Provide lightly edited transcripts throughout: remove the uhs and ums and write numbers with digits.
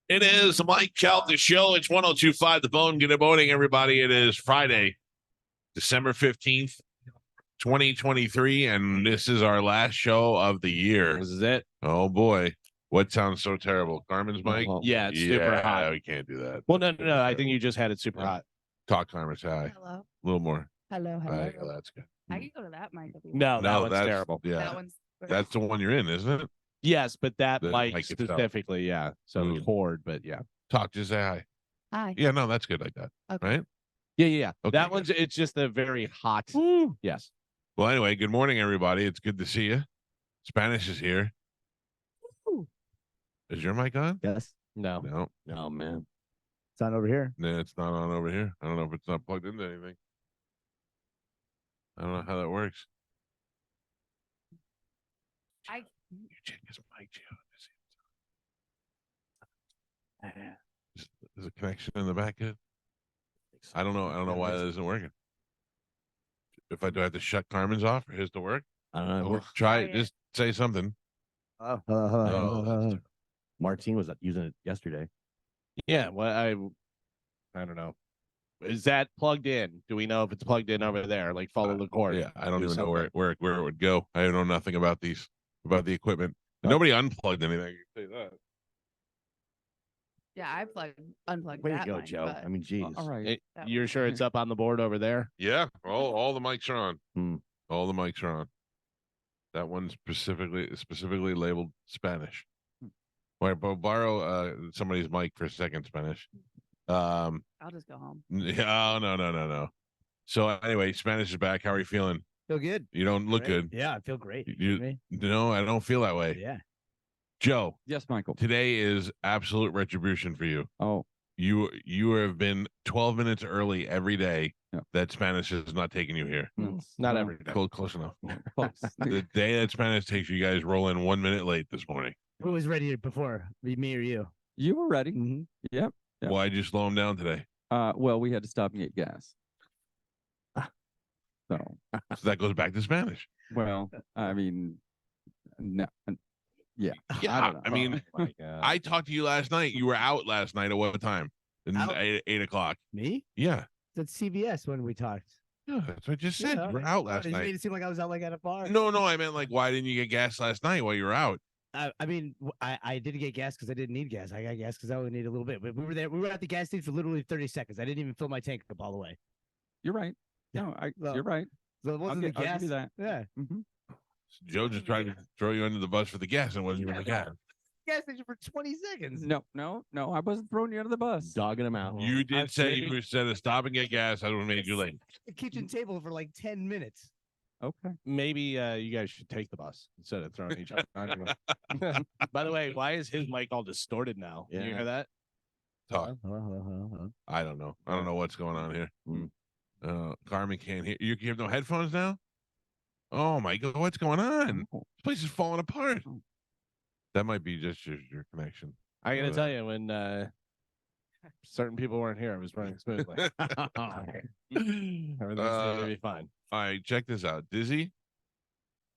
It is the Mike Calta Show. It's 1025 The Bone. Good morning, everybody. It is Friday, December 15th, 2023, and this is our last show of the year. This is it. Oh, boy. What sounds so terrible? Carmen's mic? Yeah, it's super hot. We can't do that. Well, no. I think you just had it super hot. Talk, Carmen. Say hi. Hello. A little more. Hello. All right, well, that's good. I can go to that mic. If you No, want. that one's that's terrible. Yeah, That one's that's the one you're in, isn't it? Yes, but that The mic mic itself. specifically, yeah. So the cord, but yeah. Talk, just say hi. Hi. Yeah, no, that's good like that. Okay. Right? Yeah. Okay, That good. one's, it's just a very hot. Yes. Well, anyway, good morning, everybody. It's good to see you. Spanish is here. Woo. Is your mic on? Yes. No. No. Oh man. It's on over here. No, it's not on over here. I don't know if it's not plugged into anything. I don't know how that works. I- You check his mic, Gio. Is the connection in the back good? I don't know. I don't know why that isn't working. If I do I have to shut Carmen's off for his to work? I don't know. Or try Try it. just say something. Oh, Oh, that's Martine was using it yesterday. Yeah. Well, I don't know. Is that plugged in? Do we know if it's plugged in over there? Like follow the cord. Yeah, I don't Do even know something. where it would go. I know nothing about the equipment. Nobody unplugged anything. I can say that. Yeah, I unplugged Way that to go, mic, Joe. but I mean, geez. All right. that You're was- sure it's up on the board over there? Yeah, all the mics are on. Hmm. All the mics are on. That one's specifically labeled Spanish. Wait, but borrow somebody's mic for a second, Spanish. I'll just go home. Yeah, oh, no. So anyway, Spanish is back. How are you feeling? Feel good. You don't look Great. good. Yeah, I feel great. You no, I don't feel that way. Yeah. Joe, Yes, Michael. today is absolute retribution for you. Oh, You have been 12 minutes early every day. Yeah. That Spanish is not taking you here. Not well, every day. Close enough. close. The day that Spanish takes you guys roll in 1 minute late this morning. Who was ready before? Me or you? You were ready. Mm-hmm. Yep. Yeah. Why'd you slow him down today? Well, we had to stop and get gas. So, So that goes back to Spanish. well, I mean, no, yeah. Yeah, don't know. I mean, Oh my God. I talked to you last night. You were out last night at what time? Out? 8 o'clock. Me? Yeah. That's CVS when we talked. Yeah, that's what I just said. Yeah, You were okay. out Oh, last you made night. it seem like I was out like at a bar. No, I meant like, why didn't you get gas last night while you were out? I mean, I didn't get gas because I didn't need gas. I got gas because I only needed a little bit. But we were there. We were at the gas station for literally 30 seconds. I didn't even fill my tank up all the way. You're right. No, Well, you're right. So it wasn't the I'll gas. give you that. Yeah. Mhm. Joe just tried to throw you under the bus for the gas and wasn't even the gas. Gas station for 20 seconds. No, I wasn't throwing you under the bus. Dogging him out. You did say you instead of stop and get gas, I would have made you late. The kitchen table for like 10 minutes. Okay. Maybe you guys should take the bus instead of throwing each other under. By the way, why is his mic all distorted now? Can you Yeah. hear that? Talk. I don't know. I don't know what's going on here. Carmen can't hear. You have no headphones now? Oh my God, what's going on? Oh, This place is falling apart. That might be just your connection. I gotta tell you, when certain people weren't here, it was running smoothly. Everything's gonna be fine. All right, check this out. Dizzy?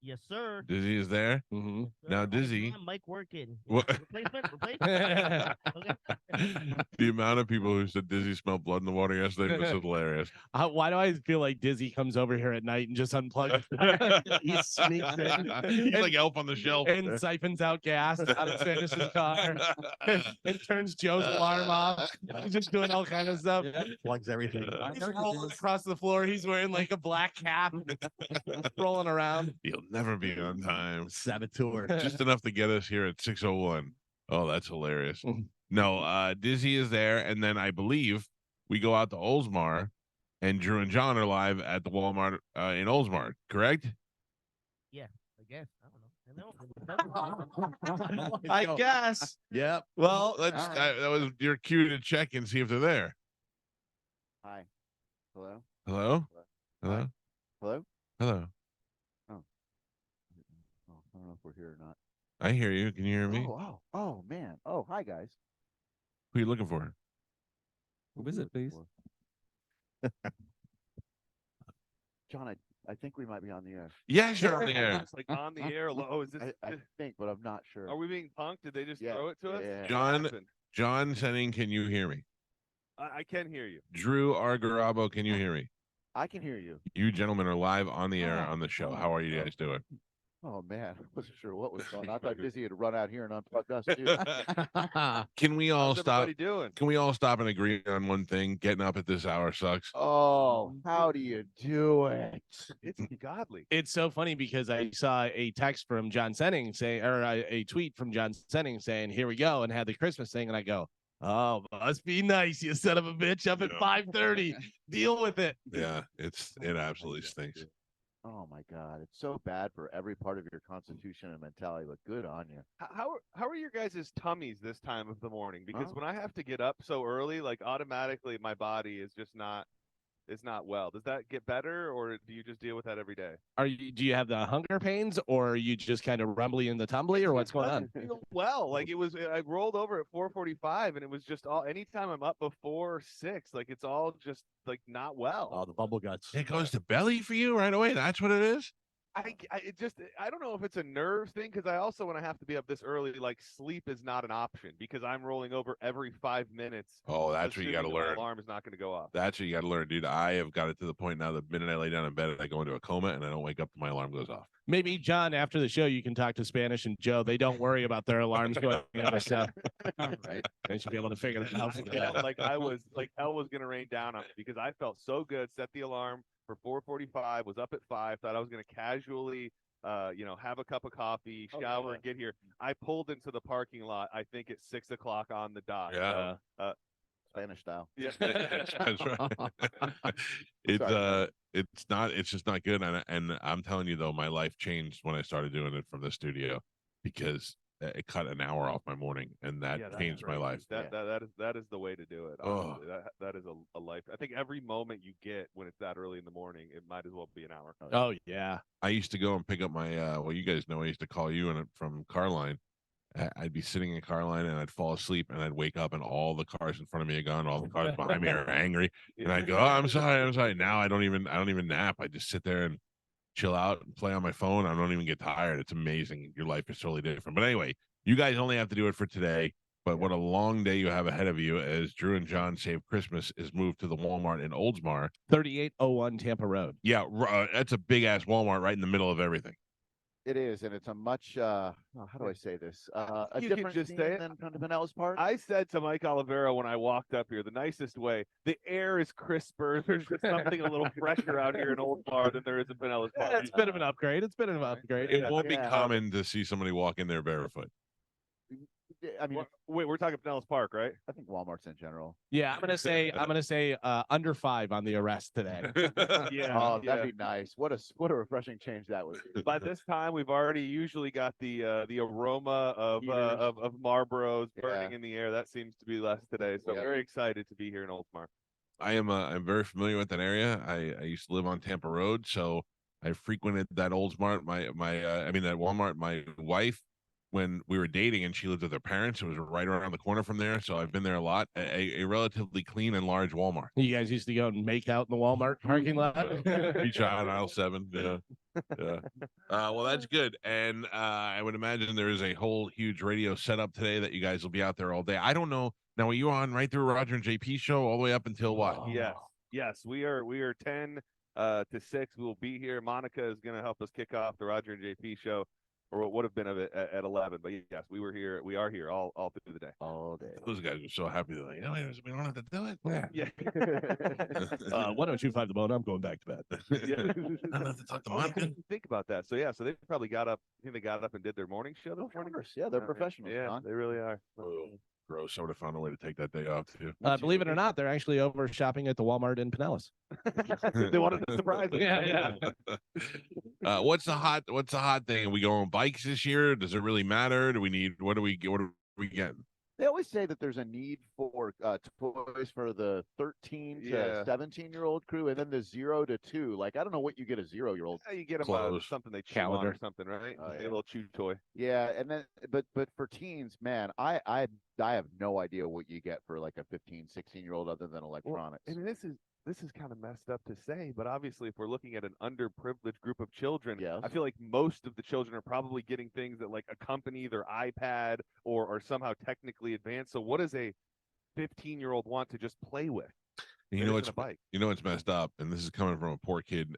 Yes, sir. Dizzy is there. Mm-hmm. Now, Sir, Dizzy- Mic working. What? Replacement. Okay. The amount of people who said Dizzy smelled blood in the water yesterday was hilarious. Why do I feel like Dizzy comes over here at night and just unplugs He sneaks in. He's like Elf on the Shelf. and siphons out gas out of Spanish car and turns Joe's alarm off? He's just doing all kind of stuff. Plugs everything. I He's know you rolling do. across the floor. He's wearing like a black cap, rolling around. You'll never be on time. Saboteur. Just enough to get us here at 6:01. Oh, that's hilarious. No, Dizzy is there, and then I believe we go out to Oldsmar, and Drew and John are live at the Walmart in Oldsmar. Correct? I guess. I don't know. I guess. Yep. Well, let's. All right. That was your cue to check and see if they're there. Hi. Hello? Hello. Hello. Hello? Hello. Oh, I don't know if we're here or not. I hear you. Can you hear me? Oh, man. Oh, hi, guys. Who are you looking for? Who is it, please? John, I think we might be on the air. Yes, you're on the air. It's like on the air low. Is this? I think, but I'm not sure. Are we being punked? Did they just Yeah, throw it to us? yeah. John- What happened? John Senning, can you hear me? I can hear you. Drew Argarabo, can you hear me? I can hear you. You gentlemen are live on the air Oh, on the show. oh, How are you oh. guys doing? Oh man, I wasn't sure what was going on. I thought Dizzy had run out here and unplugged us too. Can we all How's stop? everybody doing? Can we all stop and agree on one thing? Getting up at this hour sucks. Oh, how do you do it? It's godly. It's so funny because I saw a text from John Senning saying, or a tweet from John Senning saying, "Here we go," and had the Christmas thing, and I go, "Oh, must be nice, you son of a bitch! Up at 5:30, deal with it." Yeah, it absolutely stinks. Oh my God, it's so bad for every part of your constitution and mentality. But good on you. How are your guys' tummies this time of the morning? Because Oh. when I have to get up so early, like automatically my body is just not well. Does that get better, or do you just deal with that every day? Do you have the hunger pains, or are you just kind of rumbly in the tumbly, or what's going on? Feel well, like I rolled over at 4:45, and it was just all. Anytime I'm up before 6, like it's all just like not well. Oh, the bubble guts. It goes to belly for you right away. That's what it is. I don't know if it's a nerve thing, because I also, when I have to be up this early, like sleep is not an option because I'm rolling over every 5 minutes. Oh, that's what you got to assuming that my learn. alarm is not going to go off. That's what you got to learn, dude. I have got it to the point now. The minute I lay down in bed, I go into a coma and I don't wake up till my alarm goes off. Maybe John, after the show, you can talk to Spanish and Joe. They don't worry about their alarms going off. So Right. they should be able to figure that out. Yeah, like I was like hell was gonna rain down on me because I felt so good. Set the alarm for 4:45. Was up at 5. Thought I was gonna casually, have a cup of coffee, shower, and get here. I pulled into the parking lot. I think at 6 o'clock on the dot. Yeah. Spanish style. Yeah. That's right. It's just not good. And I'm telling you though, my life changed when I started doing it from the studio because it cut an hour off my morning, and that Yeah, that's changed my great. life. That is the way to do it. Oh. Honestly. That is a life. I think every moment you get when it's that early in the morning, it might as well be an hour. Oh yeah. I used to go and pick up my well, you guys know I used to call you from Carline. I'd be sitting in Carline and I'd fall asleep and I'd wake up and all the cars in front of me are gone, all the cars behind me are angry, and I'd go, "Oh, I'm sorry." Now I don't even nap. I just sit there and chill out and play on my phone. I don't even get tired. It's amazing. Your life is totally different. But anyway, you guys only have to do it for today. But what a long day you have ahead of you as Drew and John Save Christmas is moved to the Walmart in Oldsmar. 3801 Tampa Road. Yeah, that's a big ass Walmart right in the middle of everything. It is, and it's a much. How do I say this? A You can different just scene say it. than kind of Pinellas Park. I said to Mike Olivero when I walked up here, the nicest way, the air is crisper. There's just something a little fresher out here in Old Bar than there is in Pinellas Park. Yeah, it's a bit of an upgrade. It's been an upgrade. It won't be Yeah. common to see somebody walk in there barefoot. I mean, Wait, we're talking Pinellas Park, right? I think Walmart's in general. Yeah, I'm gonna say under 5 on the arrest today. Yeah. Oh, that'd be nice. What a refreshing change that would be. By this time, we've already usually got the aroma of Marlboros burning Yeah. in the air. That seems to be less today. So Yeah. very excited to be here in Oldsmar. I'm very familiar with that area. I used to live on Tampa Road, so I frequented that Oldsmart. That Walmart. My wife, when we were dating and she lived with her parents, it was right around the corner from there. So I've been there a lot. A relatively clean and large Walmart. You guys used to go and make out in the Walmart parking lot. Reach out on aisle 7. Yeah. Well, that's good. And I would imagine there is a whole huge radio setup today that you guys will be out there all day. I don't know. Now, are you on right through Roger and JP show all the way up until what? Yes, we are 10 to 6. We'll be here. Monica is going to help us kick off the Roger and JP show, or what would have been of it at 11. But yes, we are here all through the day. All day. Those guys are so happy. They're like, we don't have to do it. Yeah. 1025 the bone. I'm going back to bed. Yeah. I don't have to talk to Oh, I Monica. didn't think about that. So yeah, so they probably got up. I think they got up and did their morning show this Of morning. course. Yeah, they're professionals. Yeah, John. they really are. Oh, gross. I would have found a way to take that day off too. Believe it or not, they're actually over shopping at the Walmart in Pinellas. They wanted to surprise us. Yeah. What's the hot thing? Are we going bikes this year? Does it really matter? What are we getting? They always say that there's a need for toys for the 13 to Yeah. 17-year-old crew, and then the 0 to 2. Like, I don't know what you get a 0-year-old. You get them Clothes. something they chew on Calendar. or something, right? Oh, A yeah. little chew toy. Yeah, and then but for teens, man, I have no idea what you get for like a 15, 16-year-old other than electronics. I mean, this is kind of messed up to say, but obviously, if we're looking at an underprivileged group of children, Yes. I feel like most of the children are probably getting things that like accompany their iPad or are somehow technically advanced man. So what does a 15-year-old want to just play with? And That you know isn't what's a bike. you know what's messed up, and this is coming from a poor kid.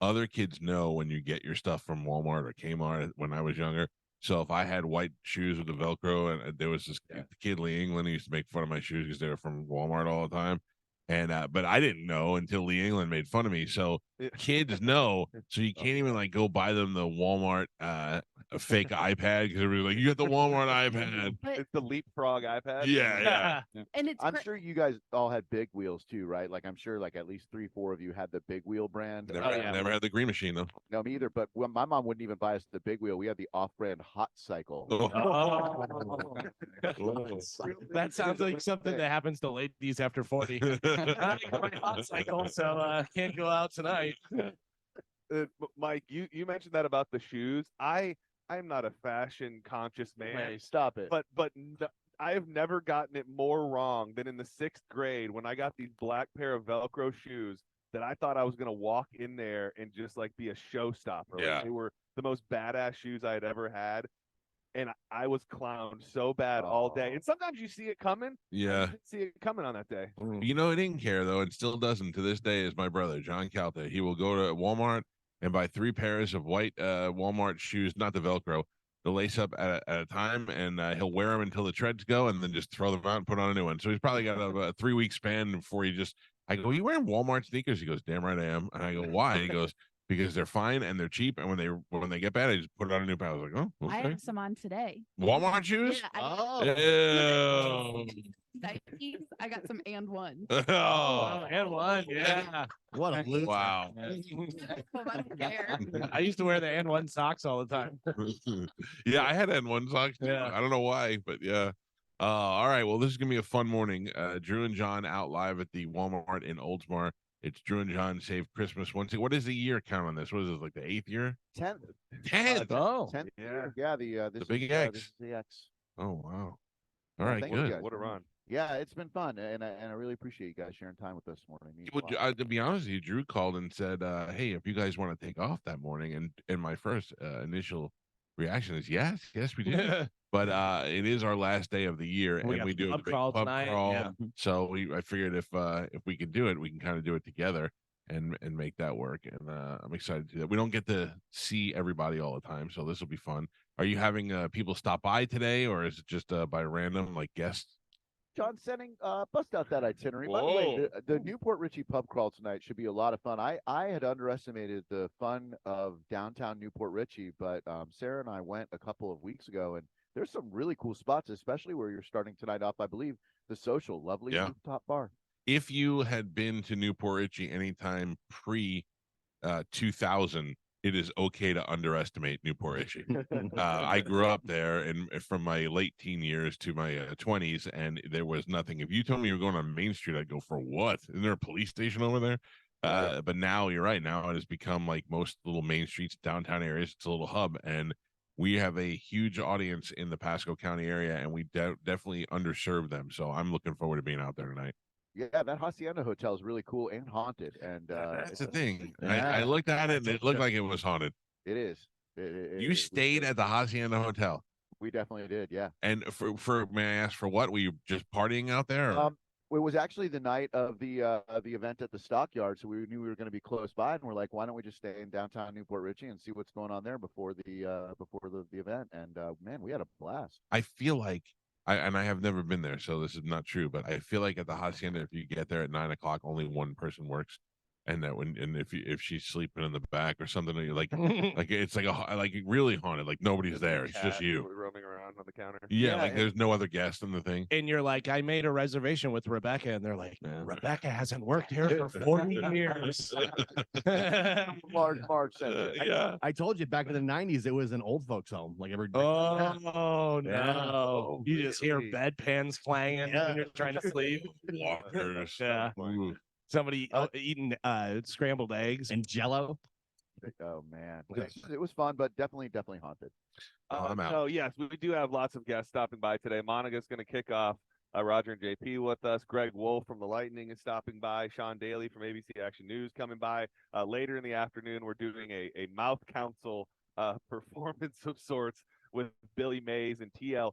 Other kids know when you get your stuff from Walmart or Kmart when I was younger. So if I had white shoes with the Velcro, and there was this kid Lee England who used to make fun of my shoes because they were from Walmart all the time. And but I didn't know until Lee England made fun of me. So kids know, so you can't even like go buy them the Walmart a fake iPad because everybody's like, you got the Walmart iPad. But It's the Leapfrog iPad. Yeah. and it's I'm sure you guys all had big wheels too, right? Like I'm sure like at least 3-4 of you had the big wheel brand. Never had the green machine though. No, me either. But my mom wouldn't even buy us the big wheel. We had the off-brand Hot Cycle. That sounds like something that happens to ladies after 40. I got my hot cycle, so can't go out tonight. Mike, you mentioned that about the shoes. I'm not a fashion conscious man, Hey, stop it. but I have never gotten it more wrong than in the 6th grade when I got these black pair of Velcro shoes that I thought I was gonna walk in there and just like be a showstopper. Yeah. Like, they were the most badass shoes I had ever had. And I was clowned so bad all day. And sometimes you see it coming. I Yeah. didn't see it coming on that day. You know, he didn't care though, and still doesn't to this day. Is my brother John Calta. He will go to Walmart and buy 3 pairs of white Walmart shoes, not the Velcro, the lace up at a time, and he'll wear them until the treads go, and then just throw them out and put on a new one. So he's probably got a 3-week span before he just. I go, you wearing Walmart sneakers? He goes, damn right I am. And I go, why? He goes, because they're fine and they're cheap, and when they get bad, I just put on a new pair. I was like, oh, I okay. have some on today. Walmart shoes? Yeah, Ew. Nikes. I got some and one. Oh, And one, yeah. What a loser. wow. I don't care. I used to wear the and one socks all the time. Yeah, I had N1 socks too. Yeah. I don't know why, but yeah. All right. Well, this is gonna be a fun morning. Drew and John out live at the Walmart in Oldsmar. It's Drew and John Save Christmas once. What is the year count on this? What is it, like the 8th year? 10th. 10th. Oh, 10th Yeah. year. Yeah, this big is, X. this is the X. Oh wow. All Yeah, right, thank you good. guys. What a run. Yeah, it's been fun, and I really appreciate you guys sharing time with us this morning. It means a Well, lot. to be honest with you, Drew called and said, "Hey, if you guys want to take off that morning," and my first initial reaction is yes, we do. But it is our last day of the year, We and got we the do a pub big crawl pub tonight, crawl. yeah. So I figured if we can do it, we can kind of do it together and make that work. And I'm excited to do that. We don't get to see everybody all the time, so this will be fun. Are you having people stop by today, or is it just by random like guests? John Senning, bust out that itinerary. By the way, the Newport Richie pub crawl tonight should be a lot of fun. I had underestimated the fun of downtown Newport Richie, but Sarah and I went a couple of weeks ago, and there's some really cool spots, especially where you're starting tonight off. I believe the Social, lovely Yeah. rooftop bar. If you had been to Newport Richie anytime pre 2000, it is okay to underestimate Newport Richie. I grew up there, and from my late teen years to my 20s, and there was nothing. If you told me you were going on Main Street, I'd go, for what? Isn't there a police station over there? But now you're right. Now it has become like most little main streets, downtown areas. It's a little hub, and we have a huge audience in the Pasco County area, and we definitely underserve them. So I'm looking forward to being out there tonight. Yeah, that Hacienda Hotel is really cool and haunted. And That's the thing. Yeah. I looked at it, and it looked like it was haunted. it is. You stayed at the Hacienda Hotel, We definitely did. Yeah. and for may I ask for what? Were you just partying out there? Or? It was actually the night of the event at the Stockyard, so we knew we were going to be close by, and we're like, why don't we just stay in downtown Newport Richie and see what's going on there before the event? And man, we had a blast. I feel like I have never been there, so this is not true, but I feel like at the Hacienda, if you get there at 9 o'clock, only one person works. And that if she's sleeping in the back or something, you're like it's like really haunted, like nobody's there, it's just you roaming around on the counter. yeah, like there's no other guest in the thing. And you're like, I made a reservation with Rebecca, and they're like, Rebecca hasn't worked here for 40 years. Mark said it. Yeah, I told you back in the 90s, it was an old folks home. Like every Oh no! You just hear really? bedpans clanging when you're trying to sleep. walkers. Yeah. Ooh. Somebody eating scrambled eggs. and Jello. Oh man, it was fun, but definitely haunted. Oh, I'm out. So yes, we do have lots of guests stopping by today. Monica's going to kick off Roger and JP with us. Greg Wolf from The Lightning is stopping by. Sean Daly from ABC Action News coming by. Later in the afternoon, we're doing a mouth council performance of sorts with Billy Mays and TL.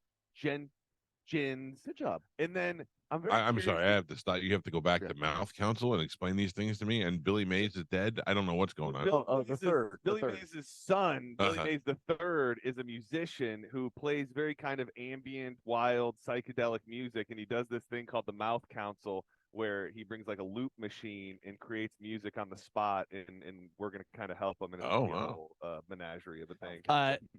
gins. Good job. And then I'm very I'm curious sorry, I to- have to stop. You have to go back Yeah. to Mouth Council and explain these things to me. And Billy Mays is dead. I don't know what's going on. Bill Oh, the Mays' third, the Billy third. Mays' son, Billy Uh-huh. Mays the third, is a musician who plays very kind of ambient, wild, psychedelic music, and he does this thing called the Mouth Council, where he brings like a loop machine and creates music on the spot, and we're gonna kind of help him, and it's Oh, gonna be a wow. whole menagerie of a thing.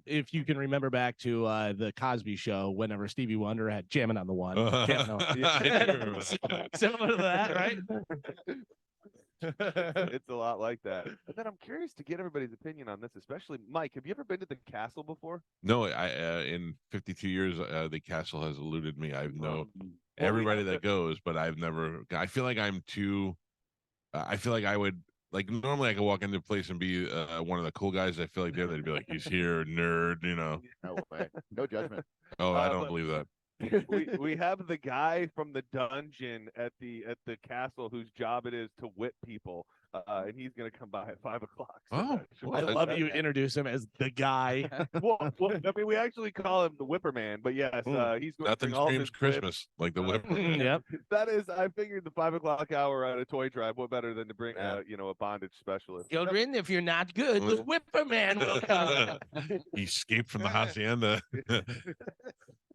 If you can remember back to the Cosby Show, whenever Stevie Wonder had jamming on the one, jamming on- I do remember that. similar to that, right? It's a lot like that. But then I'm curious to get everybody's opinion on this, especially Mike. Have you ever been to the castle before? No, in 52 years, the castle has eluded me. I've Well, everybody have that goes, but I've never. I feel like I'm too. I feel like I would like normally I could walk into a place and be one of the cool guys. I feel like they'd be like, he's here, nerd, you know. No way. No judgment. Oh, I don't but- believe that. we have the guy from the dungeon at the castle whose job it is to whip people, and he's gonna come by at 5 o'clock. Oh, I love you introduce him as the guy. well, I mean, we actually call him the Whipper Man, but yes, he's going Nothing to bring all of screams his whips. Christmas like the whip. Yep. That is, I figured the 5 o'clock hour at a toy drive. What better than to bring, Yeah. a bondage specialist? Children, if you're not good, the Whipper Man will come. He escaped from the hacienda.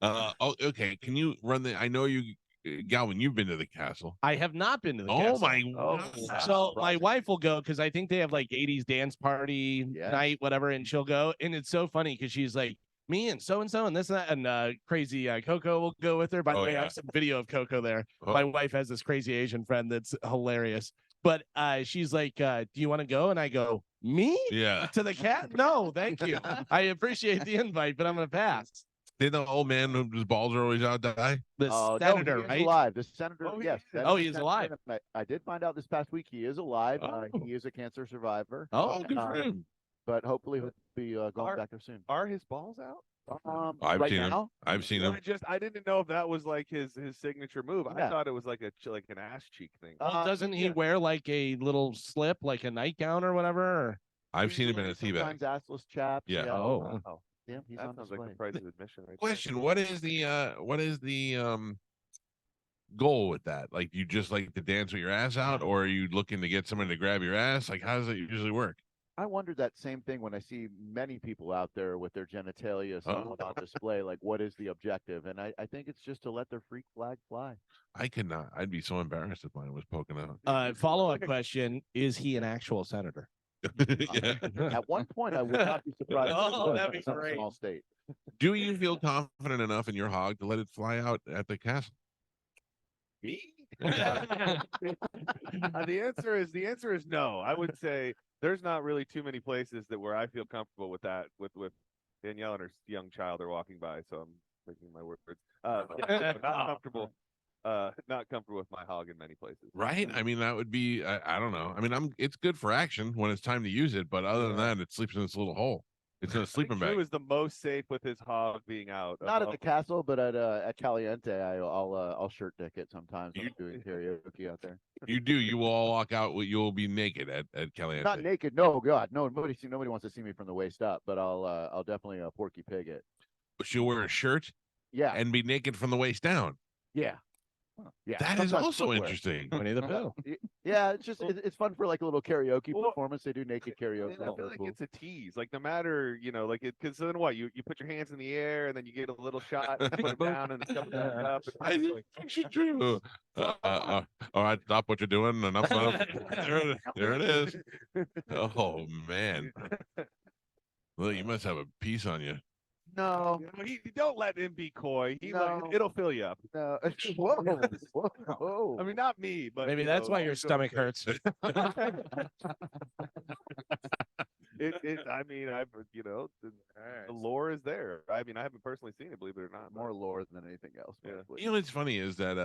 Oh, okay. Can you run the? I know you, Galvin. You've been to the castle. I have not been to the Oh castle. my! Oh, God. wow. So my wife will go because I think they have like 80s dance party Yeah. night, whatever, and she'll go. And it's so funny because she's like, me and so and this and that, and crazy Coco will go with her. By the Oh, way, I yeah. have some video of Coco there. Oh. My wife has this crazy Asian friend that's hilarious. But she's like, do you want to go? And I go, me? Yeah. To the cat? No, thank you. I appreciate the invite, but I'm gonna pass. Did the old man whose balls are always out die? The No, senator, he is right? alive. The senator, Oh, he yes. is. that Oh, is he the is senator, alive. and I did find out this past week he is alive. Oh. He is a cancer survivor, Oh, good for him. but hopefully he'll be going Are- back there soon. Are his balls out? I've right seen him. now, I've seen him. I didn't know if that was like his signature move. I Yeah. thought it was like like an ass cheek thing. Well, doesn't he yeah. wear like a little slip, like a nightgown or whatever? Or- I've seen him in a usually teabag. sometimes assless chaps. Yeah. Oh. Wow. Yeah, he's That on sounds like display. the price of admission, right? there. Question: What is the goal with that? Like, you just like to dance with your ass out, or are you looking to get someone to grab your ass? Like, how does it usually work? I wondered that same thing when I see many people out there with their genitalia somewhat on display. Like, what is the objective? And I think it's just to let their freak flag fly. I could not. I'd be so embarrassed if mine was poking out. Follow-up question: is he an actual senator? Yeah. At one point, I would not be surprised. if he Oh, was that'd be in some great. Small state. Do you feel confident enough in your hog to let it fly out at the castle? Me? The answer is no. I would say there's not really too many places that where I feel comfortable with that. With Danielle and her young child are walking by, so I'm thinking my words. Yeah, not comfortable. Not comfortable with my hog in many places. Right? I mean, that would be. I don't know. I mean, it's good for action when it's time to use it, but other than that, it sleeps in its little hole. It's in a sleeping Drew bag. is the most safe with his hog being out. Not at the castle, but at Caliente, I'll shirt dick it sometimes when I'm doing karaoke out there. You do. You will all walk out. You'll be naked at Caliente. Not naked, no, God, no. Nobody wants to see me from the waist up, but I'll definitely Porky Pig it. She'll wear a shirt Yeah, and be naked from the waist down. yeah, yeah. That is sometimes also footwear. interesting. Winnie the Pooh. Yeah, it's just it's fun for like a little karaoke performance. They do naked karaoke. I feel like it's a tease. Like no matter, like it, because then what? You put your hands in the air and then you get a little shot, and put them down and stuff back up. I think you should do. All right, stop what you're doing. Enough. There it is. Oh man. Well, you must have a piece on you. No, Don't let him be coy. No. It'll fill you up. no. Whoa, whoa. I mean, not me, but Maybe that's why your stomach hurts. I mean, I've the lore is there. I mean, I haven't personally seen it, believe it or not. More lore than anything else. Yeah. probably. You know what's funny is that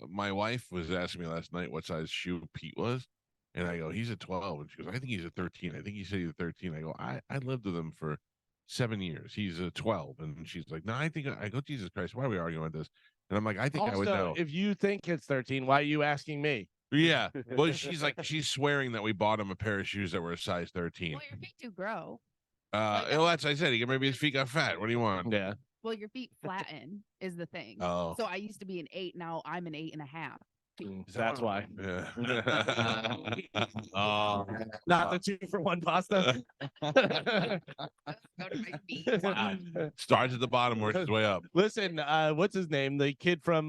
my wife was asking me last night what size shoe Pete was, and I go, he's a 12, and she goes, I think he's a 13. I think he said he's a 13. I go, I lived with him for 7 years. He's a 12, and she's like, no, I think I go, Jesus Christ, why are we arguing about this? And I'm like, I think I would know. Also, if you think it's 13, why are you asking me? Yeah. Well, she's like, she's swearing that we bought him a pair of shoes that were a size 13. Well, your feet do grow. Well, that's what I said. Maybe his feet got fat. What do you want? Yeah. Well, your feet flatten is the thing. Oh. So I used to be an 8. Now I'm an 8.5. That's why. Yeah. Not the 2-for-1 pasta. Go to my feet. Starts at the bottom, works his way up. Listen, what's his name? The kid from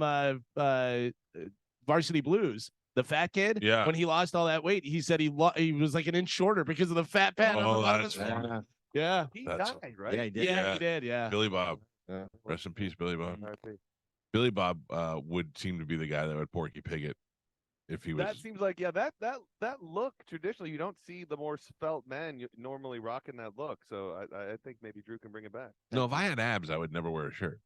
Varsity Blues, the fat kid. Yeah. When he lost all that weight, he said he was like an inch shorter because of the fat pad. on the Oh, bottom that's of his- funny. yeah. He That's- died, right? Yeah, he did. Yeah, he did. Yeah. Billy Bob. Yeah. Rest in peace, Billy Bob. R.I.P. Billy Bob would seem to be the guy that would Porky Pig it if he was. That seems like that look traditionally you don't see the more svelte men normally rocking that look. So I think maybe Drew can bring it back. No, if I had abs, I would never wear a shirt.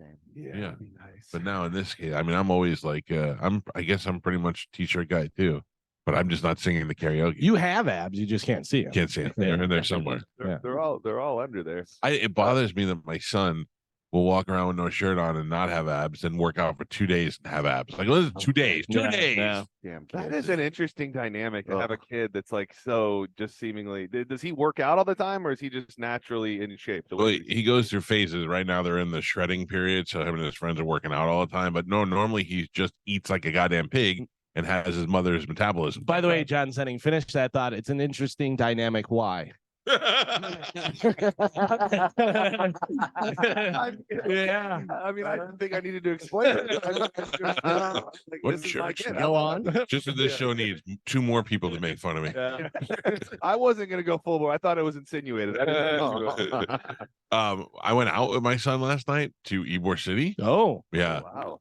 Yeah, Yeah. that'd be nice. But now in this case, I mean, I'm always like, I guess I'm pretty much a t-shirt guy too, but I'm just not singing the karaoke. You have abs, you just can't see them. can't see it. They're in there somewhere. Yeah. They're all under there. It bothers me that my son will walk around with no shirt on and not have abs, and work out for 2 days and have abs. Like, listen, 2 days, 2 Yeah, days. yeah. Damn That kids. is an interesting dynamic to have a Ugh. kid that's like so just seemingly. Does he work out all the time, or is he just naturally in shape? the way Well, he's- he goes through phases. Right now, they're in the shredding period, so him and his friends are working out all the time. But no, normally he just eats like a goddamn pig and has his mother's metabolism. By the way, John Senning, finish that thought. It's an interesting dynamic. Why? Yeah. I mean, I didn't think I needed to explain it. Like, What this is my church? kid. Go on. Just as this show needs 2 more people to make fun of me. Yeah. I wasn't gonna go full bore. I thought it was insinuated. I didn't I went out with my son last night to Ybor City. Oh, Yeah. Wow.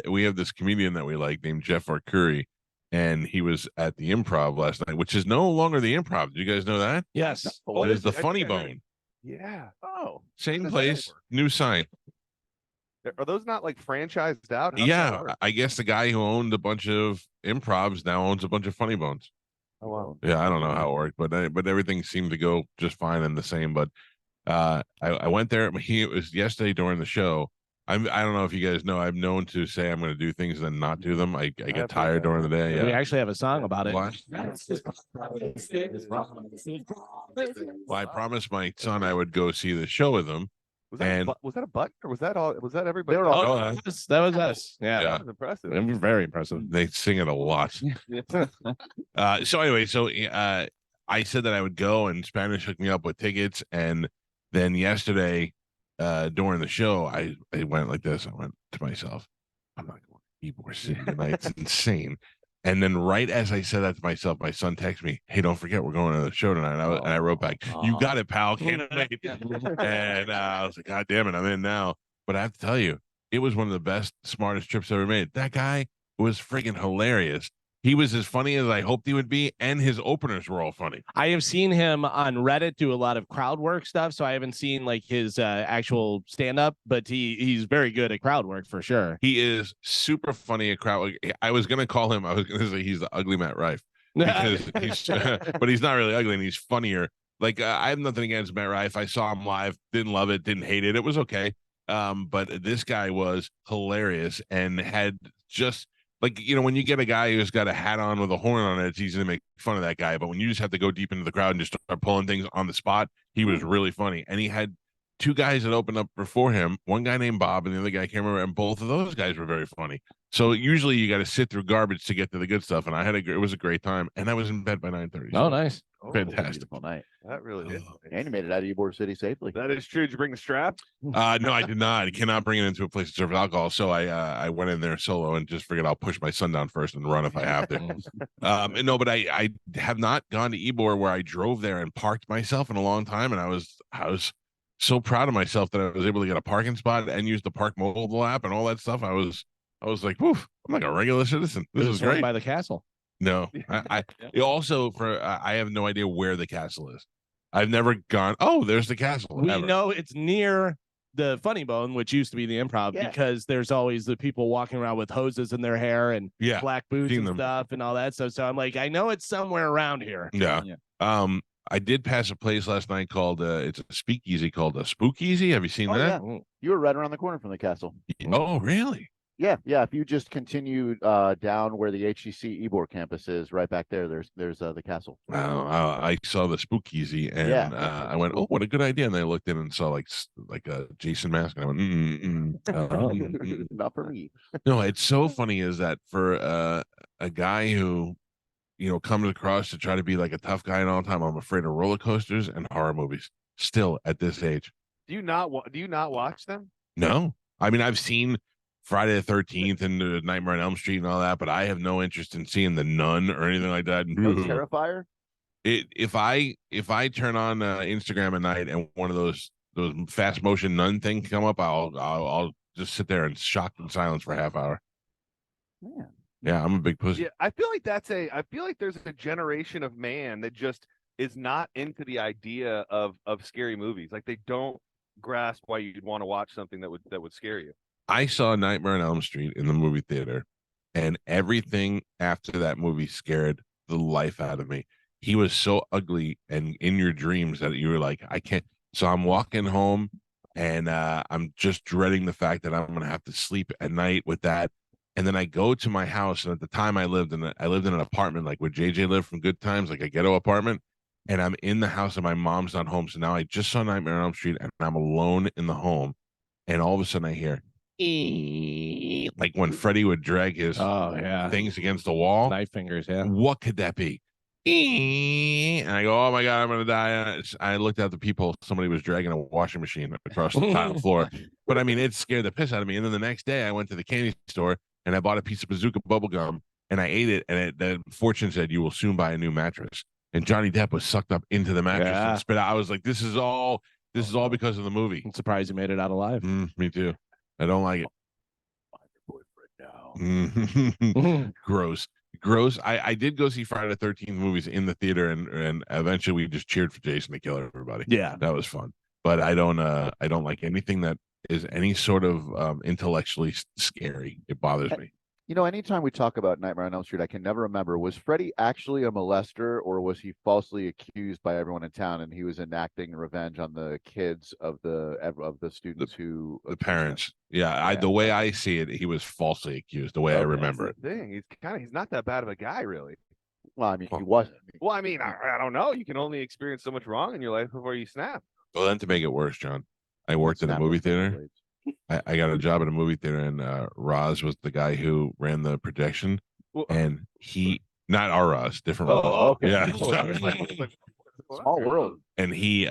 We have this comedian that we like named Jeff Arcuri, and he was at the Improv last night, which is no longer the Improv. Do you guys know that? yes. It is the I Funny think I heard- Bone. Yeah. Oh. Same does that place, work? new sign. Are those not like franchised out? How does that Yeah, work? I guess the guy who owned a bunch of Improvs now owns a bunch of Funny Bones. Oh wow. Yeah, I don't know how it worked, but everything seemed to go just fine and the same. But I went there. It was yesterday during the show. I don't know if you guys know. I'm known to say I'm going to do things and then not do them. I heard get tired that. during the day. We Yeah. actually have a song about it. What? Well, I promised my son I would go see the show with him. Was that, And- was that a button or was that all? Was that everybody? They were all- Oh, Oh, that was us. Yeah. Yeah. That was impressive. Very impressive. They sing it a lot. So anyway, I said that I would go, and Spanish hooked me up with tickets, and then yesterday during the show, I went like this. I went to myself, I'm not going to Ybor City tonight. It's insane. And then right as I said that to myself, my son texted me, "Hey, don't forget we're going to the show tonight." And I wrote back, "You got it, pal. Can't wait." And I was like, "God damn it, I'm in now." But I have to tell you, it was one of the best, smartest trips I ever made. That guy was freaking hilarious. He was as funny as I hoped he would be, and his openers were all funny. I have seen him on Reddit do a lot of crowd work stuff, so I haven't seen like his actual stand up, but he's very good at crowd work for sure. He is super funny at crowd. I was gonna call him. I was gonna say he's the ugly Matt Rife because he's, but he's not really ugly and he's funnier. Like I have nothing against Matt Rife. I saw him live, didn't love it, didn't hate it. It was okay. But this guy was hilarious and had just. Like, you know, when you get a guy who's got a hat on with a horn on it, it's easy to make fun of that guy. But when you just have to go deep into the crowd and just start pulling things on the spot, he was really funny. And he had 2 guys that opened up before him, one guy named Bob and the other guy I can't remember. And both of those guys were very funny. So usually you got to sit through garbage to get to the good stuff. And it was a great time. And I was in bed by 9:30. Oh, nice. Oh, Fantastic. Beautiful night. That really is. And you made it out of Ybor City safely. That is true. Did you bring the strap? No, I did not. I cannot bring it into a place to serve alcohol. So I went in there solo and just figured I'll push my son down first and run if I have to. And no, but I have not gone to Ybor where I drove there and parked myself in a long time. And I was so proud of myself that I was able to get a parking spot and use the Park mobile app and all that stuff. I was like, woof, I'm like a regular citizen. This is great. By the castle. No, I also I have no idea where the castle is. I've never gone. Oh, there's the castle. We ever. know it's near the Funny Bone, which used to be the Improv, Yeah. because there's always the people walking around with hoses in their hair and Yeah, black boots seen and them. stuff and all that stuff. So I'm like, I know it's somewhere around here. yeah. I did pass a place last night called it's a speakeasy called a Spookeasy. Have you seen Oh, that? yeah. You were right around the corner from the castle. Oh, really? Yeah, yeah. If you just continue down where the HCC Ybor campus is, right back there, there's the castle. I saw the Spookeasy and Yeah, I went, oh, what a good idea. And I looked in and saw like a Jason mask. And I went, Not for me. No, it's so funny is that for a guy who, comes across to try to be like a tough guy and all the time, I'm afraid of roller coasters and horror movies still at this age. Do you not watch them? No, I mean, I've seen Friday the 13th and Nightmare on Elm Street and all that, but I have no interest in seeing The Nun or anything like that. No Terrifier. If I turn on Instagram at night and one of those fast motion nun things come up, I'll just sit there and shocked in silence for a half hour. Yeah, I'm a big pussy. Yeah, I feel like there's a generation of man that just is not into the idea of scary movies. Like they don't grasp why you'd want to watch something that would scare you. I saw Nightmare on Elm Street in the movie theater, and everything after that movie scared the life out of me. He was so ugly and in your dreams that you were like, I can't. So I'm walking home and I'm just dreading the fact that I'm going to have to sleep at night with that. And then I go to my house. And at the time I lived in an apartment, like where JJ lived from Good Times, like a ghetto apartment. And I'm in the house and my mom's not home. So now I just saw Nightmare on Elm Street and I'm alone in the home. And all of a sudden I hear, like when Freddy would drag his things against the wall. Knife fingers, yeah. What could that be? And I go, oh my God, I'm going to die. I looked out the peephole. Somebody was dragging a washing machine across the tile floor. But I mean, it scared the piss out of me. And then the next day I went to the candy store and I bought a piece of Bazooka bubble gum and I ate it. And the fortune said, you will soon buy a new mattress. And Johnny Depp was sucked up into the mattress and spit out. I was like, this is all because of the movie. I'm surprised you made it out alive. Me too. I don't like it. Gross. I did go see Friday the 13th movies in the theater, and eventually we just cheered for Jason to kill everybody. Yeah, that was fun. But I don't like anything that is any sort of intellectually scary. It bothers me. Anytime we talk about Nightmare on Elm Street, I can never remember, was Freddy actually a molester or was he falsely accused by everyone in town and he was enacting revenge on the kids of the students who the parents? Yeah, the way I see it, he was falsely accused, the way I remember it. He's not that bad of a guy, really. Well, I mean, he wasn't. Well, I mean, I don't know. You can only experience so much wrong in your life before you snap. Well, then to make it worse, John, I worked in a movie theater. I got a job at a movie theater, and Roz was the guy who ran the projection, and he, not our Roz, different Roz. Oh, okay. Yeah. Small world. And he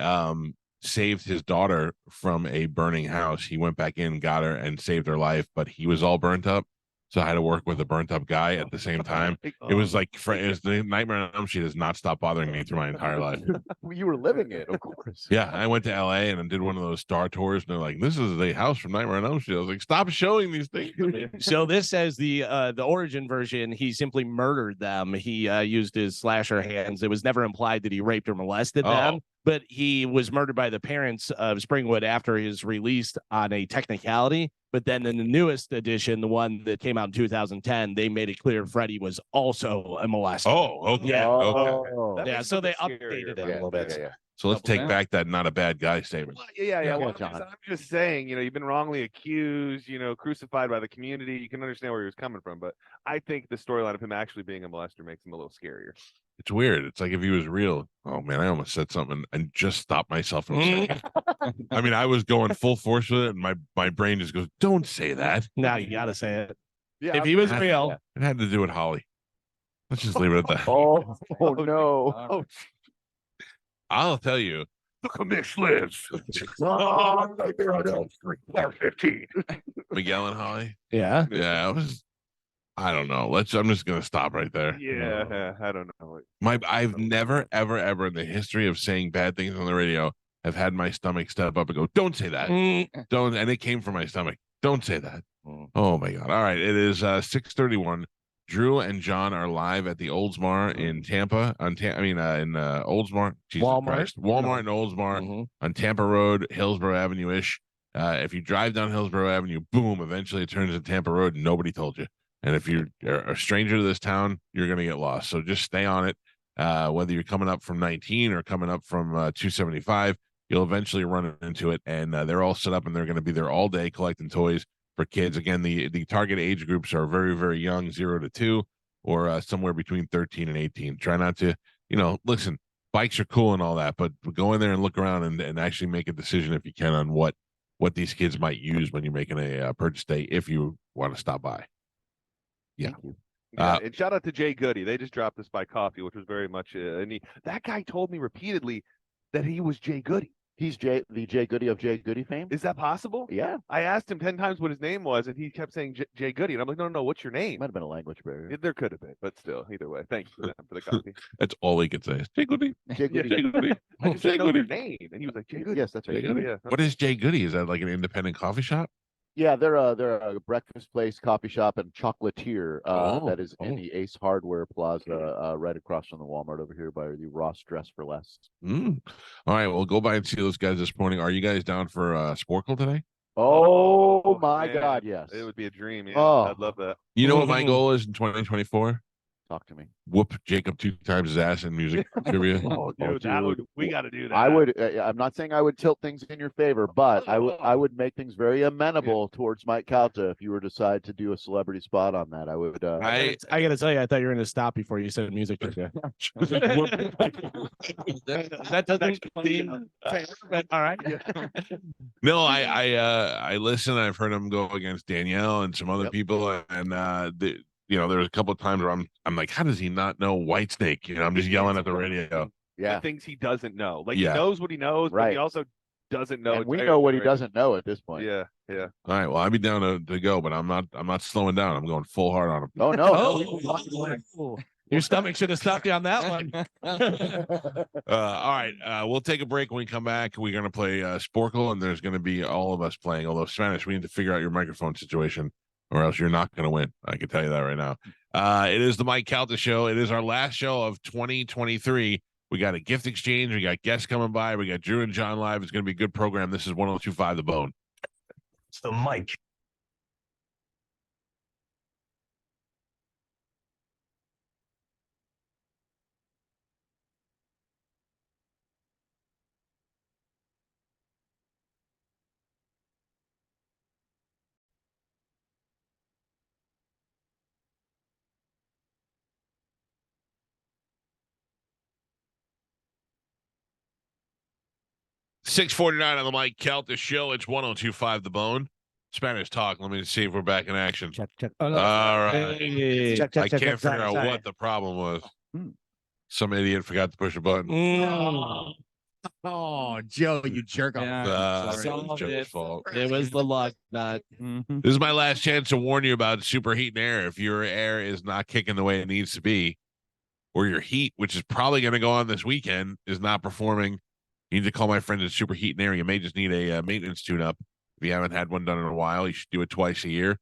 saved his daughter from a burning house. He went back in, got her, and saved her life, but he was all burnt up. So I had to work with a burnt up guy at the same time. It was like the Nightmare on Elm Street has not stopped bothering me through my entire life. You were living it, of course. Yeah, I went to LA and did one of those star tours, and they're like, "This is the house from Nightmare on Elm Street." I was like, "Stop showing these things to me." So this says the origin version. He simply murdered them. He used his slasher hands. It was never implied that he raped or molested them. But he was murdered by the parents of Springwood after his release on a technicality. But then in the newest edition, the one that came out in 2010, they made it clear Freddy was also a molester. Oh, okay. Yeah. Okay. Yeah, so they updated it a little bit. Yeah. So let's take back that not a bad guy statement. Well, yeah. Well, John. I'm just saying, you've been wrongly accused, crucified by the community. You can understand where he was coming from, but I think the storyline of him actually being a molester makes him a little scarier. It's weird. It's like if he was real. Oh man, I almost said something and just stopped myself from saying it. I mean, I was going full force with it, and my brain just goes, "Don't say that." Now you gotta say it. Yeah, If he was real, It had to do with Holly. Let's just leave it at that. Oh no. I'll tell you. the commish lives. Miguel and Holly. yeah. Yeah, I don't know. I'm just gonna stop right there. Yeah, I don't know. I've never, ever in the history of saying bad things on the radio have had my stomach step up and go, "Don't say that." Don't, and it came from my stomach. Don't say that. Oh my God. All right. It is 6:31. Drew and John are live at the Oldsmar in Tampa. In Oldsmar. Jesus Walmart. Christ. Walmart in Oldsmar on Tampa Road, Hillsborough Avenue-ish. If you drive down Hillsborough Avenue, boom, eventually it turns to Tampa Road and nobody told you. And if you're a stranger to this town, you're going to get lost. So just stay on it. Whether you're coming up from 19 or coming up from 275, you'll eventually run into it. And they're all set up and they're going to be there all day collecting toys. for kids. Again, the target age groups are very, very young, 0 to 2, or somewhere between 13 and 18. Try not to, listen, bikes are cool and all that, but go in there and look around and actually make a decision if you can on what these kids might use when you're making a purchase day if you want to stop by. Yeah. Yeah, and shout out to Jay Goody. They just dropped us by coffee, which was very much that guy told me repeatedly that he was Jay Goody. He's the Jay Goody of Jay Goody fame. Is that possible? Yeah, I asked him 10 times what his name was, and he kept saying Jay Goody. And I'm like, no, what's your name? might have been a language barrier. There could have been, but still, either way. Thank you for the coffee. That's all he could say. Jay Goody. Jay Goody. Jay Goody. I just Jay didn't know your Goody. name, and he was like, Jay Goody. Yes, that's right. Jay Goody. Yeah. What is Jay Goody? Is that like an independent coffee shop? Yeah, they're a breakfast place, coffee shop, and chocolatier that is in the Ace Hardware Plaza, right across from the Walmart over here by the Ross Dress for Less. All right, well, go by and see those guys this morning. Are you guys down for Sporkle today? Oh my man. God, yes. It would be a dream. Yeah, Oh. I'd love that. You know what my goal is in 2024? Talk to me. Whoop Jacob 2 times his ass in music trivia. Oh, dude, we got to do that. I would. I'm not saying I would tilt things in your favor, but I would make things very amenable towards Mike Calta if you were to decide to do a celebrity spot on that. I would. I gotta tell you, I thought you were gonna stop before you said music. That doesn't explain. But all right. No, I listen. I've heard him go against Danielle and some other people, and there was a couple of times where I'm like, how does he not know Whitesnake? I'm just yelling at the radio. Yeah. The things he doesn't know. Like Yeah. he knows what he knows, but Right. he also doesn't know. And we know what he doesn't know at this point. Yeah. All right, well, I'd be down to go, but I'm not slowing down. I'm going full hard on him. Oh no. Oh, your stomach should have stopped you on that one. All right, we'll take a break. When we come back, we're going to play Sporkle, and there's going to be all of us playing. Although Spanish, we need to figure out your microphone situation, or else you're not going to win. I can tell you that right now. It is the Mike Calta Show. It is our last show of 2023. We got a gift exchange. We got guests coming by. We got Drew and John live. It's going to be a good program. This is 102.5 The Bone. It's the mic. $6.49 on the Mike Calta Show. It's 102.5 The Bone. Spanish talk. Let me see if we're back in action. Check. All right. Hey. Check. I can't figure out sorry. what the problem was. Hmm. Some idiot forgot to push a button. Oh, Joe, you jerk off. Yeah. It was Joe's fault. It was the luck nut. Mhm. This is my last chance to warn you about superheating air. If your air is not kicking the way it needs to be, or your heat, which is probably going to go on this weekend, is not performing, you need to call my friends at Superheating Air. You may just need a maintenance tune-up. If you haven't had one done in a while, you should do it twice a year.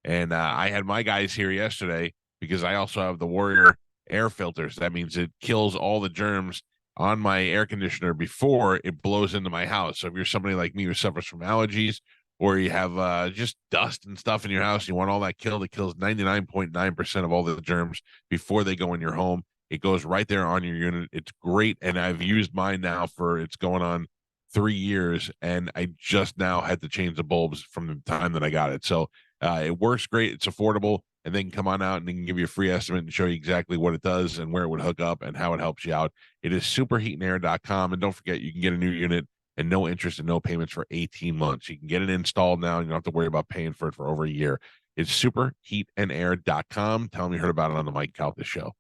And I had my guys here yesterday because I also have the Warrior air filters. That means it kills all the germs on my air conditioner before it blows into my house. So if you're somebody like me who suffers from allergies, or you have just dust and stuff in your house, you want all that killed, it kills 99.9% of all the germs before they go in your home. It goes right there on your unit. It's great. And I've used mine now it's going on 3 years. And I just now had to change the bulbs from the time that I got it. So it works great. It's affordable. And they can come on out and they can give you a free estimate and show you exactly what it does and where it would hook up and how it helps you out. It is superheatingair.com. And don't forget, you can get a new unit and no interest and no payments for 18 months. You can get it installed now. And you don't have to worry about paying for it for over a year. It's superheatandair.com. Tell them you heard about it on the Mike Calta Show.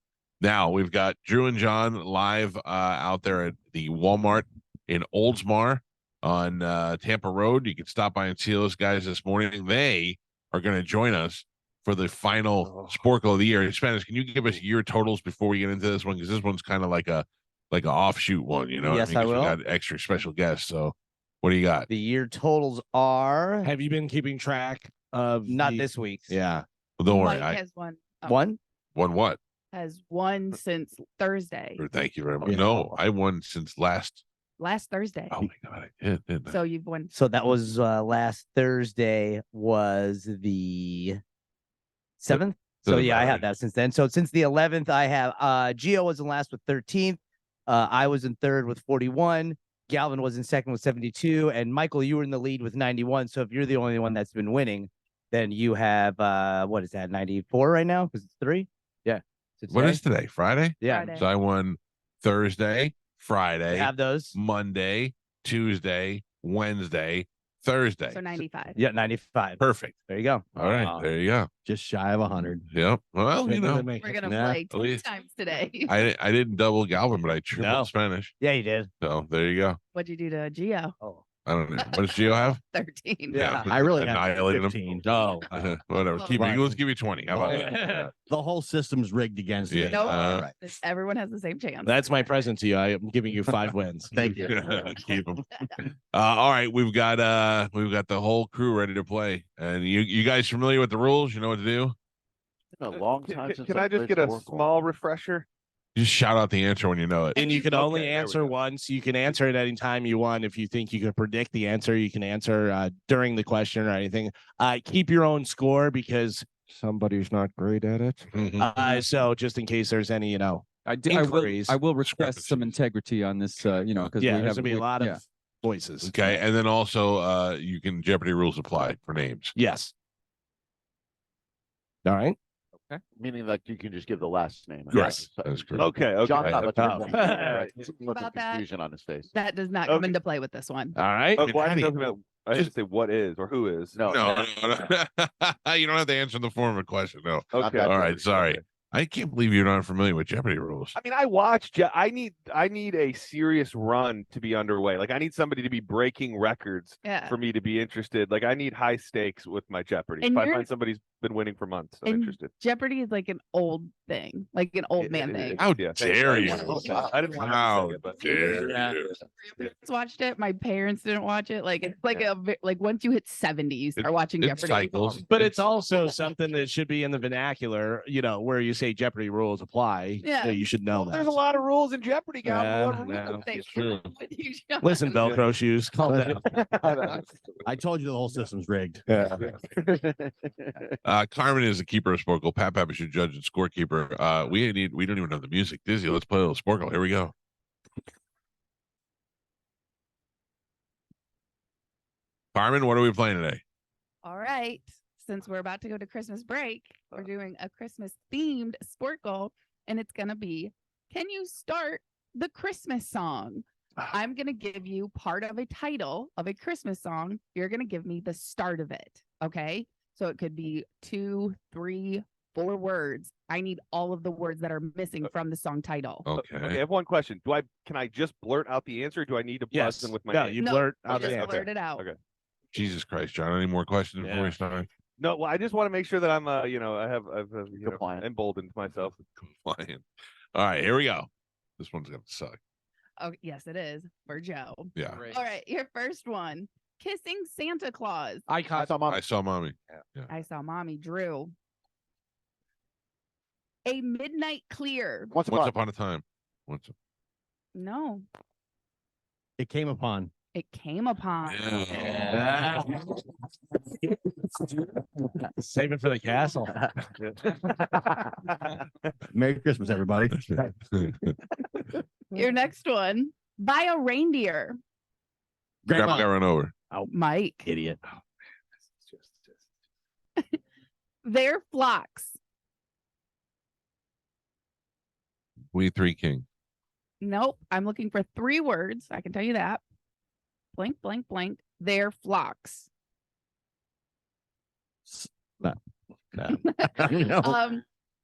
Now we've got Drew and John live out there at the Walmart in Oldsmar on Tampa Road. You can stop by and see those guys this morning. They are going to join us for the final Sporkle of the year. Spanish, can you give us year totals before we get into this one? Because this one's kind of like an offshoot one, you know? Yes, what I I mean? 'Cause will. we got extra special guests. So what do you got? The year totals are Have you been keeping track of not the- this week's. Yeah. Well, don't worry. Mike has one. Oh, One. Won what? has won since Thursday. Or thank you very much. Yeah. No, I won since last. Last Thursday. Oh my God, I did, didn't I? So you've won. So that was last Thursday was the 7th. So Doesn't yeah, I matter. have that since then. So since the 11th, I have Gio was in last with 13th. I was in third with 41. Galvin was in second with 72. And Michael, you were in the lead with 91. So if you're the only one that's been winning, Then you have what is that? 94 right now because it's 3. Yeah. So What is today? Friday? Yeah. Friday. So I won Thursday, You Friday, have those. Monday, Tuesday, Wednesday, Thursday. So 95. Yeah, 95. Perfect. There you go. All right, there you go. Just shy of 100. Yep. Well, you know, We're gonna Nah, play 10 least- times today. I didn't double Galvin, but I tripled No. Spanish. Yeah, you did. So there you go. What'd you do to Gio? Oh. I don't know. What does Gio have? 13. Yeah, I really have annihilated him. 15. Oh, Whatever. Keep it. Right. Let's give you 20. How about that? yeah. The whole system's rigged against Yeah. me. Nope. Right. Everyone has the same chance. That's my present to you. I am giving you 5 wins. Thank you. Keep them. All right, we've got the whole crew ready to play, and you guys familiar with the rules? You know what to do. A long time since Can I just played get a Sporle. small refresher? Just shout out the answer when you know it. And you can Okay, only there we answer go. once. You can answer it anytime you want. If you think you can predict the answer, you can answer during the question or anything. Keep your own score because somebody's not great at it. Mhm. So just in case there's any, I will. Inquiries. I will request some integrity on this. Because yeah, we there's have gonna be a lot of yeah. voices. Okay, and then also you can Jeopardy rules apply for names. Yes. All right. Meaning like you can just give the last name. Yes, that's correct. Okay, okay. John's not looking Oh. at look About of that. confusion on his face. That does not come Okay. into play with this one. All right. Oh, well, how do you- I didn't say what is or who is. No, No, you don't have to answer in the form of a question. No. not Okay. that All right, Jeopardy. sorry. Okay. I can't believe you're not familiar with Jeopardy rules. I mean, I watch. I need a serious run to be underway. Like I need somebody to be breaking records Yeah. for me to be interested. Like I need high stakes with my Jeopardy. And if I you're- find somebody's been winning for months, I'm And interested. Jeopardy is like an old thing, like an old man thing. How Yeah. dare you? I didn't want to How say it, but dare Yeah. you? Parents watched it. My parents didn't watch it. Like it's like like once you hit 70, you start watching It Jeopardy. cycles. But it's also something that should be in the vernacular, where you say Jeopardy rules apply. Yeah. You should know that. there's a lot of rules in Jeopardy, Gal. Yeah, for what reason? no. Thank true. you. Listen, Velcro shoes, calm down. I told you the whole system's rigged. Carmen is the keeper of Sporkle. Pat is your judge and scorekeeper. We don't even have the music. Dizzy, let's play a little Sporkle. Here we go. Carmen, what are we playing today? All right. Since we're about to go to Christmas break, we're doing a Christmas themed Sporkle, and it's going to be, can you start the Christmas song? I'm going to give you part of a title of a Christmas song. You're going to give me the start of it. Okay. So it could be 2, 3, 4 words. I need all of the words that are missing from the song title. Okay, I Okay. have one question. Can I just blurt out the answer? Or do I need to buzz Yes. in with my No, name? you No, blurt out Just the answer. blurt it out. Okay. Jesus Christ, John. Any more questions before Yeah. we start? No, well, I just want to make sure that I'm, I've Compliant. emboldened myself. Compliant. All right, here we go. This one's gonna suck. Oh, yes, it is for Joe. Yeah. All right. Your first one, kissing Santa Claus. I I caught saw mom. I saw mommy. I saw mommy Drew. A midnight clear. Once Once upon. upon a time. Once. No, It came upon. it came upon. Yeah. Save it for the castle. Merry Christmas, everybody. Your next one, by a reindeer. Grandma got run over. Mike. Idiot. Their flocks. We Three King. Nope. I'm looking for 3 words. I can tell you that. Blank, blank, blank. Their flocks. No.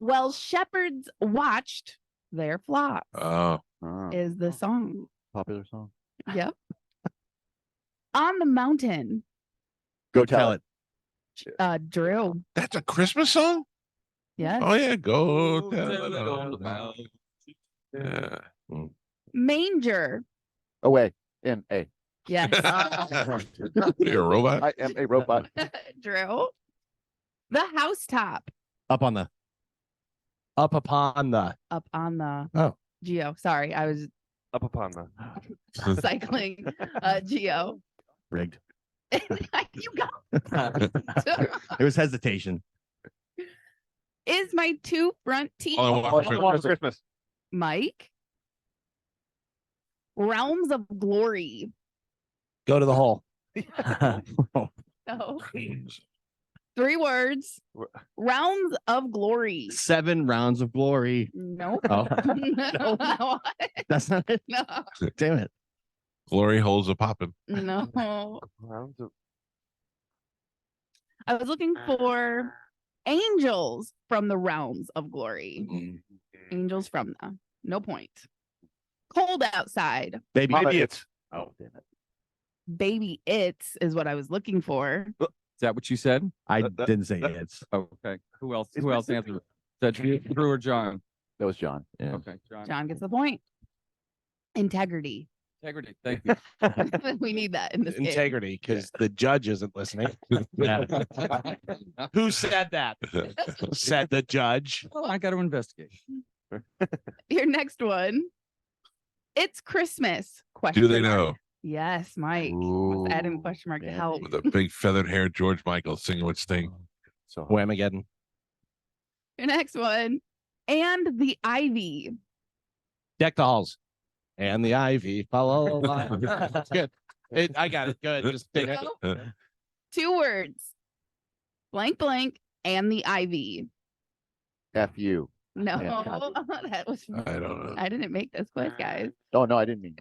Well, shepherds watched their flocks Oh, is the song. Popular song. Yep. On the mountain. Go tell it. Drew. that's a Christmas song? Yes. Oh yeah, go tell it all about. Yeah. Manger. Away. In a. Yes. You're a robot. I am a robot. Drew. The housetop. Up on the. Up upon the. Up on the Oh. Geo. Sorry, I was Up upon the. cycling Geo. Rigged. You got There was hesitation. is my 2 front teeth. All I want for All for Christmas. Mike. Realms of glory. Go to the hole. No. 3 words. Rounds of glory. 7 rounds of glory. Nope. Oh, No. that's not it. No. Damn it. Glory holes a popping. No. Rounds of I was looking for angels from the realms of glory. Angels from the. No point. Cold outside. Baby. idiots. Oh, damn it. Baby it's is what I was looking for. Is that what you said? I That- didn't say that- it's. Okay. Who else? It's Who else specific. answered? Is that Drew or John? That was John. Yeah. Okay, John. John gets the point. Integrity. Integrity. Thank you. We need that in this game. Integrity, because the judge isn't listening. Who said that? Said the judge. Well, I got to investigate. Your next one. It's Christmas. Do they Question mark. know? Yes, Mike. Ooh, Let's add in question mark to man. help. with a big feathered hair, George Michael singing with Sting. So Whamageddon. Your next one. And the ivy. Deck the halls. And the ivy. Follow. Good. I got it. Good. Just take it. No. 2 words. Blank blank and the ivy. F you. No, Yeah. that was. I don't know. I didn't make this quiz, guys. Oh no, I didn't mean.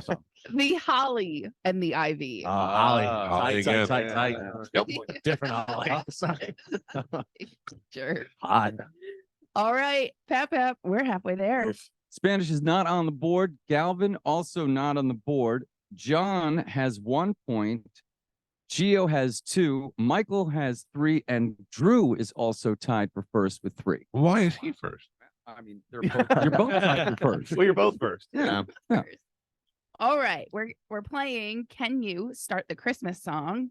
So, The holly and the ivy. Ollie. Ollie Tight, tight, again. tight, tight. Yep. Different Ollie. Sorry. Sure. Hot. All right, Pap, we're halfway there. Spanish is not on the board. Galvin also not on the board. John has 1 point. Gio has 2. Michael has 3, and Drew is also tied for first with 3. Why is he first? I mean, you're both tied for first. Well, you're both first. Yeah. All right, we're playing. Can you start the Christmas song?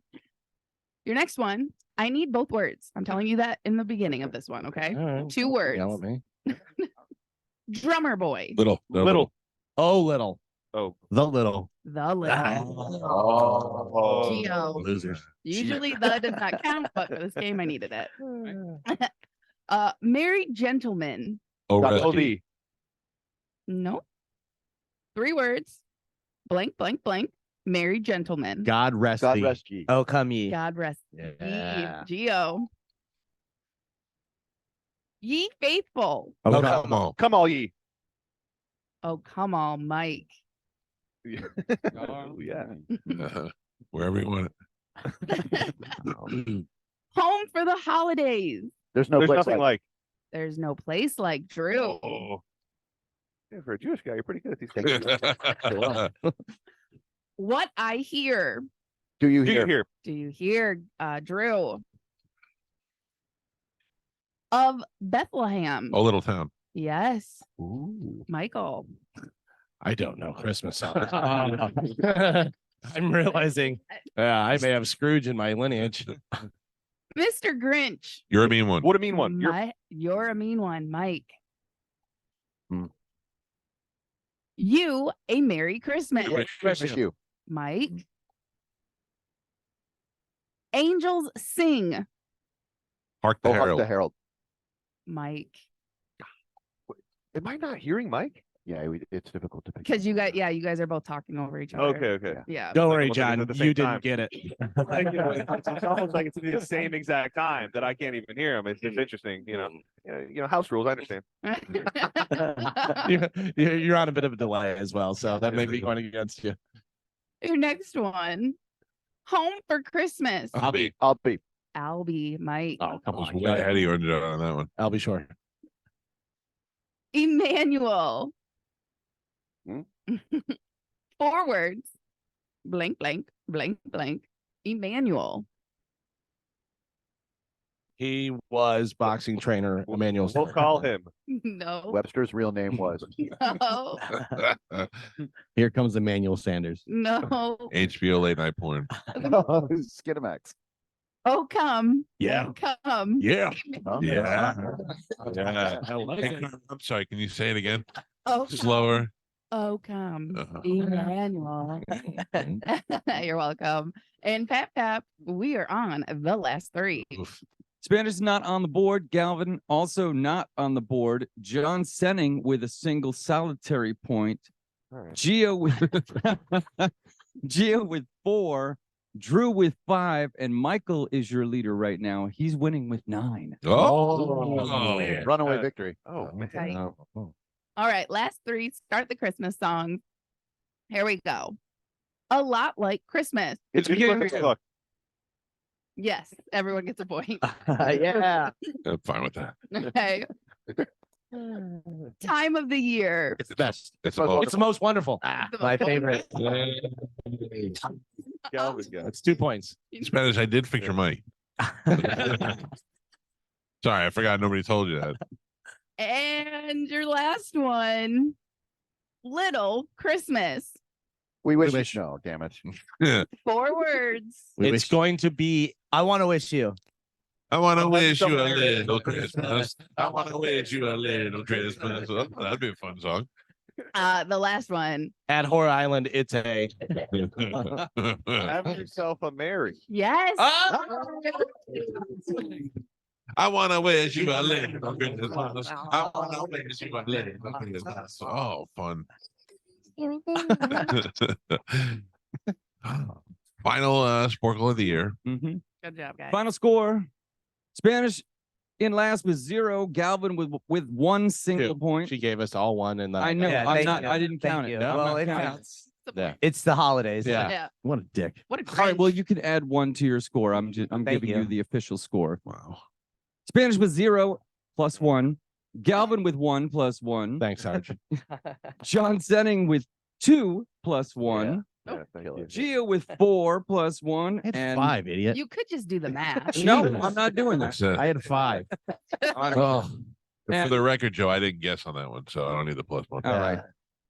Your next one. I need both words. I'm telling you that in the beginning of this one. Okay, All right. 2 words. Yell at me. Drummer boy. Little. Oh, little. Oh. The little. The little. Oh. Gio. Losers. Usually the does not count, but for this game I needed it. Married gentleman. Oh, Dr. rescue. Lee. No. 3 words. Blank, blank, blank. Married gentleman. God rest God thee. rest ye. Oh, come ye. God rest Yeah. ye. Gio. Ye faithful. Oh, come on. Come all ye. Oh, come on, Mike. Oh, yeah. Wherever you want Home for the holidays. There's no There's place nothing like. like. There's no place like Drew. Oh. Yeah, for a Jewish guy, you're pretty good at these it. things. What I hear. Do you Do hear? you hear? Do you hear, Drew? Of Bethlehem. Oh, little town. Yes, Ooh. Michael. I don't know Christmas songs. I'm realizing I may have Scrooge in my lineage. Mr. Grinch. You're a mean one. What a mean one. You're You're a mean one, Mike. Hmm. You a Merry Christmas, Christmas you. Mike. Angels sing, Hark the Oh, hark Herald. the herald. Mike. Am I not hearing Mike? Yeah, it's difficult to pick. Because you guys are both talking over each other. Okay, okay. Yeah. Don't worry, Almost like John. it's at the same You didn't time. get it. Like, you know, it's almost like it's at the same exact time that I can't even hear him. It's just interesting, house rules. I understand. You're on a bit of a delay as well, so that may be going against you. Your next one. Home for Christmas. I'll be. Albie, Mike. Oh, come I was on. way ahead of you on that one. I'll be sure. Emmanuel. Hmm? 4 words. Blank, blank, blank, blank. Emmanuel. He was boxing trainer Emmanuel. We'll call him. No. Webster's real name was. No. Here comes Emmanuel Sanders. No. HBO late night porn. Skinamax. Oh, come. Yeah. Come. Yeah. Huh? Yeah. I like Hey, it. I'm sorry. Can you say it again? Oh, Slower. Oh, come. Uh-huh. Emmanuel. You're welcome. And Pap, we are on the last 3. Oof. Spanish is not on the board. Galvin also not on the board. John Senning with a single solitary point. All right. Gio with 4. Drew with 5, and Michael is your leader right now. He's winning with 9. Oh, Runaway victory. Oh, man. Okay. All right, last 3. Start the Christmas songs. Here we go. A lot like Christmas. It's beginning to look. Yes, everyone gets a point. Yeah. I'm fine with that. Okay. Time of the year. It's the best. It's It's the most wonderful. The My most- favorite. Galvin got it. That's 2 points. Spanish. I did fix your money. Sorry, I forgot nobody told you that. And your last one, Little Christmas. We wish. wish. No, damn it. 4 words. It's going to be. I want to wish you. I want to wish you a little Christmas. I want to wish you a little Christmas. Oh, that'd be a fun song. The last one. At Horror Island, it's a. Have yourself a Mary. Yes. I want to wish you a little Christmas. I want to wish you a little Christmas. Oh, fun. Final Sporkle of the year. Mhm. Good job, guys. Final score. Spanish in last with 0. Galvin with 1 single Two. point. She gave us all one, and then I know. Yeah, I'm thank not. you. I didn't Thank count you. it. I'm Well, not it counting. counts. Yeah. It's the holidays. Yeah. Yeah. What a dick. What a All right. Grinch. Well, you can add 1 to your score. I'm Thank giving you you. the official score. Wow. Spanish with 0 plus 1. Galvin with 1 plus 1. Thanks, Sarge. John Senning with 2 plus 1. Yeah, thank you. Gio with 4 plus 1. I had And 5, idiot. You could just do the math. no, I'm not doing that. That's, I had 5. oh. For And- the record, Joe, I didn't guess on that one, so I don't need the plus one. All right.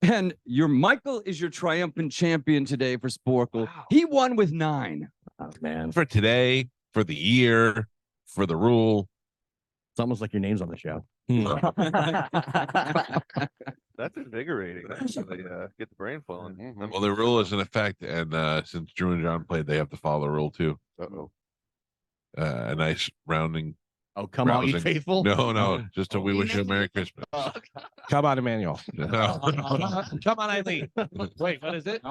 And your Michael is your triumphant champion today for Sporkle. He won with 9. Oh, man. For today, for the year, for the rule. It's almost like your name's on the show. That's invigorating. Actually, get the brain flowing. Well, the rule is in effect, and since Drew and John played, they have to follow the rule too. Uh-oh. A nice rounding. Oh, come on, you Rousing. faithful. No, just a we wish you a Merry Christmas. Come on, Emmanuel. No. Come on, Eileen. Wait, what is it?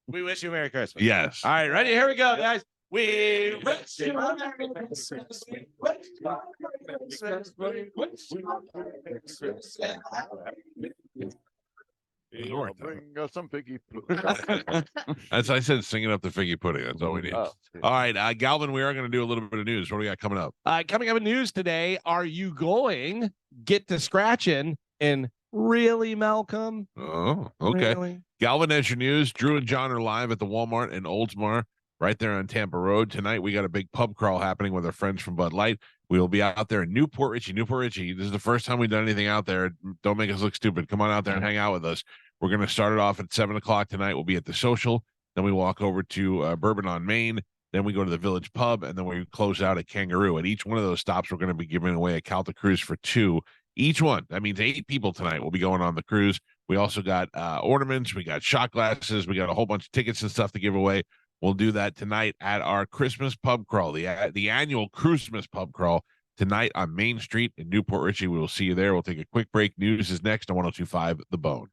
We wish you a Merry Christmas. Yes. All right, ready? Here we go, guys. We wish you a Merry Christmas. We wish you a Merry Christmas. We wish you a Merry Christmas. Bring some figgy. As I said, singing up the figgy pudding. That's all we need. Oh, All right, Galvin, we are going to do a little bit of news. What do we got coming up? Coming up in news today, are you going get to scratching and really, Malcolm? Oh, okay. Really? Galvin, that's your news. Drew and John are live at the Walmart in Oldsmar, right there on Tampa Road. Tonight, we got a big pub crawl happening with our friends from Bud Light. We will be out there in Newport Richie. This is the first time we've done anything out there. Don't make us look stupid. Come on out there and hang out with us. We're going to start it off at 7 o'clock tonight. We'll be at the Social. Then we walk over to Bourbon on Main. Then we go to the Village Pub, and then we close out at Kangaroo. At each one of those stops, we're going to be giving away a Calta cruise for 2 each one. That means 8 people tonight will be going on the cruise. We also got ornaments. We got shot glasses. We got a whole bunch of tickets and stuff to give away. We'll do that tonight at our Christmas pub crawl, the annual Christmas pub crawl tonight on Main Street in Newport Richie. We will see you there. We'll take a quick break. News is next on 102.5 The Bone.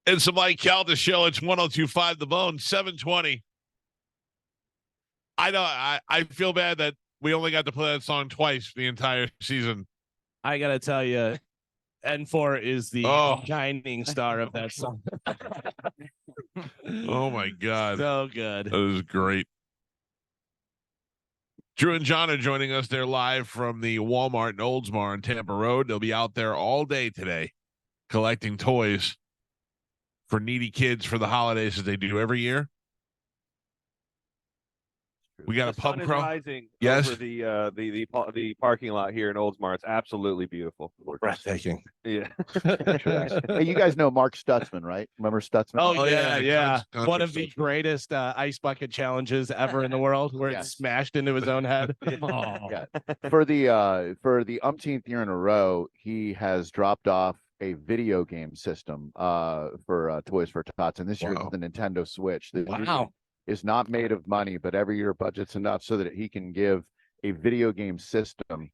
It's the Mike Calta show. It's 102.5 The Bone, 720. I feel bad that we only got to play that song twice the entire season. I gotta tell you, N4 is the shining star of that song. Oh my God. So good. That is great. Drew and John are joining us. They're live from the Walmart in Oldsmar on Tampa Road. They'll be out there all day today collecting toys for needy kids for the holidays as they do every year. We got The a pub sun is crawl. rising Yes. over the parking lot here in Oldsmar. It's absolutely beautiful. Breathtaking. Yeah. Hey, you guys know Mark Stutzman, right? Remember Stutzman? Oh, yeah, yeah. Country One of the stuff. greatest ice bucket challenges ever in the world, where it Yes. smashed into his own head. Yeah. For the umpteenth year in a row, he has dropped off a video game system for Toys for Tots, and this year Wow. it's the Nintendo Switch. The Wow. is not made of money, but every year budget's enough so that he can give a video game system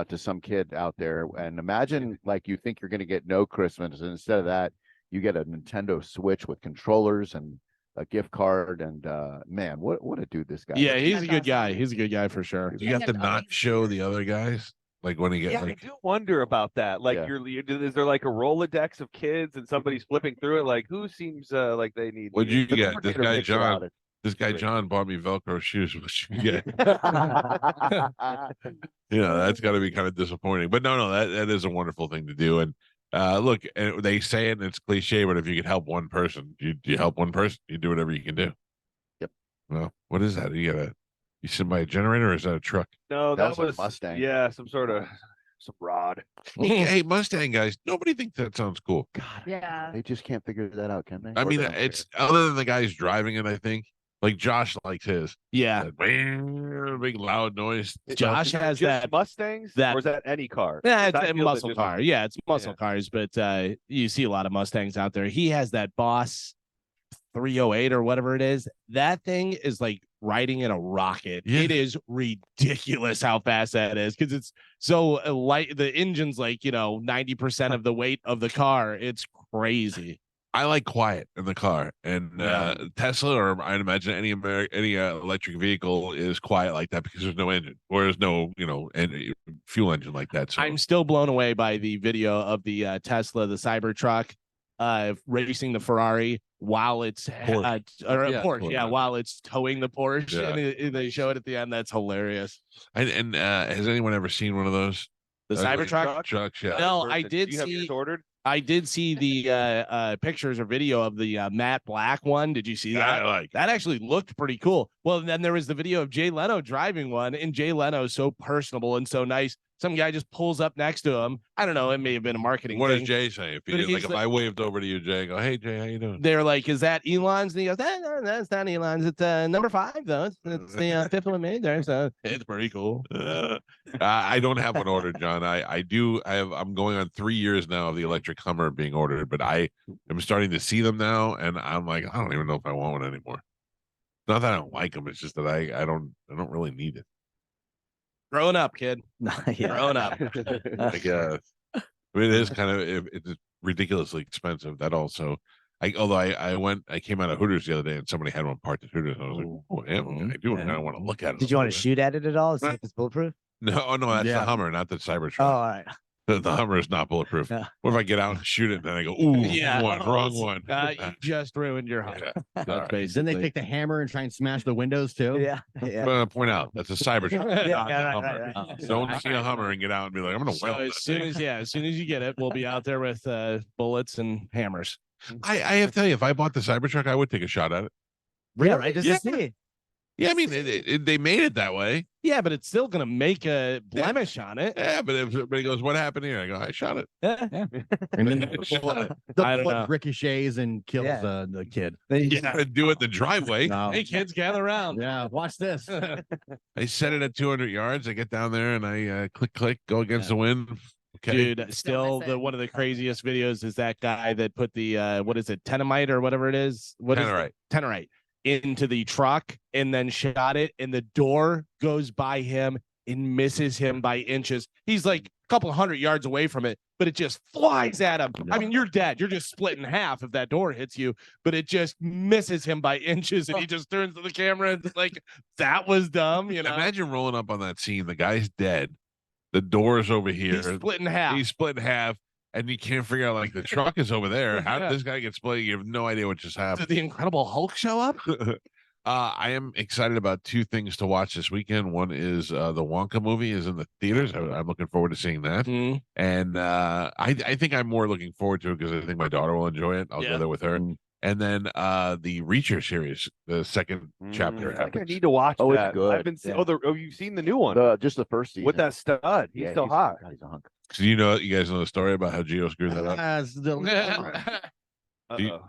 to some kid out there. And imagine, like, you think you're going to get no Christmas, and instead of that, you get a Nintendo Switch with controllers and a gift card. And man, what a dude this guy Yeah, is. he's That's a good awesome. guy. He's a good guy for sure. Do you have to not show the other guys? Like when he gets Yeah, I like, do wonder about that. Like, Yeah. is there like a Rolodex of kids and somebody's flipping through it? Like, who seems like they need? what'd you The get? This coordinator guy picks it John. out. This guy John bought me Velcro shoes. What you get? That's got to be kind of disappointing. But no, that is a wonderful thing to do. And look, and they say it, and it's cliche, but if you could help one person, you help one person, you do whatever you can do. Yep. Well, what is that? You sitting by a generator, or is that a truck? No, That that was a was Mustang. Yeah, some rod. Hey, Mustang guys, nobody thinks that sounds cool. God, Yeah. they just can't figure that out, can they? I Or mean, they don't it's care. other than the guys driving it. I think like Josh likes his. Yeah. That big loud noise. Josh has Just that. Mustangs, that- or is that any car? Yeah, it's I a feel that muscle there's- car. Yeah, it's muscle Yeah. cars, but you see a lot of Mustangs out there. He has that Boss 308 or whatever it is. That thing is like riding in a rocket. Yeah. It is ridiculous how fast that is, because it's so light. The engine's like 90% of the weight of the car. It's crazy. I like quiet in the car, and Yeah. Tesla, or I'd imagine any electric vehicle is quiet like that because there's no engine, or there's no fuel engine like that. So I'm still blown away by the video of the Tesla, the Cybertruck, racing the Ferrari while it's Porsche. Porsche, Porsche. while it's towing the Porsche, Yeah. and they show it at the end. That's hilarious. and has anyone ever seen one of those? The Cybertruck. Trucks, yeah. No, I Do did you have see. yours ordered? I did see the pictures or video of the matte black one. Did you see that? I like. That actually looked pretty cool. Well, then there was the video of Jay Leno driving one, and Jay Leno is so personable and so nice. Some guy just pulls up next to him. I don't know. It may have been a marketing What thing. does Jay say? If, But you, like, he's if I waved over to you, Jay, I go, hey, Jay, how you doing? They're like, is that Elon's? And he goes, no, that's not Elon's. It's number 5, though. It's the fifth one made there. So it's pretty cool. I don't have one ordered, John. I do. I'm going on 3 years now of the electric Hummer being ordered, but I am starting to see them now, and I'm like, I don't even know if I want one anymore. Not that I don't like them. It's just that I don't really need it. Growing up, kid. Yeah. Growing up. Like, I mean, it is kind of it's ridiculously expensive. That also, I came out of Hooters the other day and somebody had one parked at Hooters. And I was like, oh, yeah, what can I do? And I don't want to look at it. Did you want to shoot at it at all? See if it's bulletproof? No, that's Yeah. the Hummer, not the Cybertruck. Oh, all right. The Hummer is not bulletproof. Yeah. What if I get out and shoot it and then I go, ooh, Yeah. wrong one. You just ruined your heart. Yeah. That's All right. Then they basically- take the hammer and try and smash the windows too. Yeah. I'm Yeah. gonna point out that's a Cybertruck. Yeah, not a right, Hummer. right, right. Don't see a Hummer and get out and be like, I'm gonna So weld as that soon thing. as you get it, we'll be out there with bullets and hammers. I have to tell you, if I bought the Cybertruck, I would take a shot at it. Yeah, right. Just Yeah. to see. Yeah, I mean, they made it that way. Yeah, but it's still gonna make a blemish on it. Yeah, but if somebody goes, what happened here? I go, I shot it. Yeah. And then Shot the I don't bullet know. ricochets and kills Yeah. the kid. Yeah, do it in the driveway. No. Hey, kids, gather around. Yeah, watch this. I set it at 200 yards. I get down there and I click, go against the wind. Okay. Dude, still miss the it. one of the craziest videos is that guy that put the what is it, tenomite or whatever it is? What is it? Tannerite. Tenorite into the truck and then shot it, and the door goes by him and misses him by inches. He's like a couple hundred yards away from it, but it just flies at him. I mean, you're dead. You're just split in half if that door hits you, but it just misses him by inches, and he just turns to the camera and like, that was dumb. You know, Imagine rolling up on that scene. The guy's dead. The door's over here. he's split in half. He's split in half, and you can't figure out, like, the truck is over there. How did this guy get split? You have no idea what just happened. Did the Incredible Hulk show up? I am excited about two things to watch this weekend. One is the Wonka movie is in the theaters. I'm looking forward to seeing that. Mhm. And I think I'm more looking forward to it because I think my daughter will enjoy it. I'll Yeah. go there with her. And then the Reacher series, the second chapter I think I happens. need to watch Oh, it's that. good. I've been seeing. Oh, you've seen the new one Just the first season with that stud. He's so hot. God, he's a hunk. So you guys know the story about how Gio screwed that up?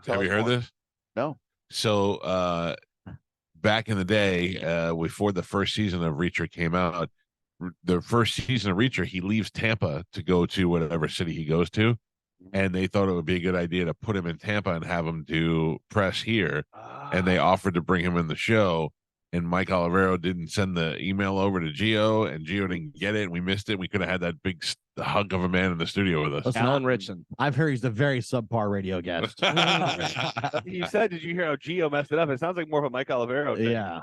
Have you heard this? No. So back in the day, before the first season of Reacher came out, the first season of Reacher, he leaves Tampa to go to whatever city he goes to. And they thought it would be a good idea to put him in Tampa and have him do press here. And they offered to bring him in the show. And Mike Olivero didn't send the email over to Gio, and Gio didn't get it. And we missed it. We could have had that big hunk of a man in the studio with us. Listen, Alan Richson. I've heard he's a very subpar radio guest. You said, did you hear how Gio messed it up? It sounds like more of a Mike Olivero thing. Yeah.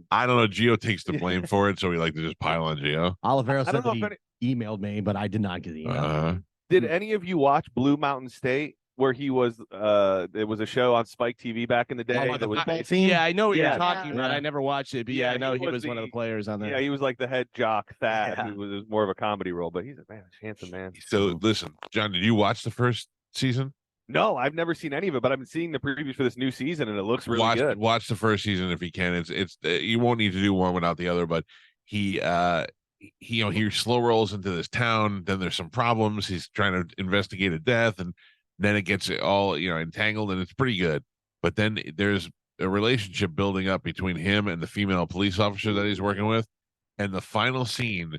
I don't know. Gio takes the blame for it, so we like to just pile on Gio. Olivero I said don't know that if he emailed me, but I did not get the email. Did any of you watch Blue Mountain State, where he was? It was a show on Spike TV back in the day. about the that was football team? Yeah, I know what Yeah. you're talking about. Yeah. I never watched it, but yeah, Yeah, I know he he was was one of the- the players on there. Yeah, he was like the head jock, Thad, who was more of a comedy role, but he's a handsome man. So listen, John, did you watch the first season? No, I've never seen any of it, but I've been seeing the previews for this new season, and it looks really good. Watch the first season if you can. It's you won't need to do one without the other, but he he slow rolls into this town. Then there's some problems. He's trying to investigate a death, and then it gets all entangled, and it's pretty good. But then there's a relationship building up between him and the female police officer that he's working with, and the final scene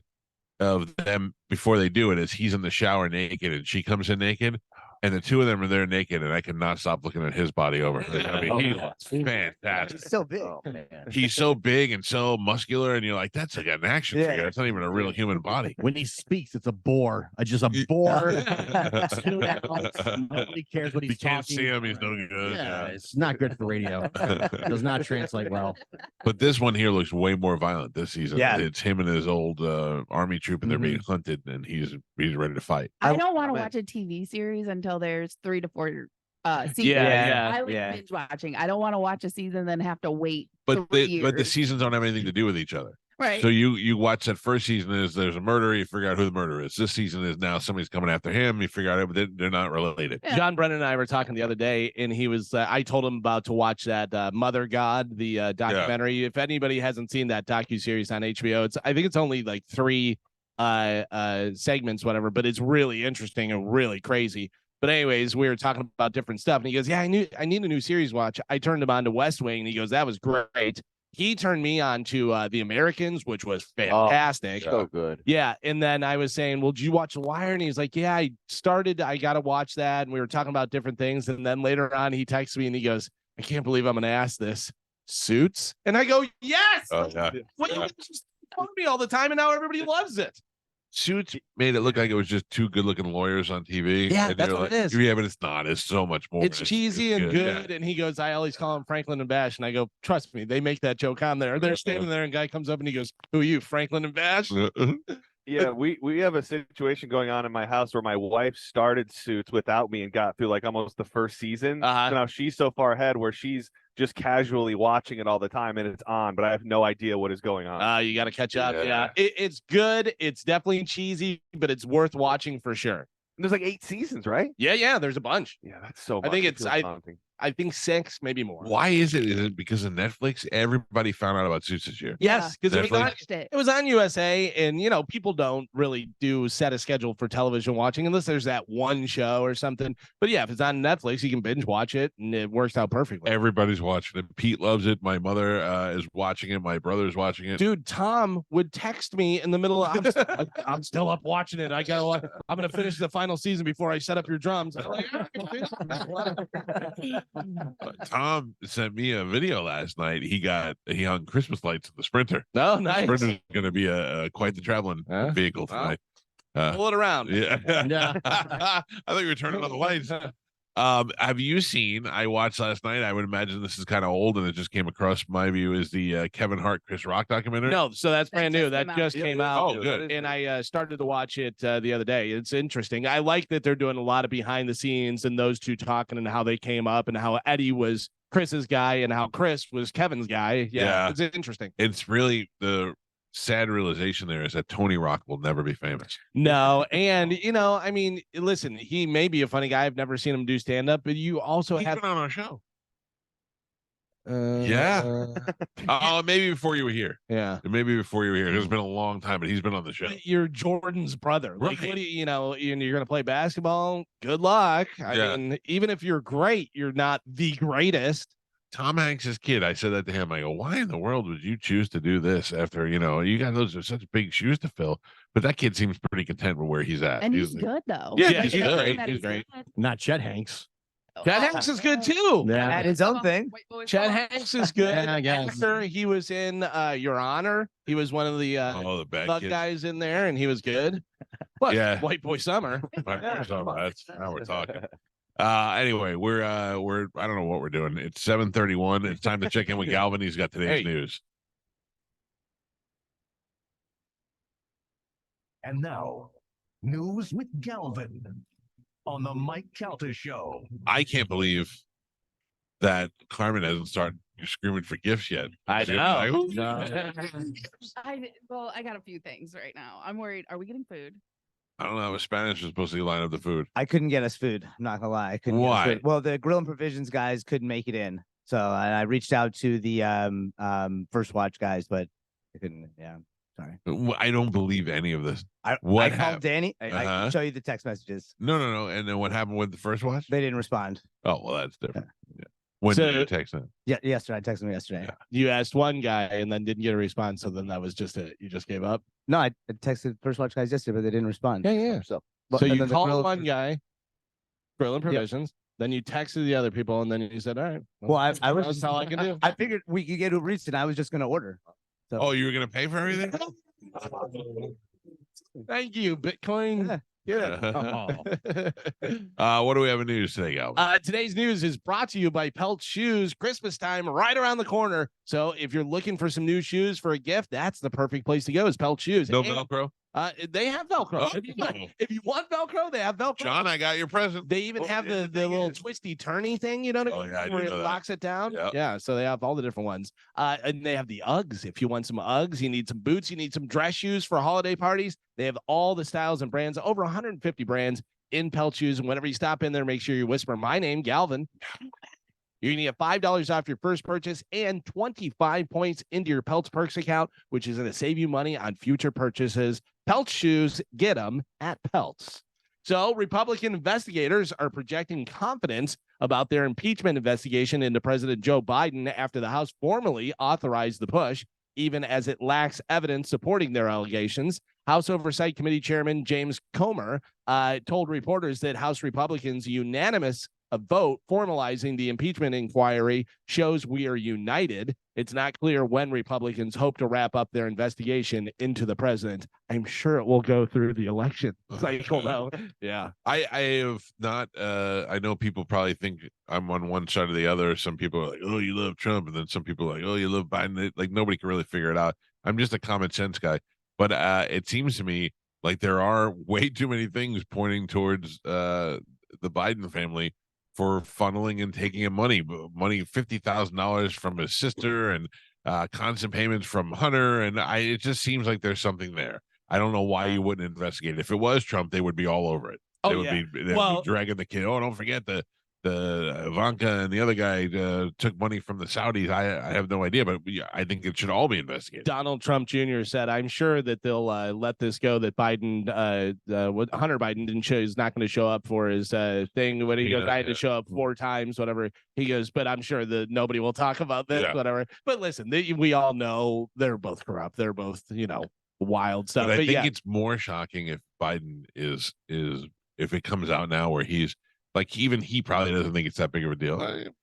of them before they do it is he's in the shower naked, and she comes in naked. And the two of them are there naked, and I cannot stop looking at his body over. I mean, he looks fantastic. He's so big. Oh, man. He's so big and so muscular, and you're like, that's like an action figure. It's not even a real human body. When he speaks, it's a bore. Just a bore. Nobody cares what he's You can't talking. see him. He's no good. Yeah, it's not good for radio. Does not translate well. But this one here looks way more violent this season. Yeah. It's him and his old army troop, and they're being hunted, and he's ready to fight. I don't want to man. watch a TV series until there's 3 to 4 seasons. Yeah, I like binge watching. I don't want to watch a season then have to wait. But 3 the years. seasons don't have anything to do with each other. Right. So you watch that first season is there's a murder, you figure out who the murderer is. This season is now somebody's coming after him, you figure out they're not related. Yeah. John Brennan and I were talking the other day, and he was. I told him about to watch that Mother God, the documentary. If anybody hasn't seen that docuseries on HBO, I think it's only like 3 segments, whatever, but it's really interesting and really crazy. But anyways, we were talking about different stuff, and he goes, "Yeah, I need a new series watch." I turned him on to West Wing, and he goes, "That was great." He turned me on to The Americans, which was fantastic. So good. Yeah, and then I was saying, "Well, did you watch The Wire?" And he's like, "Yeah, I got to watch that." And we were talking about different things, and then later on, he texts me and he goes, "I can't believe I'm going to ask this. Suits?" And I go, "Yes." Oh, yeah. What you just told me all the time, and now everybody loves it. Suits made it look like it was just 2 good-looking lawyers on TV. Yeah, and that's you're what like, it is. Yeah, but it's not. It's so much more. It's cheesy and good. And he goes, "I always call him Franklin and Bash." And I go, "Trust me, they make that joke on there." They're standing there, and guy comes up and he goes, "Who are you, Franklin and Bash?" Yeah. Yeah, we have a situation going on in my house where my wife started Suits without me and got through like almost the first season. Uh-huh. So now she's so far ahead where she's just casually watching it all the time, and it's on, but I have no idea what is going on. You got to catch up. Yeah. Yeah, it's good. It's definitely cheesy, but it's worth watching for sure. And there's like 8 seasons, right? Yeah. There's a bunch. Yeah, that's so I much. think It it's- feels daunting. I think 6, maybe more. Why is it? Is it because of Netflix? Everybody found out about Suits this year. Yes, because it was Netflix? on watched it. It was on USA, and people don't really set a schedule for television watching unless there's that one show or something. But yeah, if it's on Netflix, you can binge watch it, and it works out perfectly. Everybody's watching it. Pete loves it. My mother is watching it. My brother's watching it. Dude, Tom would text me in the middle of I'm still up watching it. I'm gonna finish the final season before I set up your drums. I'm like, Tom sent me a video last night. He hung Christmas lights in the Sprinter. Oh, nice. Sprinter's going to be a quite the traveling vehicle Wow. tonight. Pull it around. Yeah. Yeah. I thought you were turning on the lights. Have you seen? I watched last night. I would imagine this is kind of old, and it just came across my view. Is the Kevin Hart, Chris Rock documentary? No, so that's brand new. That came out. just came out. Oh, good. And I started to watch it the other day. It's interesting. I like that they're doing a lot of behind the scenes and those two talking and how they came up and how Eddie was Chris's guy and how Chris was Kevin's guy. Yeah. It's interesting. It's really the sad realization there is that Tony Rock will never be famous. No, and I mean, listen, he may be a funny guy. I've never seen him do stand up, but you also He's have been on our show. Yeah. Oh, maybe before you were here. Yeah. Maybe before you were here. It's been a long time, but he's been on the show. You're Jordan's brother. Like, Right. what do you're going to play basketball? Good luck. I mean, even if you're great, you're not the greatest. Tom Hanks's kid, I said that to him. I go, why in the world would you choose to do this after, you got those are such big shoes to fill? But that kid seems pretty content with where he's at. And he's good though. Yeah, Like, he's it's good. something that He's great. good. Not Chet Hanks. Chad Hanks is good too. Yeah. Had his own thing. Wait, boys, Chad hold on. Hanks is good. Yeah, I guess. Actor, he was in Your Honor. He was one of the The bad thug kids. guys in there, and he was good. What? Yeah. White Boy Summer. Right, that's now we're talking. Anyway, we're I don't know what we're doing. It's 7:31. It's time to check in with Galvin. He's got today's news. And now, news with Galvin on the Mike Calta Show. I can't believe that Carmen hasn't started screaming for gifts yet. I She's know. like, I got a few things right now. I'm worried. Are we getting food? I don't know. Spanish was supposed to line up the food. I couldn't get us food. I'm not gonna lie. I couldn't. Get us Why? food. Well, the grill and provisions guys couldn't make it in, so I reached out to the First Watch guys, but I couldn't. Yeah, sorry. I don't believe any of this. I What called hap- Danny. I Uh-huh. can show you the text messages. No. And then what happened with the first watch? They didn't respond. Oh, well, that's different. Yeah. When did So- you text them? Yeah, yesterday. I texted them yesterday. Yeah. You asked one guy and then didn't get a response, so then that was just it. You just gave up. No, I texted First Watch guys yesterday, but they didn't respond. Yeah. So But- So and you then the called grill- one guy, grill and provisions. Then you texted the other people, and then you said, "All right." Well, I was. That's all I can do. I figured we could get Uber Eats, and I was just gonna order. So Oh, you were going to pay for everything? Thank you, Bitcoin. What do we have in news today, Galvin? Today's news is brought to you by Pelt Shoes. Christmas time right around the corner. So if you're looking for some new shoes for a gift, that's the perfect place to go. Is Pelt Shoes. No And, Velcro? They have Velcro. Oh. If you want Velcro, they have Velcro. John, I got your present. They even have the little twisty turny thing, you know what I Oh, mean? yeah, I do Where it know that. locks it down. Yep. Yeah, so they have all the different ones. And they have the Uggs. If you want some Uggs, you need some boots, you need some dress shoes for holiday parties. They have all the styles and brands, over 150 brands in Pelt Shoes. And whenever you stop in there, make sure you whisper my name, Galvin. You're going to get $5 off your first purchase and 25 points into your Pelts Perks account, which is going to save you money on future purchases. Pelts Shoes, get them at Pelts. So Republican investigators are projecting confidence about their impeachment investigation into President Joe Biden after the House formally authorized the push, even as it lacks evidence supporting their allegations. House Oversight Committee Chairman James Comer told reporters that House Republicans' unanimous vote formalizing the impeachment inquiry shows we are united. It's not clear when Republicans hope to wrap up their investigation into the president. I'm sure it will go through the election cycle, though. Yeah. I have not. I know people probably think I'm on one side or the other. Some people are like, "Oh, you love Trump," and then some people are like, "Oh, you love Biden." Like nobody can really figure it out. I'm just a common sense guy, but it seems to me like there are way too many things pointing towards the Biden family for funneling and taking in money, $50,000 from his sister and constant payments from Hunter, and it just seems like there's something there. I don't know why you wouldn't investigate it. If it was Trump, they would be all over it. Oh, They would yeah. be Well- dragging the kid. Oh, don't forget the Ivanka and the other guy took money from the Saudis. I have no idea, but I think it should all be investigated. Donald Trump Jr. said, I'm sure that they'll let this go, that Biden, what Hunter Biden didn't show, is not going to show up for his thing when he goes, I had to show up 4 times, whatever. He goes, but I'm sure that nobody will talk about this, Yeah. whatever. But listen, we all know they're both corrupt. They're both, wild stuff. But I think yeah. it's more shocking if Biden is if it comes out now where he's Like even he probably doesn't think it's that big of a deal.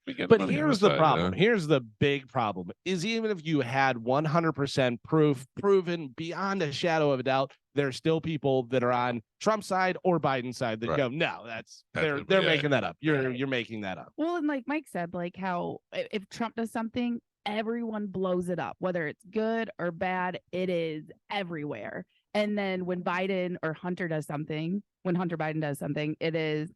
We get But money on here's the side, problem. Here's the big problem is even if you had 100% proof proven beyond a shadow of a doubt, there's still people that are on Trump's side or Biden's side that Right. go, no, they're yeah. making that up. You're making that up. Well, and like Mike said, like how if Trump does something, everyone blows it up, whether it's good or bad, it is everywhere. And then when Biden or Hunter does something, when Hunter Biden does something, it is,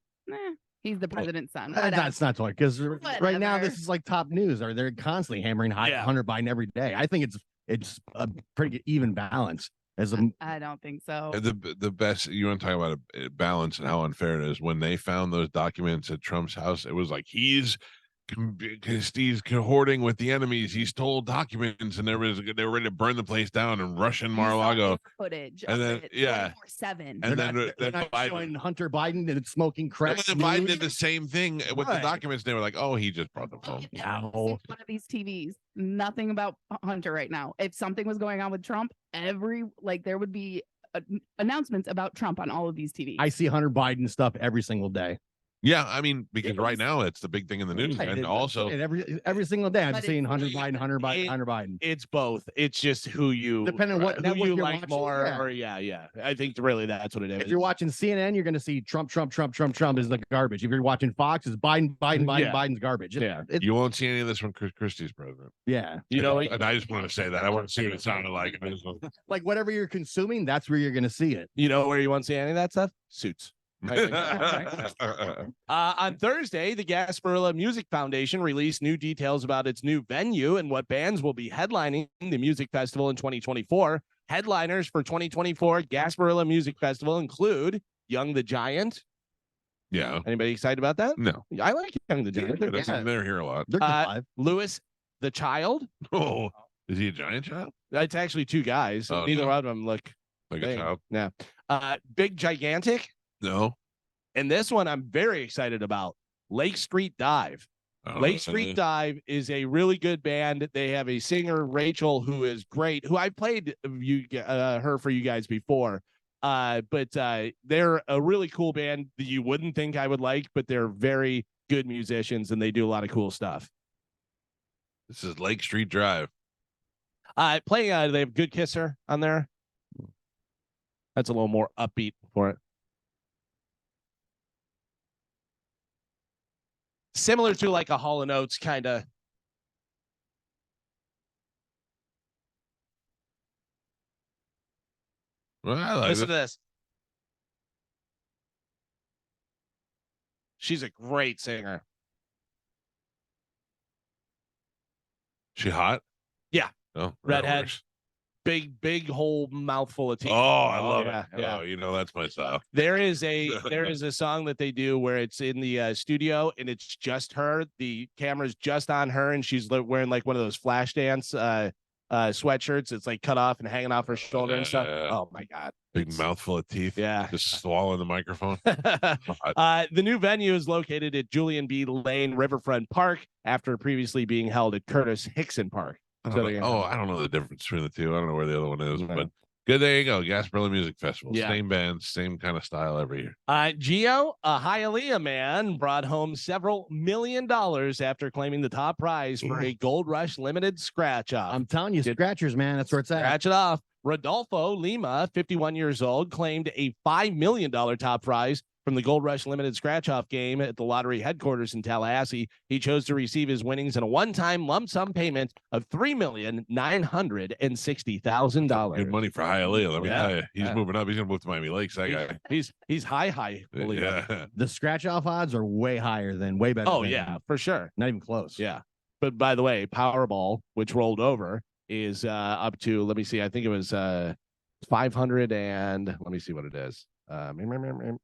he's the president's son. That's not totally because right now Whatever. this is like top news. Or they're constantly hammering Hunter Biden every day. I think it's a pretty even balance. As a I don't think so. The best, you want to talk about a balance and how unfair it is. When they found those documents at Trump's house, it was like he's hoarding with the enemies. He stole documents, and they were ready to burn the place down and rush in Mar-a-Lago. Footage, And then 24/7. and they're then not Biden, showing Hunter Biden and it's smoking crack. and then Biden news. did the same thing with the documents. They were like, "Oh, he just brought them home." One of these TVs, nothing about Hunter right now. If something was going on with Trump, there would be announcements about Trump on all of these TVs. I see Hunter Biden stuff every single day. Yeah, I mean, because right now it's the big thing in the news, Right, and also every single day I'm But seeing it's- Hunter Biden, Hunter Biden. It's both. It's just who you Depending on what who network you you're like watching, more, yeah. or yeah. I think really that's what it is. If you're watching CNN, you're going to see Trump is the garbage. If you're watching Fox, it's Biden, Yeah. Biden's garbage. Yeah. you won't see any of this when Christie's president. Yeah. You know, And I just want to say that I want to see what it sounded like. Like whatever you're consuming, that's where you're going to see it. you know where you won't see any of that stuff? Suits. On Thursday, the Gasparilla Music Foundation released new details about its new venue and what bands will be headlining the music festival in 2024. Headliners for 2024 Gasparilla Music Festival include Young the Giant. Yeah. Anybody excited about that? No. I like Young the Giant. They're here a lot. They're live. Lewis the Child. Oh, is he a giant child? It's actually two guys. Oh, Neither no. one of them look Like a big. child? Yeah. Big Gigantic. No. And this one I'm very excited about. Lake Street Dive. Lake Street Dive is a really good band. They have a singer, Rachel, who is great, who I played her for you guys before. But they're a really cool band that you wouldn't think I would like, but they're very good musicians and they do a lot of cool stuff. This is Lake Street Drive. Playing, they have Good Kisser on there. That's a little more upbeat for it. Similar to like a Hall & Oates kind of. Well, I like Listen it. to this. She's a great singer. She hot? Yeah. Oh, Redhead. works. Big whole mouthful of teeth. Oh, I love yeah, it. yeah. Oh, you know that's my style. There is a song that they do where it's in the studio and it's just her. The camera's just on her and she's wearing like one of those flash dance sweatshirts. It's like cut off and hanging off her shoulder and stuff. Yeah. Oh my god. Big mouthful of teeth. Yeah. Just swallowing the microphone. The new venue is located at Julian B. Lane Riverfront Park after previously being held at Curtis Hickson Park. I So don't they're know. gonna- I don't know the difference between the two. I don't know where the other one is, No. but good. There you go. Gasparilla Music Festival. Yeah. Same band, same kind of style every year. Gio, a Hialeah man, brought home several $1 million after claiming the top prize for a Gold Rush limited scratch off. I'm telling you, scratchers, man. That's where it's at. Scratch it off. Rodolfo Lima, 51 years old, claimed a $5 million top prize from the Gold Rush limited scratch-off game at the lottery headquarters in Tallahassee. He chose to receive his winnings in a one-time lump sum payment of $3,960,000. Good money for Hialeah. Let me Yeah. tell you. He's moving up. He's going to move to Miami Lakes. That guy. He's high. Believe it. Yeah. The scratch off odds are way better. Oh than- yeah, for sure. Not even close. Yeah. But by the way, Powerball, which rolled over, is up to, let me see, I think it was 500 and let me see what it is.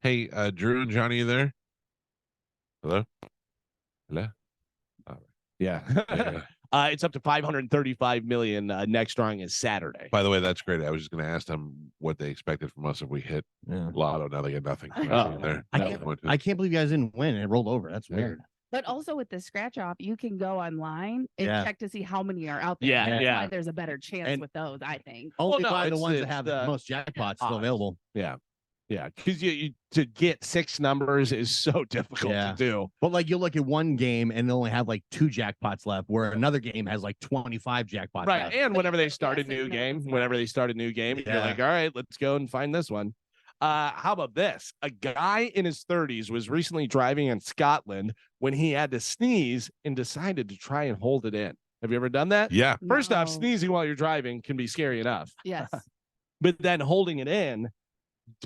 Hey, Drew and Johnny, you there? Hello? Hello? Yeah. Yeah. It's up to 535 million. Next drawing is Saturday. By the way, that's great. I was just going to ask them what they expected from us if we hit Yeah. Lotto. Now they get nothing. Oh. I can't believe you guys didn't win. It rolled over. That's Yeah. weird. But also with the scratch off, you can go online and Yeah. check to see how many are out there. Yeah, That's yeah. why there's a better chance And- with those, I think. Only no, buy the it's- ones that it's have the the most jackpots still odds. available. Yeah. Yeah, because you to get 6 numbers is so difficult Yeah. to do. But like you look at one game and they only have like 2 jackpots left, where another game has like 25 jackpots Right. left. And whenever they start a Yes, new it game, knows. whenever they start a new game, you're Yeah. like, all right, let's go and find this one. How about this? A guy in his 30s was recently driving in Scotland when he had to sneeze and decided to try and hold it in. Have you ever done that? Yeah. First off, No. sneezing while you're driving can be scary enough, Yes. but then holding it in,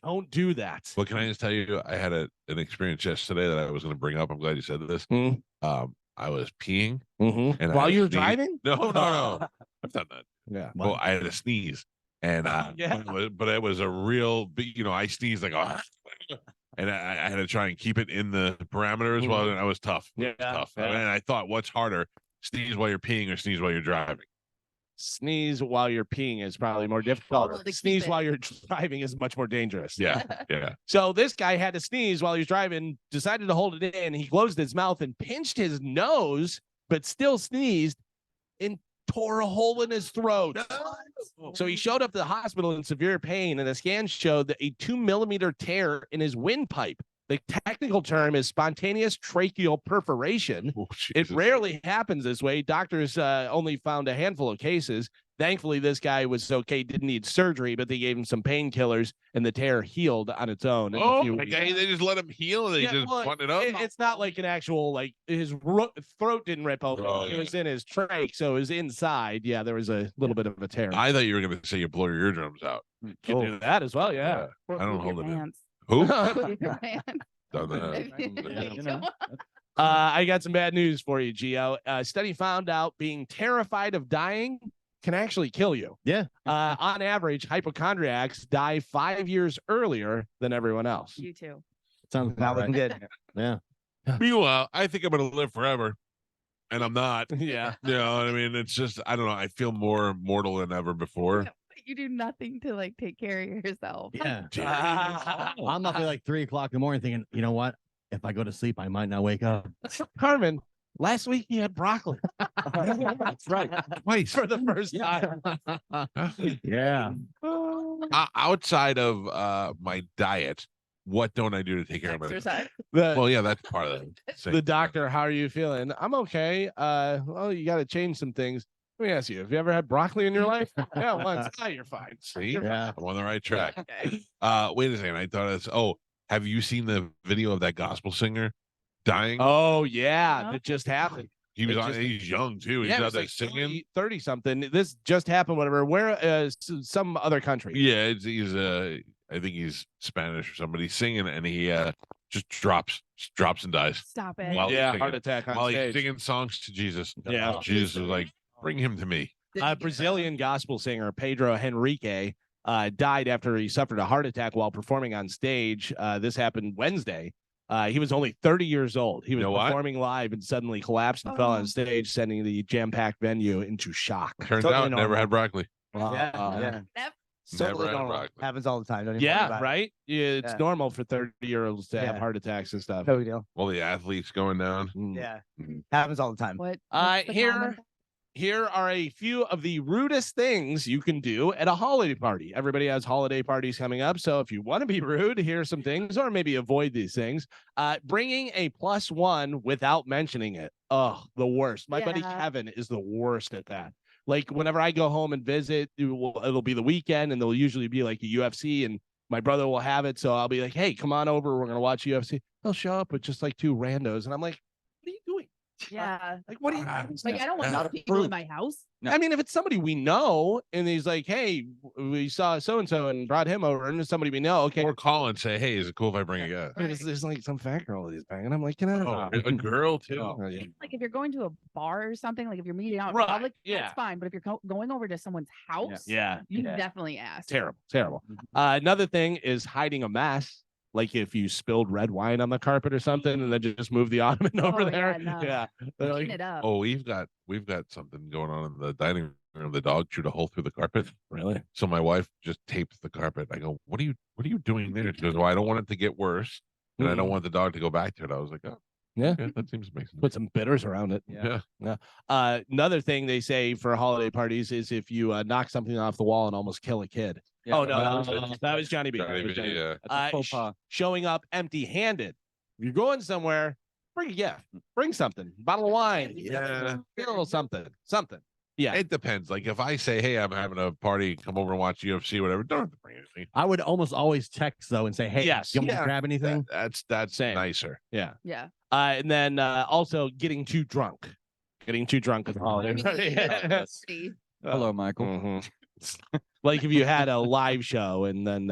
don't do that. Well, can I just tell you, I had an experience yesterday that I was going to bring up. I'm glad you said this. Mm. I was peeing Mm-hmm. and I While had you were sneezed. driving? No. I've done that. Yeah. Well, I had a sneeze, and Yeah. but it was a real big. I sneezed like, oh, and I had to try and keep it in the parameters. Well, and I was tough. It was Yeah, tough. yeah. And I thought, what's harder, sneeze while you're peeing or sneeze while you're driving? Sneeze while you're peeing is probably more difficult. Well, to keep Sneeze it. while you're driving is much more dangerous. Yeah, yeah. So this guy had to sneeze while he was driving, decided to hold it in. He closed his mouth and pinched his nose, but still sneezed and tore a hole in his throat. So he showed up to the hospital in severe pain, and the scan showed that a 2-millimeter tear in his windpipe. The technical term is spontaneous tracheal perforation. Oh, It Jesus. rarely happens this way. Doctors only found a handful of cases. Thankfully, this guy was okay, didn't need surgery, but they gave him some painkillers, and the tear healed on its own. in a Oh, few my weeks. God, they just let him heal. And they Yeah, just well, button it up. It's not like an actual, like, his throat didn't rip open. Oh, It yeah. was in his trach, so it was inside. Yeah, there was a little bit of a tear. I thought you were going to say you blow your eardrums out. Can do that as well, yeah. Or I don't poop your hold it in. pants. Who? Poop your pants. Done that. I got some bad news for you, Gio. A study found out being terrified of dying can actually kill you. Yeah. On average, hypochondriacs die 5 years earlier than everyone else. You too. Sounds Not about looking right. good. Yeah. Meanwhile, I think I'm going to live forever, and I'm not. Yeah. You know what I mean? It's just, I don't know. I feel more mortal than ever before. You do nothing to like take care of yourself. Yeah. Ah. I'm up at like 3:00 in the morning thinking, you know what? If I go to sleep, I might not wake up. Carmen, last week you had broccoli. That's right. Twice. For the first time. Yeah. Outside of my diet, what don't I do to take care of myself? Exercise. Well, yeah, that's part of it. The doctor, how are you feeling? I'm okay. Well, you got to change some things. Let me ask you, have you ever had broccoli in your life? Yeah, once. You're fine. See, Yeah. I'm on the right track. Okay. Wait a second. I thought it's. Oh, have you seen the video of that gospel singer dying? Oh, yeah. No. That just happened. he was it on. just- He's young too. He's Yeah, it out was there like singing. 30 something. This just happened, whatever. Where, some other country. Yeah, he's I think he's Spanish or somebody singing, and he just drops and dies Stop it. While- Yeah, he's heart singing. attack on while he's stage. singing songs to Jesus. Yeah. Jesus was like, bring him to me. Brazilian gospel singer Pedro Henrique died after he suffered a heart attack while performing on stage. This happened Wednesday. He was only 30 years old. He was You know what? performing live and suddenly collapsed and fell Oh. on stage, sending the jam-packed venue into shock. Turns Totally out, never normal. had broccoli. Yeah, Uh, yeah. Never- Totally had normal. broccoli. Happens all the time. Don't even worry Yeah, about it. right. Yeah, it's Yeah. normal for 30-year-olds to have Yeah. heart attacks and stuff. No big deal. All the athletes going down. Mm. Yeah. Mhm. Happens all the time. What? Uh, what's the here- common- Here are a few of the rudest things you can do at a holiday party. Everybody has holiday parties coming up. So if you want to be rude, here are some things, or maybe avoid these things. Bringing a +1 without mentioning it. Oh, the worst. My buddy Yeah. Kevin is the worst at that. Like whenever I go home and visit, it'll be the weekend and there'll usually be like a UFC and my brother will have it. So I'll be like, hey, come on over. We're going to watch UFC. They'll show up with just like 2 randos. And I'm like, what are you doing? Yeah. Like, what are you Like I don't want Not those a people in fruit. my house. No. I mean, if it's somebody we know and he's like, hey, we saw so and so and brought him over, and it's somebody we know, okay. Or call and say, hey, is it cool if I bring a guy? But there's like some fat girl that he's banging. I'm like, can I? Oh, a girl too. Oh, yeah. Like if you're going to a bar or something, like if you're meeting out in Right, public, yeah. that's fine. But if you're going over to someone's house, Yeah, you Yeah. definitely ask. terrible, terrible. Another thing is hiding a mess. Like if you spilled red wine on the carpet or something, and then just move the ottoman over Oh, yeah, there. no. Yeah, they're Clean like, it up. Oh, we've got something going on in the dining room. The dog chewed a hole through the carpet. really? So my wife just taped the carpet. I go, what are you doing there? She goes, well, I don't want it to get worse, and I don't want the dog to go back to it. I was like, oh, Yeah. that seems to make sense. Put some bitters around it. Yeah. Another thing they say for holiday parties is if you knock something off the wall and almost kill a kid. Yeah. Oh no, that was Johnny B. Johnny That was B, Johnny B. yeah. That's a faux pas. Showing up empty-handed. If you're going somewhere, bring a gift. Bring something. Bottle of wine. Yeah. Get a little something. Something. Yeah. It depends. Like if I say, hey, I'm having a party, come over and watch UFC, whatever, don't have to bring anything. I would almost always text though and say, "Hey, Yes. you want me Yeah. to grab anything?" That's Same. nicer. Yeah. Yeah. And then also getting too drunk. Getting too drunk is a holiday party. See, Hello, Michael. Mhm. Like if you had a live show and then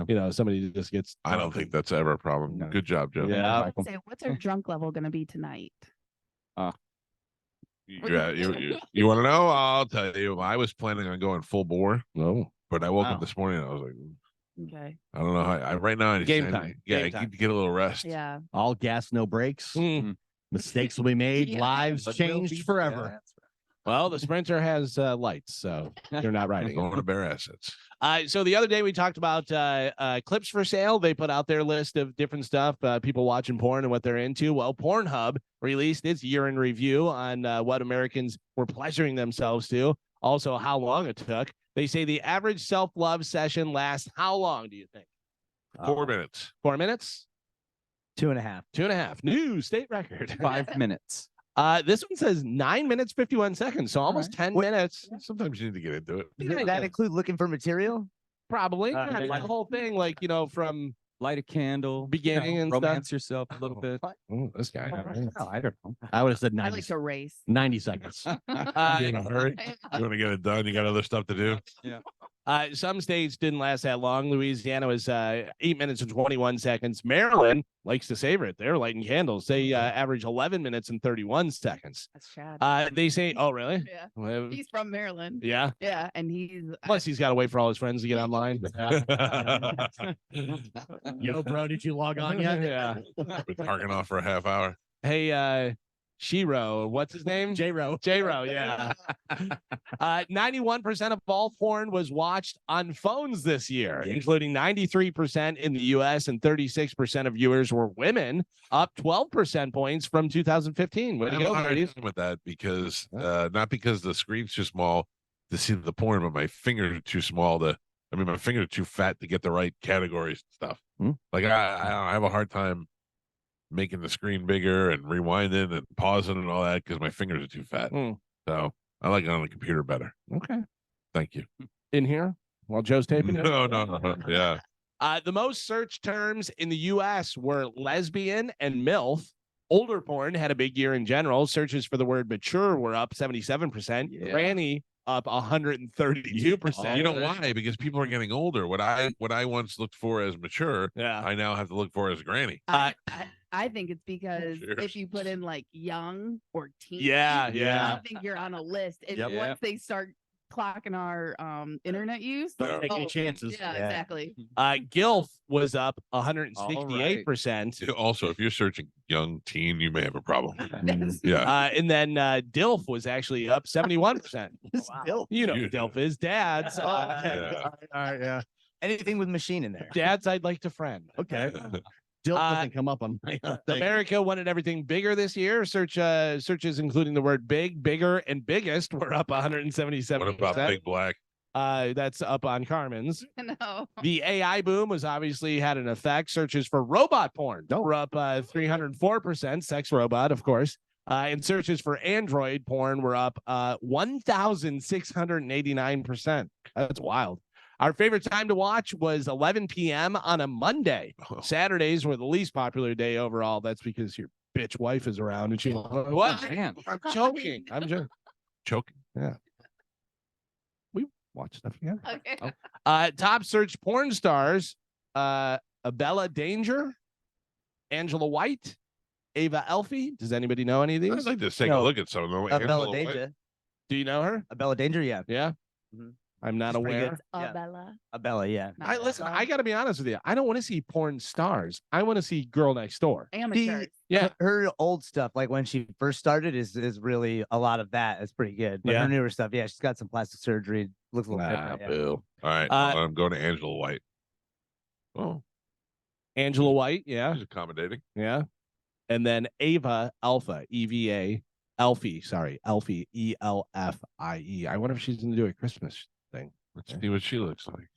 Yeah. somebody just gets I don't drunk think that's ever a problem. No. Good job, Joe. Yeah. Michael. say, what's our drunk level going to be tonight? You want to know? I'll tell you. I was planning on going full bore. No. But I woke Wow. up this morning and I was like, Okay. I don't know how. Right now, Game time. Yeah, Game I time. need to get a little rest. Yeah. All gas, no brakes. Mm. Mistakes will be made. Yeah. Lives But we'll changed be- forever. Yeah, that's Well, the Sprinter has lights, so you're not riding Going it. to bare assets. So the other day we talked about clips for sale. They put out their list of different stuff, people watching porn and what they're into. Well, PornHub released its year in review on what Americans were pleasuring themselves to. Also, how long it took. They say the average self-love session lasts how long, do you think? 4 minutes. 4 minutes? 2.5. 2.5. New state record. 5 minutes. This one says 9 minutes, 51 seconds. So almost 10 minutes. Sometimes you need to get into it. Does that include looking for material? Probably. Uh, Yeah, yeah. like the whole thing, like, from Light a candle. beginning and stuff. romance yourself a little bit. Oh, this guy. Oh, I don't know. I would have said I 90, like to race. 90 seconds. You in a hurry? You want to get it done? You got other stuff to do. Some states didn't last that long. Louisiana was 8 minutes and 21 seconds. Maryland likes to savor it. They're lighting candles. They average 11 minutes and 31 seconds. That's Chad. They say, oh, really? Yeah. Well, He's from Maryland. yeah. Yeah. And he's Plus, he's got to wait for all his friends to get online. Yo, bro, did you log on yet? Yeah. Been parking off for a half hour. Hey, Shiro, what's his name? J-Ro. J-Ro, yeah. 91% of all porn was watched on phones this year, including 93% in the US and 36% of viewers were women, up 12% points from 2015. Way I to have go, a hard ladies. time with that because not because the screen's too small to see the porn, but my fingers are too small my fingers are too fat to get the right categories and stuff. Like I have a hard time making the screen bigger and rewinding and pausing and all that because my fingers are too fat. So I like it on the computer better. Okay. Thank you. In here while Joe's taping it? No. Yeah. The most searched terms in the US were lesbian and MILF. Older porn had a big year in general. Searches for the word mature were up 77%. Granny up 132%. You know why? Because people are getting older. What I once looked for as mature, Yeah. I now have to look for as granny. I think it's because Cheers. if you put in like young or teen, Yeah. I think you're on a list. And Yep. once they start clocking our internet use, Don't take any chances. Yeah, Yeah. exactly. GILF was up 168%. Also, if you're searching young teen, you may have a problem. That's- Yeah. And then DILF was actually up 71%. Still, You know You- what DILF is. Dads. Yeah. All right, yeah. anything with machine in there. Dads I'd like to friend. Okay. Still doesn't come up on my thing. America wanted everything bigger this year. Searches including the word big, bigger, and biggest were up 177%. What about Big Black? That's up on Carmen's. No. The AI boom was obviously had an effect. Searches for robot porn were up 304%. Sex robot, of course. And searches for Android porn were up 1,689%. That's wild. Our favorite time to watch was 11 p.m. on a Monday. Saturdays were the least popular day overall. That's because your bitch wife is around and she what? Man. I'm joking. I'm joking. Choking. We watch stuff together. Okay. Top search porn stars: Abella Danger, Angela White, Ava Elfie. Does anybody know any of I'd these? like to take a No. look at some of them. Bella Angela White. Danger. Do you know her? Bella Danger, yeah. Yeah. Mhm. I'm not She's pretty aware. good. Yeah. Bella. Bella, yeah. I listen. I got to be honest with you. I don't want to see porn stars. I want to see Girl Next Door. Amateurs. Yeah. Her old stuff, like when she first started, is really a lot of that. It's pretty good. But Yeah. her newer stuff, yeah, she's got some plastic surgery. Looks a little Ah, different. Yeah. boo. All right. I'm going to Angela White. Oh, Angela White. Yeah. she's accommodating. Yeah. and then Ava Alpha, EVA, Elfie, ELFIE. I wonder if she's going to do a Christmas thing. Let's see what she looks like.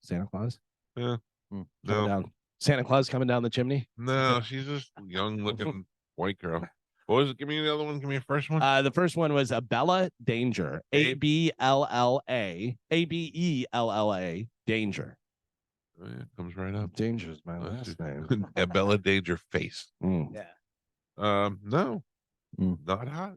Santa Claus? Yeah. Coming No. down. Santa Claus coming down the chimney? No, she's just a young-looking white girl. What was it? Give me the other one. Give me a first one. The first one was Abella Danger. ABELLA. Danger. Oh, yeah, comes right up. Danger is my Let's last see. name. Bella Danger face. Mm. No, Mm. not hot.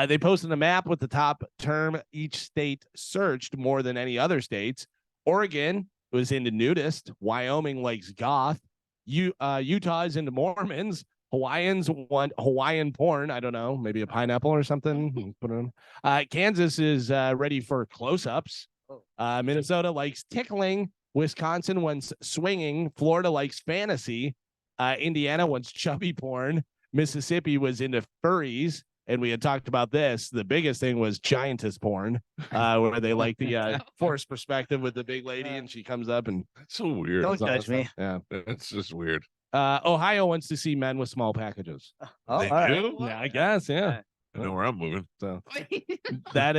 They posted a map with the top term each state searched more than any other states. Oregon was into nudist. Wyoming likes goth. Utah is into Mormons. Hawaiians want Hawaiian porn. I don't know, maybe a pineapple or something. Put it on. Kansas is ready for close-ups. Minnesota likes tickling. Wisconsin wants swinging. Florida likes fantasy. Indiana wants chubby porn. Mississippi was into furries. And we had talked about this. The biggest thing was giantess porn, where they like the forced perspective with the big lady, and she comes up and That's so weird. Don't judge me. yeah. That's just weird. Ohio wants to see men with small packages. Oh, They all right. do? Yeah, I guess. Yeah. I know where I'm moving. So that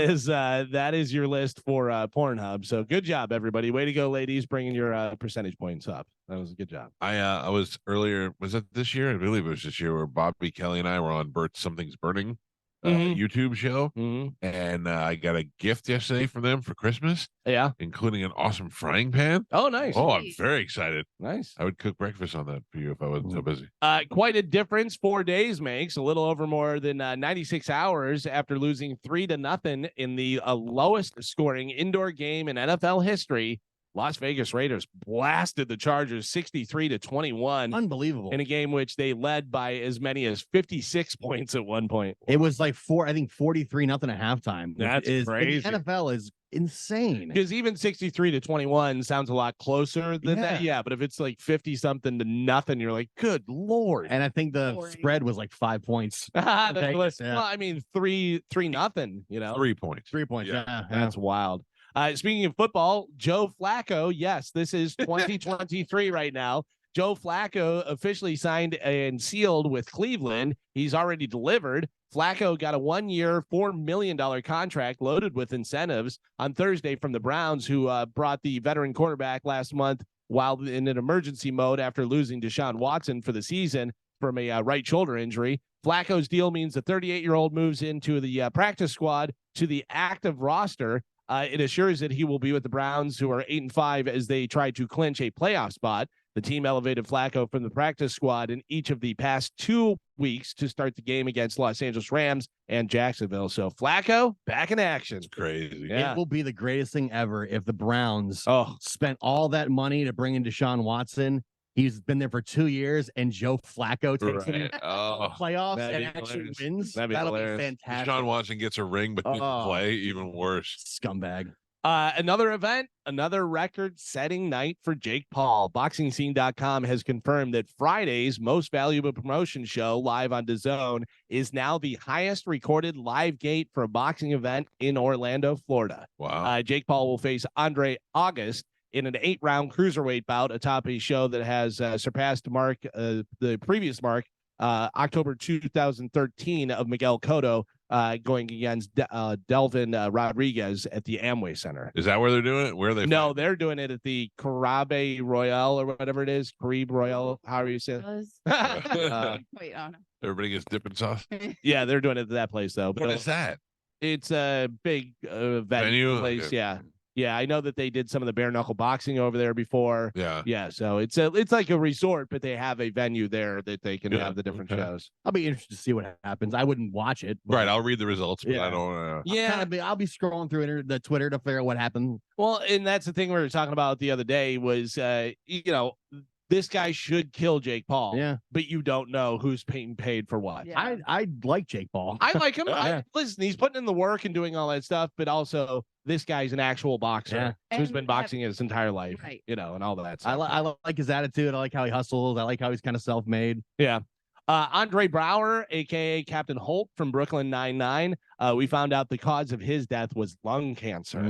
is your list for Pornhub. So good job, everybody. Way to go, ladies, bringing your percentage points up. That was a good job. I was earlier. Was it this year? I believe it was this year where Bobby Kelly and I were on Bert Something's Burning Mhm. YouTube show, Mhm. and I got a gift yesterday from them for Christmas, Yeah. including an awesome frying pan. Oh, nice. Oh, I'm Sweet. very excited. Nice. I would cook breakfast on that for you if I wasn't so busy. Quite a difference 4 days makes. A little over more than 96 hours after losing 3-0 in the lowest scoring indoor game in NFL history. Las Vegas Raiders blasted the Chargers 63-21 Unbelievable. in a game which they led by as many as 56 points at one point. It was like 43-0 at halftime. which That's is, crazy. The NFL is insane. Because even 63-21 sounds a lot closer than that. Yeah, but if it's like 50 something to nothing, you're like, good Lord. And I think the Boring. spread was like 5 points. That's Okay, what- yeah. Well, I mean, 3-0, you know. 3 points. 3 points. Yeah. Yeah. That's wild. Speaking of football, Joe Flacco. Yes, this is 2023 right now. Joe Flacco officially signed and sealed with Cleveland. He's already delivered. Flacco got a 1-year, $4 million contract loaded with incentives on Thursday from the Browns, who brought the veteran quarterback last month while in an emergency mode after losing Deshaun Watson for the season from a right shoulder injury. Flacco's deal means the 38-year-old moves into the practice squad to the active roster. It assures that he will be with the Browns, who are 8-5, as they try to clinch a playoff spot. The team elevated Flacco from the practice squad in each of the past 2 weeks to start the game against Los Angeles Rams and Jacksonville. So Flacco back in action. It's crazy. Yeah. It will be the greatest thing ever if the Browns Oh, spent all that money to bring in Deshaun Watson. He's been there for 2 years, and Joe Flacco takes him Right. to the Oh, playoffs that'd and be actually hilarious. wins. That'd be That'll hilarious. be fantastic. Deshaun Watson gets a ring, but didn't Oh. play. Even worse. Scumbag. Another event, another record-setting night for Jake Paul. BoxingScene.com has confirmed that Friday's most valuable promotion show, live on DAZN, is now the highest recorded live gate for a boxing event in Orlando, Florida. Wow. Jake Paul will face Andre August in an 8-round cruiserweight bout atop a show that has surpassed the previous mark, October 2013, of Miguel Cotto going against Delvin Rodriguez at the Amway Center. Is that where they're doing it? Where are they? No, fighting? they're doing it at the Carabe Royale or whatever it is. Caribe Royale, however you say it. Wait, oh no. Everybody gets dipping sauce. Yeah, they're doing it at that place, though. What But is that? it's a big Venue? place. Okay. Yeah. Yeah, I know that they did some of the bare knuckle boxing over there before. Yeah. Yeah, so it's like a resort, but they have a venue there that they can Yeah, have the different okay. shows. I'll be interested to see what happens. I wouldn't watch it. but Right. I'll read the results, but I Yeah. don't. Yeah. I'll be scrolling through the Twitter to figure out what happened. Well, and that's the thing we were talking about the other day was, this guy should kill Jake Paul. Yeah. But you don't know who's being paid for what. Yeah. I like Jake Paul. I like him. Yeah. Listen, he's putting in the work and doing all that stuff, but also this guy's an actual boxer Yeah. who's And been boxing his entire life, Right. and all that I stuff. like his attitude. I like how he hustles. I like how he's kind of self-made. Yeah. Andre Brower, aka Captain Holt from Brooklyn Nine-Nine. We found out the cause of his death was lung cancer.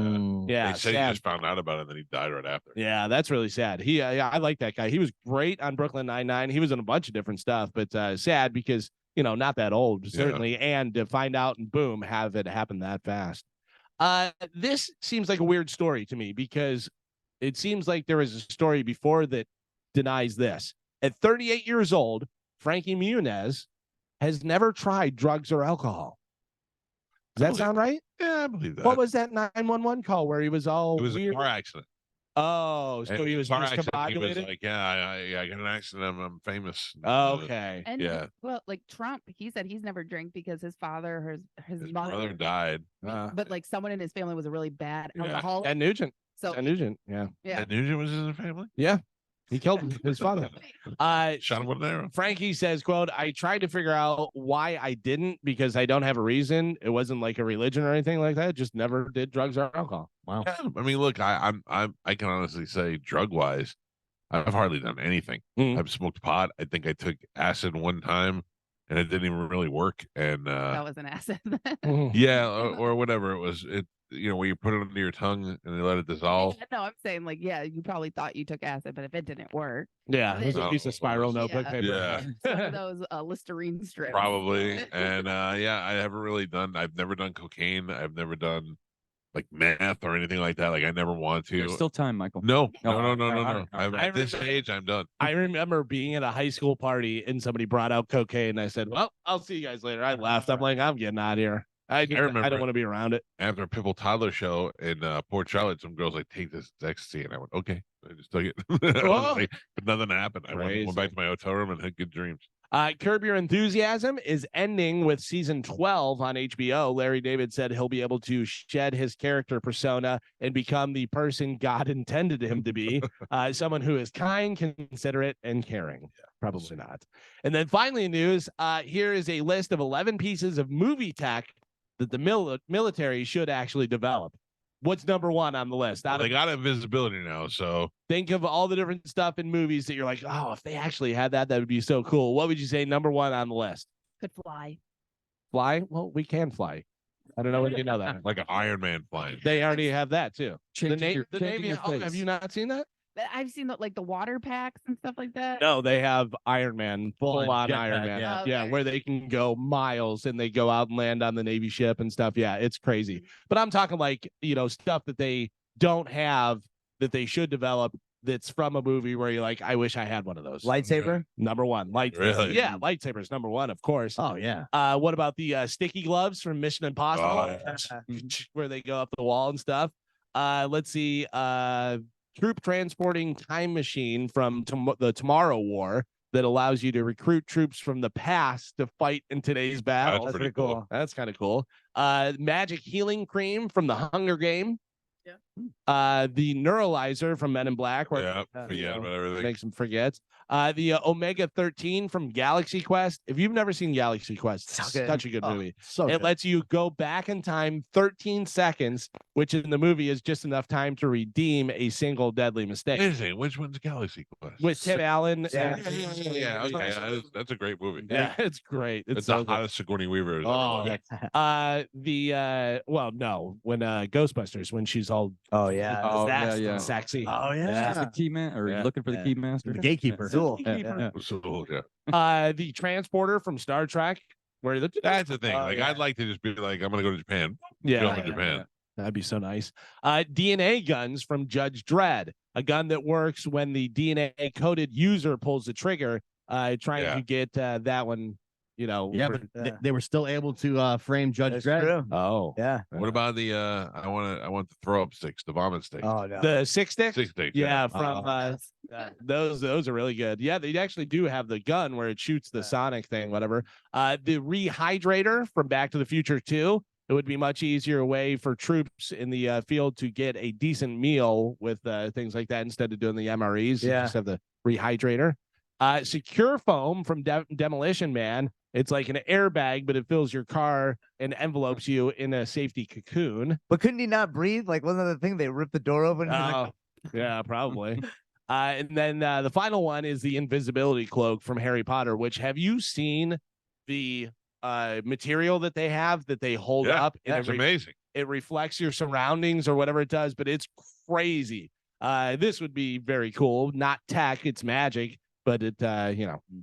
Yeah, They said he sad. just found out about it and then he died right after. Yeah, that's really sad. I like that guy. He was great on Brooklyn Nine-Nine. He was in a bunch of different stuff, but sad because, not that old, certainly. And to find out and boom, have it happen that fast. This seems like a weird story to me because it seems like there was a story before that denies this. At 38 years old, Frankie Muniz has never tried drugs or alcohol. Does that sound right? Yeah, I believe that. What was that 911 call where he was all It was weird? a car accident. Oh, so he was car accident. He was discombobulated? like, I got an accident. I'm famous. Okay. And Yeah. well, like Trump, he said he's never drank because his father or his His mother brother died. but like someone in his family was a really bad alcoholic. And Nugent. So And Nugent. Yeah. yeah. And Nugent was in the family. Yeah. He killed his father. Shot him with an arrow. Frankie says, quote, I tried to figure out why I didn't because I don't have a reason. It wasn't like a religion or anything like that. Just never did drugs or alcohol. Wow. Yeah, I mean, look, I can honestly say, drug wise, I've hardly done anything. I've smoked pot. I think I took acid one time, and it didn't even really work. And That was an acid. yeah, or whatever it was. It where you put it under your tongue and they let it dissolve. No, I'm saying like, yeah, you probably thought you took acid, but if it didn't work, Yeah, it was a Oh, piece of spiral notebook paper. Yeah. some of those Listerine strips. Probably. And yeah, I haven't really done. I've never done cocaine. I've never done like meth or anything like that. Like I never want to. There's still time, Michael. No. All right. At this age, I'm done. I remember being at a high school party and somebody brought out cocaine. And I said, well, I'll see you guys later. I laughed. I'm like, I'm getting out of here. I remember I don't want to be around it. After a Pipple Toddler show in Port Charlotte, some girls like, take this ecstasy, and I went, okay. I just took it. I was like, but nothing happened. I went back to my hotel room and had good dreams. Curb Your Enthusiasm is ending with season 12 on HBO. Larry David said he'll be able to shed his character persona and become the person God intended him to be, someone who is kind, considerate, and caring. Yeah, probably not. And then finally in news, here is a list of 11 pieces of movie tech that the military should actually develop. What's number one on the list? They got Invisibility now, so think of all the different stuff in movies that you're like, oh, if they actually had that, that would be so cool. What would you say number one on the list? Could fly. Fly? Well, we can fly. I don't know whether you know that. like an Iron Man flying. They already have that too. The Changing Navy. your Oh, face. have you not seen that? But I've seen like the water packs and stuff like that. No, they have Iron Man, full on jetpack, Iron Man. yeah. Yeah, Okay. where they can go miles and they go out and land on the Navy ship and stuff. Yeah, it's crazy. But I'm talking like, stuff that they don't have that they should develop that's from a movie where you're like, I wish I had one of those. Lightsaber? Number one. Really? Yeah, lightsabers, number one, of course. Oh yeah. What about the sticky gloves from Mission Impossible? Oh, Where they go up the wall and stuff. Let's see. Troop transporting time machine from the Tomorrow War that allows you to recruit troops from the past to fight in today's battle. That's pretty cool. That's kind of cool. Magic healing cream from the Hunger Game. Yeah. The neuralizer from Men in Black, where yeah, forget about everything. makes them forget. The Omega 13 from Galaxy Quest. If you've never seen Galaxy Quest, it's good. such a good movie. So It good. lets you go back in time 13 seconds, which in the movie is just enough time to redeem a single deadly mistake. Amazing. Which one's Galaxy Quest? With Tim Allen. Yeah. Yeah, okay. That's a great movie. Yeah, it's great. It's so the good. hottest Sigourney Weaver. Oh, well, no, when Ghostbusters, when she's all Oh, yeah. Oh, yeah, zest yeah. and sexy. Oh That's the key man, or Yeah. looking for the key master. The gatekeeper. Cool. Yeah. So, yeah. The transporter from Star Trek, where That's the thing. Oh, Like, yeah. I'd like to just be like, I'm gonna go to Japan. yeah, Film in Japan. that'd be so nice. DNA guns from Judge Dredd, a gun that works when the DNA coded user pulls the trigger, trying Yeah. to get that one, Yeah, for- but they were still able to frame Judge That's Dredd. true. oh, Yeah. What about the I want the throw up sticks, the vomit sticks. Oh, no. the six stick. Six sticks. Yeah, from Yes. those are really good. Yeah, they actually do have the gun where it shoots the Sonic thing, whatever. The rehydrator from Back to the Future 2. It would be much easier way for troops in the field to get a decent meal with things like that instead of doing the MREs. You Yeah. just have the rehydrator. Secure foam from Demolition Man. It's like an airbag, but it fills your car and envelopes you in a safety cocoon. But couldn't he not breathe? Like, wasn't that the thing? They ripped the door open. And he's like, Oh, yeah, probably. And then the final one is the invisibility cloak from Harry Potter, which have you seen the material that they have that they hold up? And It's amazing. It reflects your surroundings or whatever it does, but it's crazy. This would be very cool. Not tech, it's magic, but it They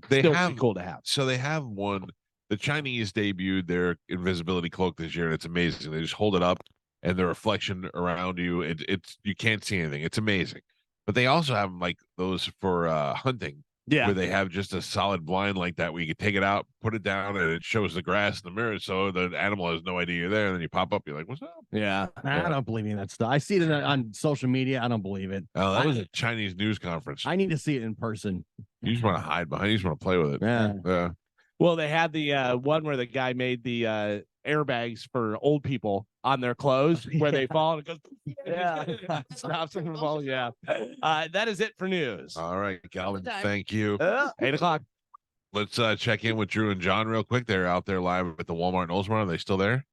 still have be cool to have. So they have one. The Chinese debuted their invisibility cloak this year, and it's amazing. They just hold it up, and the reflection around you, it's you can't see anything. It's amazing. But they also have like those for hunting, where they have just a solid blind like that, where you can take it out, put it down, and it shows the grass in the mirror, so the animal has no idea you're there. And then you pop up, you're like, "What's up?" Yeah, I don't believe in that stuff. I see it on social media. I don't believe it. Oh, that was a Chinese news conference. I need to see it in person. You just want to hide behind. You just want to play with it. Yeah. Well, they had the one where the guy made the airbags for old people on their clothes where they fall and it goes, stops them from falling. Yeah. That is it for news. All right, Calvin. Time. Thank you. 8:00. Let's check in with Drew and John real quick. They're out there live at the Walmart in Oldsmar. Are they still there?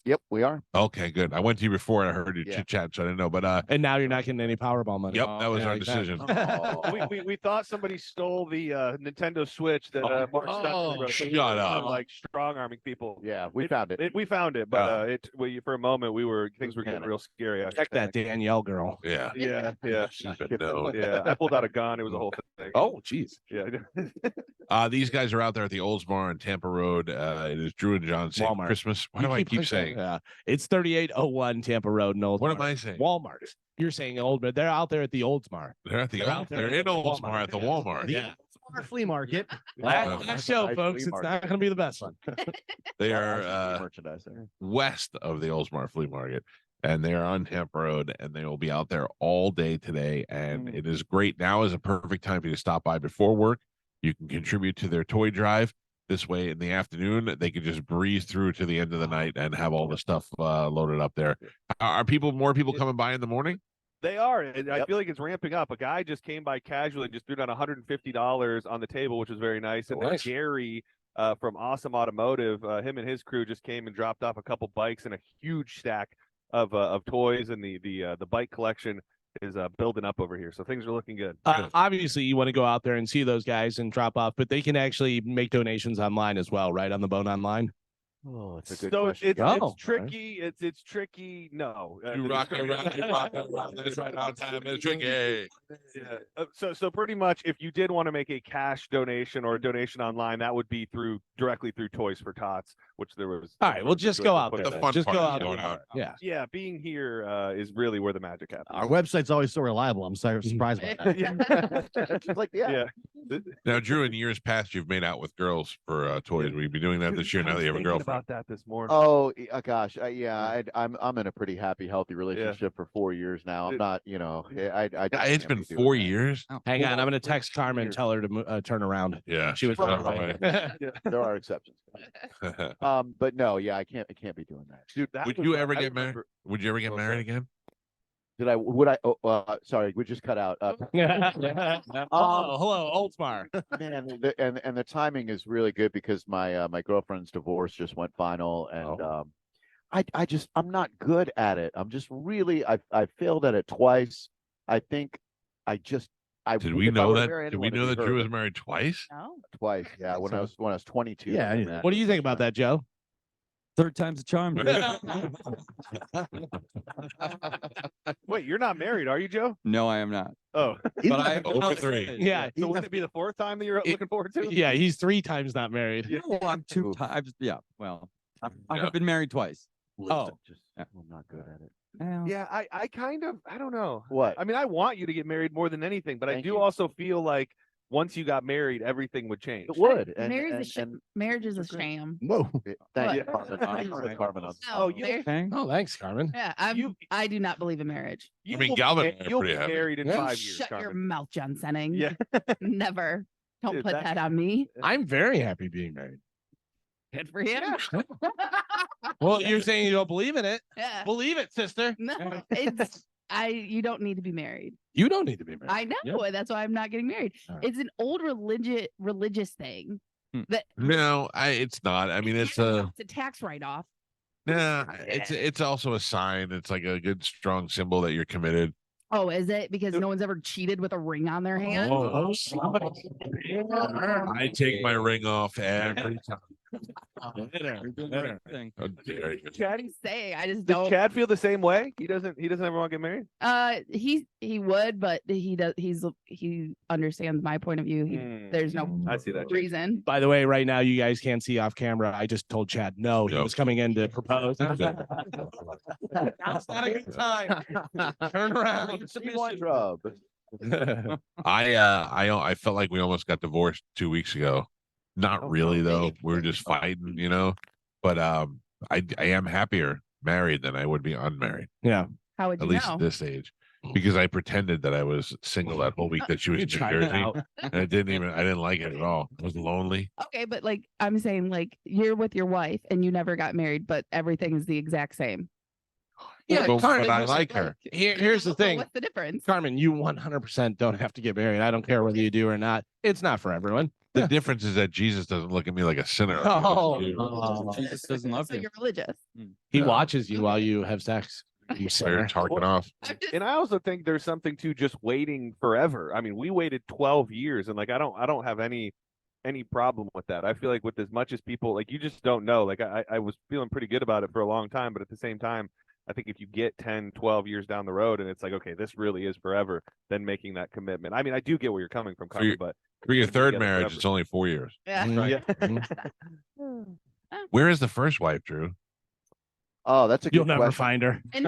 Yep, we are. Okay, good. I went to you before and I heard you Yeah. chit chat, so I didn't know. But And now you're not getting any Powerball money. yep, that was yeah, our exactly. decision. Oh. we thought somebody stole the Nintendo Switch that Mark Stuckey wrote. shut up. Like strong arming people. Yeah, we found it. We found it, but for a moment things were getting panic. real scary. Check that Danielle girl. Yeah. Yeah. She's been known. Yeah. I pulled out a gun. It was a whole thing. Oh, jeez. Yeah. These guys are out there at the Oldsmar and Tampa Road. It is Drew and John saying Walmart. Christmas. Why do I keep saying? Yeah. It's 3801 Tampa Road in Oldsmar. What am I saying? Walmart. You're saying old, but they're out there at the Oldsmar. They're at the They're out there they're in at the Oldsmar Walmart. at the Walmart. Yeah. Our flea market. Last show, Nice folks. flea It's market. not going to be the best one. They Awesome are merchandise there. west of the Oldsmar Flea Market, and they are on Tampa Road, and they will be out there all day today. And it is great. Now is a perfect time for you to stop by before work. You can contribute to their toy drive. This way, in the afternoon, they could just breeze through to the end of the night and have all the stuff loaded up there. Are more people coming by in the morning? They are. And I feel like it's ramping up. A guy just came by casually, just threw down $150 on the table, which was very nice. And then Nice. Gary from Awesome Automotive, him and his crew just came and dropped off a couple bikes and a huge stack of toys, and the bike collection is building up over here. So things are looking good. Obviously, you want to go out there and see those guys and drop off, but they can actually make donations online as well, right? On the Bone Online. Oh, it's a good So question. it's Oh, tricky. It's tricky. No. You rock around. That's right on time. It's tricky. Yeah. So pretty much, if you did want to make a cash donation or a donation online, that would be directly through Toys for Tots, which there was. All right, well, just go out Put there. it The fun Just part go is out going there. out. Yeah. Yeah, being here is really where the magic happens. Our website's always so reliable. I'm sorry, surprised by that. Yeah. Like, yeah. Now, Drew, in years past, you've made out with girls for toys. Will you be doing that this year now that you have a Thinking girlfriend? about that this morning. Oh gosh, I'm in a pretty happy, healthy relationship for 4 years now. I'm It- not, I Yeah, just it's can't been be doing 4 that. years. Hang on, I'm going to text Carmen and tell her to turn around. Yeah, She was she's on on her her way. There are exceptions. way. But no, yeah, I can't be doing that. Dude, that Would was you what ever I get married? remember- Would you ever get Oh, married sorry. again? Would I? Oh, sorry, we just cut out. Oh, hello, Oldsmar. Man, and the timing is really good because my girlfriend's divorce just went final, and I'm not good at it. I'm just really I failed at it twice. I think I Did we if I know were to that? marry Did anyone, we it'd know be that her, Drew was but married twice? No. twice. Yeah, when I was 22. Yeah, I knew and that. What do you think about that, Joe? Third time's a charm. Wait, you're not married, are you, Joe? No, I am not. Oh, But I Over 3. Yeah. so wouldn't it be the fourth time that you're looking forward to? Yeah, he's 3 times not married. Yeah. No, I'm two Oof. times. Yeah. Well, I Yeah. have been married twice. Oh. Yeah. I'm not good at it. Well, Yeah, I kind of, I don't know. What? I mean, I want you to get married more than anything, but I Thank do you. also feel like once you got married, everything would change. It would. And, Marriage is a sham. Whoa. thank you, What? Carmen. All right. Carmen. Oh, you- okay. Oh, thanks, Carmen. Yeah, You- I do not believe in marriage. You I mean, will be Galvin ma- and I are you'll pretty be happy. married in Yeah. 5 years. Shut your Carmen. mouth, John Senning. Yeah. Never. Don't Dude, put that- that on me. I'm very happy being married. Good for you. Well, you're saying you don't believe in it. Yeah. Believe it, sister. No, it's you don't need to be married. You don't need to be married. I know. and That's why I'm not getting married. All right. It's an old religious thing Hmm. that No, it's not. I mean, it's a tax write-off. nah. It's also a sign. It's like a good strong symbol that you're committed. Oh, is it because no one's ever cheated with a ring on their hand? Oh, I take my ring off every time. How dare you. Chad, Say, I just does don't. Chad feel the same way? He doesn't ever want to get married. He would, but he understands my point of view. There's no I see that. reason. By the way, right now you guys can't see off camera. I just told Chad no, he was coming in to propose. That's not a good time. Turn around. I felt like we almost got divorced 2 weeks ago. Not really though. We were just fighting, you know. But I am happier married than I would be unmarried. Yeah. How would you at least know? at this age. Because I pretended that I was single that whole week that she was in New Jersey. And I didn't like it at all. I was lonely. Okay, but like I'm saying, like you're with your wife and you never got married, but everything is the exact same. Yeah, But Carmen, I like her. Here's the thing. What's the difference? Carmen, you 100% don't have to get married. I don't care whether you do or not. It's not for everyone. The difference is that Jesus doesn't look at me like a sinner. Jesus doesn't love So you. you're religious. He watches you while you have sex. You They're sinner. targeting off. And I also think there's something to just waiting forever. I mean, we waited 12 years, and like I don't have any problem with that. I feel like with as much as people, like you just don't know. Like I was feeling pretty good about it for a long time, but at the same time, I think if you get 10, 12 years down the road and it's like, okay, this really is forever, then making that commitment. I mean, I do get where you're coming from, Carmen, but For your third together marriage, forever. it's only 4 years. Yeah. Yeah. Where is the first wife, Drew? Oh, that's a good You'll never question. find her. And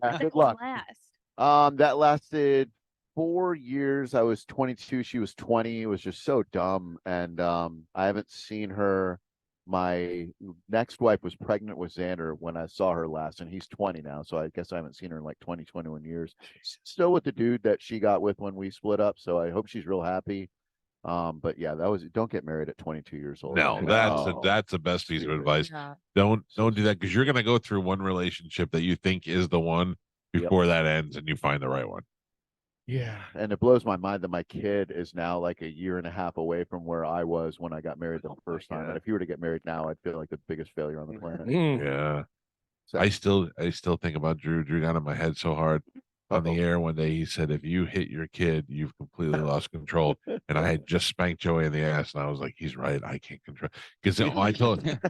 Yeah, good luck. That lasted 4 years. I was 22. She was 20. It was just so dumb. And I haven't seen her. My next wife was pregnant with Xander when I saw her last, and he's 20 now. So I guess I haven't seen her in like 21 years. Still with the dude that she got with when we split up. So I hope she's real happy. But yeah, don't get married at 22 years old. No, that's the best piece of advice. Don't do that because you're gonna go through one relationship that you think is the one before that ends and you find the right one. Yeah, and it blows my mind that my kid is now like a year and a half away from where I was when I got married the first time. And if he were to get married now, I'd feel like the biggest failure on the planet. Yeah. So, I still think about Drew. Drew got in my head so hard. On the air one day, he said, "If you hit your kid, you've completely lost control." And I had just spanked Joey in the ass, and I was like, "He's right. I can't control." Because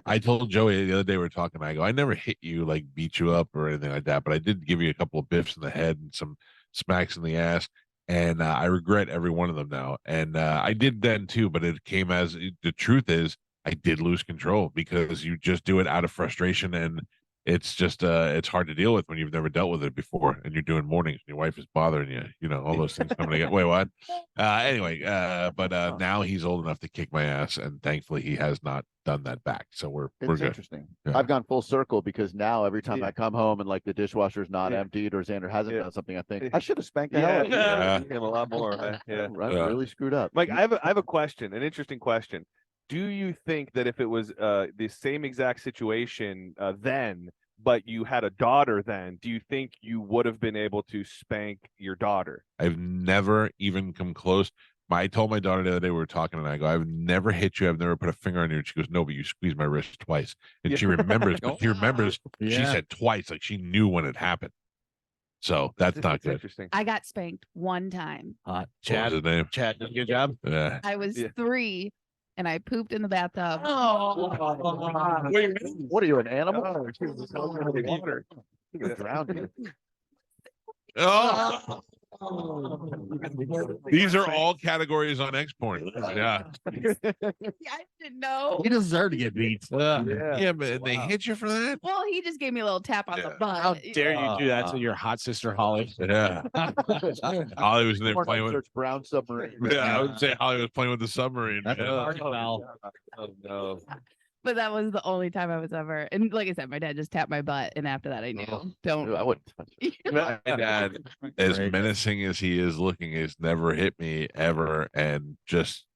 I told Joey the other day we were talking. I go, "I never hit you, like beat you up or anything like that, but I did give you a couple of biffs in the head and some smacks in the ass." And I regret every one of them now. And I did then too, but it came as the truth is I did lose control because you just do it out of frustration, and it's just it's hard to deal with when you've never dealt with it before and you're doing mornings and your wife is bothering you, you know, all those things coming together. Wait, what? Anyway, but now he's old enough to kick my ass, and thankfully he has not done that back. So we're good. interesting. Yeah. I've gone full circle because now every time I come home and like the dishwasher's not emptied or Xander hasn't done something, I think I should have spanked the hell out of you. Yeah. Him a lot more. Man. Yeah. I really screwed up. Mike, I have a question, an interesting question. Do you think that if it was the same exact situation then, but you had a daughter then, do you think you would have been able to spank your daughter? I've never even come close. I told my daughter the other day, we were talking, and I go, "I've never hit you. I've never put a finger on you." And she goes, "No, but you squeezed my wrist twice." And she remembers, but she remembers she said twice, like she knew when it happened. So that's not good. Interesting. I got spanked one time. What was his name? Chad, did a good job. Yeah. I was 3 and I pooped in the bathtub. What are you, an animal? Oh. These are all categories on X-Porn. Yeah. Yeah, I didn't know. He deserved to get beat. Yeah, but they hit you for that? Well, he just gave me a little tap on the butt. How dare you do that to your hot sister Holly? Yeah. Holly was in there playing with Search brown submarine. I would say Holly was playing with the submarine. That's man. a hard foul. Oh no. But that was the only time I was ever. And like I said, my dad just tapped my butt, and after that, I knew. Don't. I wouldn't touch it. My dad, as menacing as he is looking, has never hit me ever. And just,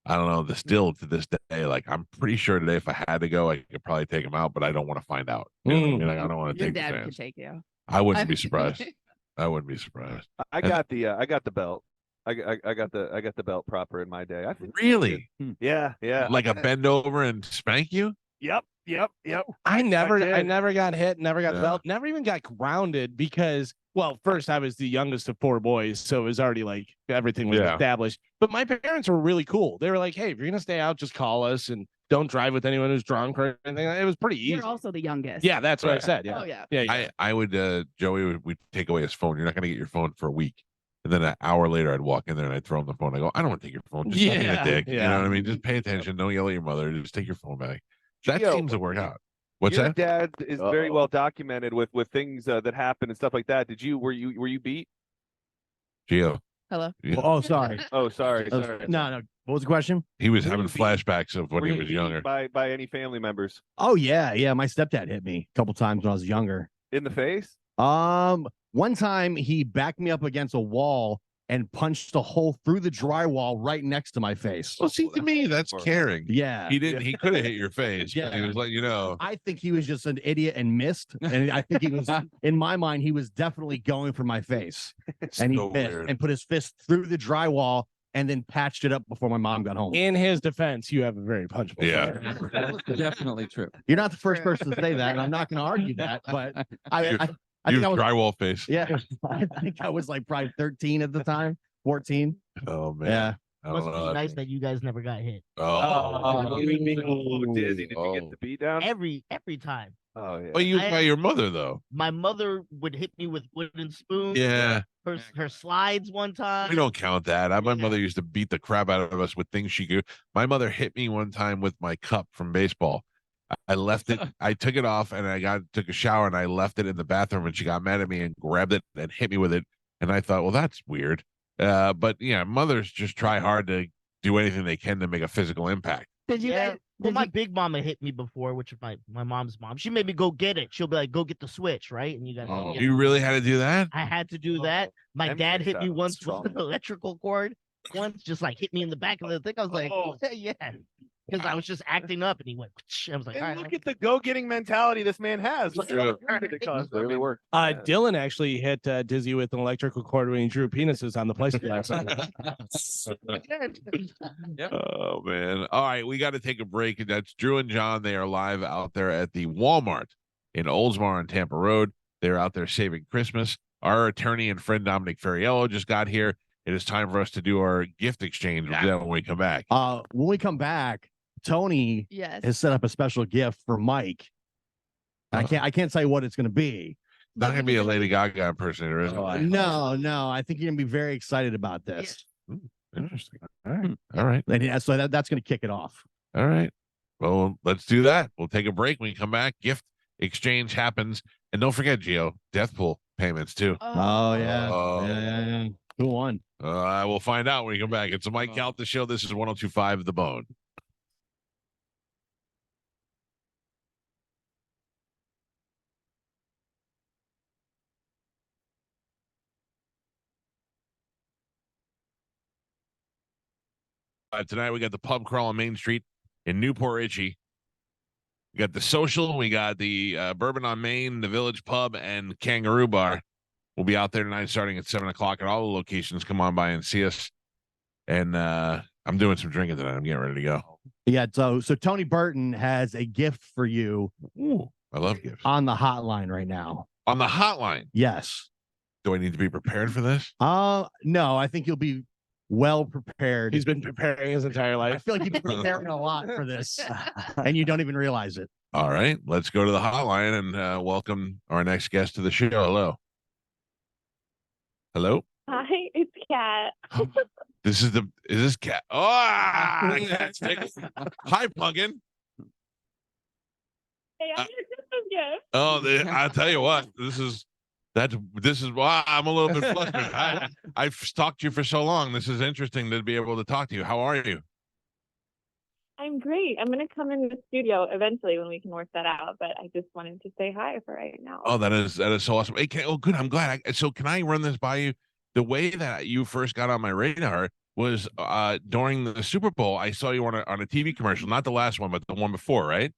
I don't know, still to this day, like I'm pretty sure today if I had to go, I could probably take him out, but I don't want to find out. You know what I mean? Like, I don't want to Your take the dad could chance. take you. I wouldn't be surprised. I wouldn't be surprised. I got the belt. I got the belt proper in my day. I think Really? yeah. Like a bend over and spank you? Yep. I never did. got hit, never got Yeah. felt, never even got grounded because, well, first I was the youngest of 4 boys, so it was already like everything was Yeah. established. But my parents were really cool. They were like, "Hey, if you're gonna stay out, just call us and don't drive with anyone who's drunk or anything." It was pretty easy. You're also the youngest. Yeah, that's what I Right. said. Yeah, Oh yeah. yeah. I would Joey would take away his phone. You're not gonna get your phone for a week. And then an hour later, I'd walk in there and I'd throw him the phone. I go, I don't want to take your phone. Just stop being a Yeah, dick. You know yeah. what I mean? Just pay attention. Don't yell at your mother. Just take your phone back. That Gio, seems to work out. What's Your that? dad is very Uh-oh. well documented with things that happen and stuff like that. Were you beat? Gio. Hello. Yeah. Oh, sorry. Oh, sorry. No. What was the question? He was Were having you beat? flashbacks of when Were he you was beat younger. by any family members Oh yeah. My stepdad hit me a couple times when I was younger. in the face? One time he backed me up against a wall and punched a hole through the drywall right next to my face. Well, see, to me, that's caring. Yeah. He didn't. He could have hit your face. But he Yeah. was letting you know. I think he was just an idiot and missed. And I think he was, in my mind, he was definitely going for my face. And he So missed weird. and put his fist through the drywall and then patched it up before my mom got home. In his defense, you have a very punchable. Yeah. face. Definitely true. You're not the first person to say that, and I'm not going to argue that. But I You think You I was, drywall face. yeah, I think I was like probably 13 at the time, 14. Oh man. Yeah. I don't Must know. be nice that you guys never got hit. Oh. Dizzy, did you get the beat down? Every time. Oh yeah. Well, you I- by your mother though. My mother would hit me with wooden spoons. Yeah. Her slides one time. We don't count that. My Yeah. mother used to beat the crap out of us with things she could. My mother hit me one time with my cup from baseball. I left it. I took it off and I took a shower and I left it in the bathroom and she got mad at me and grabbed it and hit me with it. And I thought, well, that's weird. But yeah, mothers just try hard to do anything they can to make a physical impact. Did you Yeah. guys? Well, Did my you, big mama hit me before, which is my mom's mom. She made me go get it. She'll be like, "Go get the switch, right?" And you got. Oh, you really had to do that? I had to do that. My Them dad kids hit me sound once strong. with an electrical cord. Once, just like hit me in the back of the thing. I was like, Oh. yeah, because I was just acting up, and he went. I was like, all And right. look at the go-getting mentality this man has. Look Yeah. Clearly worked. Dylan actually hit Dizzy with an electrical cord when he drew penises on the plexiglass. Oh man. All right, we got to take a break. That's Drew and John. They are live out there at the Walmart in Oldsmar on Tampa Road. They're out there saving Christmas. Our attorney and friend Dominic Ferriello just got here. It is time for us to do our gift exchange. We'll do that when we come back. When we come back, Tony yes. has set up a special gift for Mike. I can't tell you what it's going to be. Not gonna be a Lady Gaga impersonator, is it? No, I think you're going to be very excited about this. Interesting. All right. All right. And so that's going to kick it off. All right. Well, let's do that. We'll take a break. When we come back, gift exchange happens. And don't forget, Gio, Deathpool payments too. Oh, yeah. Oh. Yeah. Who won? We'll find out when we come back. It's the Mike Calta Show. This is 102.5 The Bone. Tonight we got the pub crawl on Main Street in Newport Richey. We got the social. We got the Bourbon on Main, the Village Pub, and Kangaroo Bar. We'll be out there tonight starting at 7 o'clock at all the locations. Come on by and see us. And I'm doing some drinking tonight. I'm getting ready to go. Yeah. So Tony Burton has a gift for you Ooh, I love gifts. on the hotline right now. On the hotline. Yes. Do I need to be prepared for this? No, I think you'll be well prepared. He's been preparing his entire I life. feel like you've been preparing a lot for this, and you don't even realize it. All right. Let's go to the hotline and welcome our next guest to the show. Hello. Hello. Hi, it's Kat. Is this Cat? Oh, hi, Pumpkin. Hey, I'm your Christmas gift. Oh, I'll tell you what, this is why I'm a little bit flustered. I've stalked you for so long. This is interesting to be able to talk to you. How are you? I'm great. I'm gonna come in the studio eventually when we can work that out. But I just wanted to say hi for right now. Oh, that is so awesome. Hey, good. I'm glad. So can I run this by you? The way that you first got on my radar was during the Super Bowl. I saw you on a TV commercial, not the last one, but the one before, right?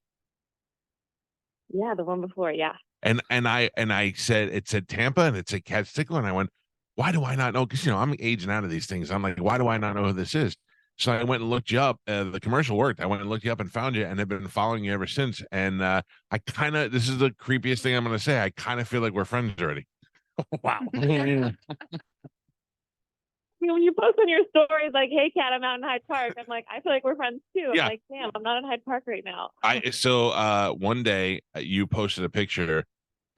Yeah, the one before. Yeah. And I said it said Tampa and it said Cat Stickler, and I went, why do I not know? Because I'm aging out of these things. I'm like, why do I not know who this is? So I went and looked you up. The commercial worked. I went and looked you up and found you, and have been following you ever since. And I kind of, this is the creepiest thing I'm going to say. I kind of feel like we're friends already. Wow. When you post on your stories like, "Hey, Kat, I'm out in Hyde Park," I'm like, I feel like we're friends too. I'm Yeah. like, damn, I'm not in Hyde Park right now. One day you posted a picture,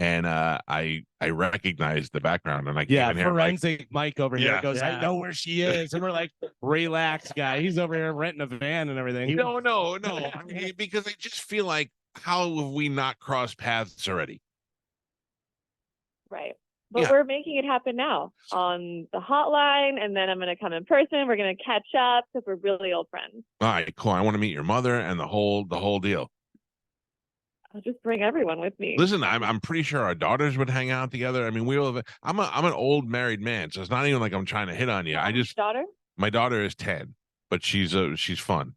and I recognized the background, and I came in here, I'm like, forensic Mike over here Yeah. goes, I know where she is. And we're like, relax, guy. He's over here renting a van and everything. no. I mean, because I just feel like, how have we not crossed paths already? Right. But Yeah. we're making it happen now on the hotline, and then I'm going to come in person. We're going to catch up because we're really old friends. All right, cool. I want to meet your mother and the whole deal. I'll just bring everyone with me. Listen, I'm pretty sure our daughters would hang out together. I mean, I'm an old married man, so it's not even like I'm trying to hit on you. Daughter? My daughter is 10, but she's fun.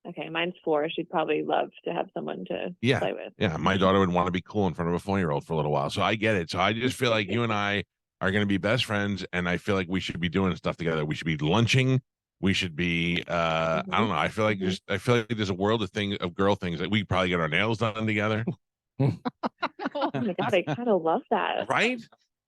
Okay, mine's 4. She'd probably love to have someone to play with. Yeah, my daughter would want to be cool in front of a 4-year-old for a little while. So I get it. So I just feel like you and I are going to be best friends, and I feel like we should be doing stuff together. We should be lunching. We should be I don't know. I feel like there's a world of girl things that we could probably get our nails done together. Oh my god, I kind of love that. Right?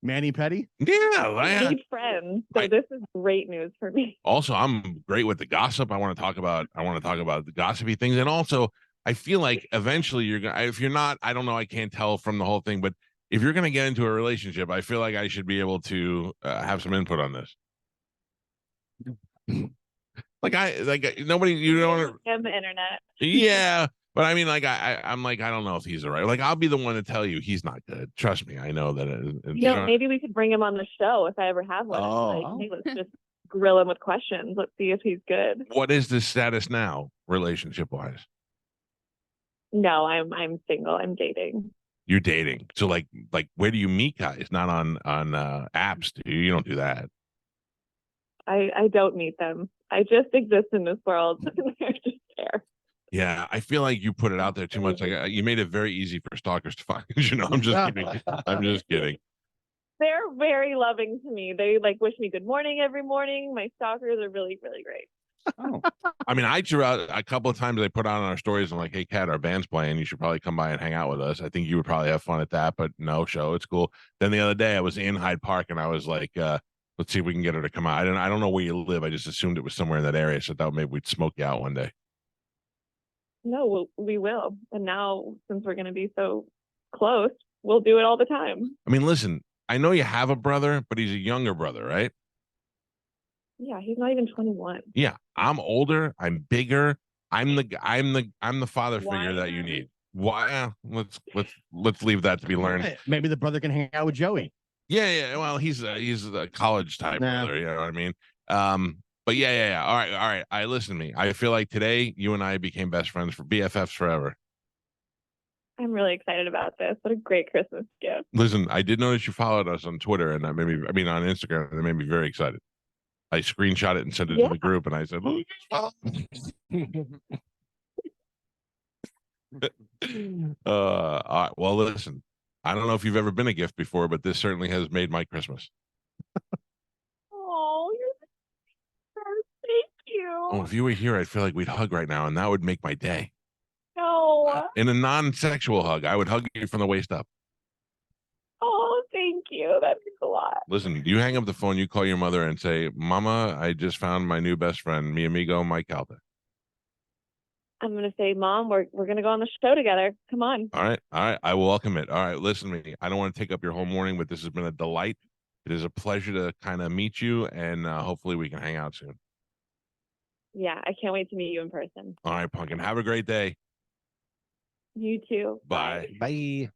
Manny Petty? Yeah. I need friends. So this is great news for me. Also, I'm great with the gossip. I want to talk about the gossipy things. And also, I feel like eventually if you're not, I don't know, I can't tell from the whole thing, but if you're going to get into a relationship, I feel like I should be able to have some input on this. Nobody, you don't. And the internet. Yeah. But I mean, like, I'm like, I don't know if he's all right. Like, I'll be the one to tell you he's not good. Trust me. I know that. Maybe we could bring him on the show if I ever have one. Hey, let's just grill him with questions. Let's see if he's good. What is the status now, relationship wise? No, I'm single. I'm dating. You're dating. So like where do you meet guys? Not on apps, do you? You don't do that. I don't meet them. I just exist in this world. They're just there. Yeah, I feel like you put it out there too much. Like you made it very easy for stalkers to find. You know, I'm just kidding. I'm just kidding. They're very loving to me. They like wish me good morning every morning. My stalkers are really, really great. Oh. I mean, I threw out a couple of times. I put out on our stories. I'm like, "Hey, Kat, our band's playing. You should probably come by and hang out with us." I think you would probably have fun at that, but no show. It's cool. Then the other day, I was in Hyde Park, and I was like, "Let's see if we can get her to come out." I don't know where you live. I just assumed it was somewhere in that area, so I thought maybe we'd smoke you out one day. No, we will. And now, since we're going to be so close, we'll do it all the time. I mean, listen, I know you have a brother, but he's a younger brother, right? Yeah, he's not even 21. Yeah, I'm older. I'm bigger. I'm the father figure that you need. Why? Let's leave that to be learned. Maybe the brother can hang out with Joey. Yeah. Well, he's a college type brother. You know what I mean? But yeah. All right. I listen to me. I feel like today you and I became best friends for BFFs forever. I'm really excited about this. What a great Christmas gift. Listen, I did notice you followed us on Twitter, and on Instagram. That made me very excited. I screenshot it and sent it to the group, and I said, "Look, all right. Well, listen, I don't know if you've ever been a gift before, but this certainly has made my Christmas. Oh, you're the best. Thank you. Oh, if you were here, I'd feel like we'd hug right now, and that would make my day. No. In a non-sexual hug, I would hug you from the waist up. Oh, thank you. That means a lot. Listen, you hang up the phone, you call your mother and say, "Mama, I just found my new best friend, mi amigo, Mike Calta." I'm going to say, Mom, we're going to go on the show together. Come on. All right. I will welcome it. All right. Listen to me. I don't want to take up your whole morning, but this has been a delight. It is a pleasure to kind of meet you, and hopefully we can hang out soon. Yeah, I can't wait to meet you in person. All right, Pumpkin. Have a great day. You too. Bye. Bye.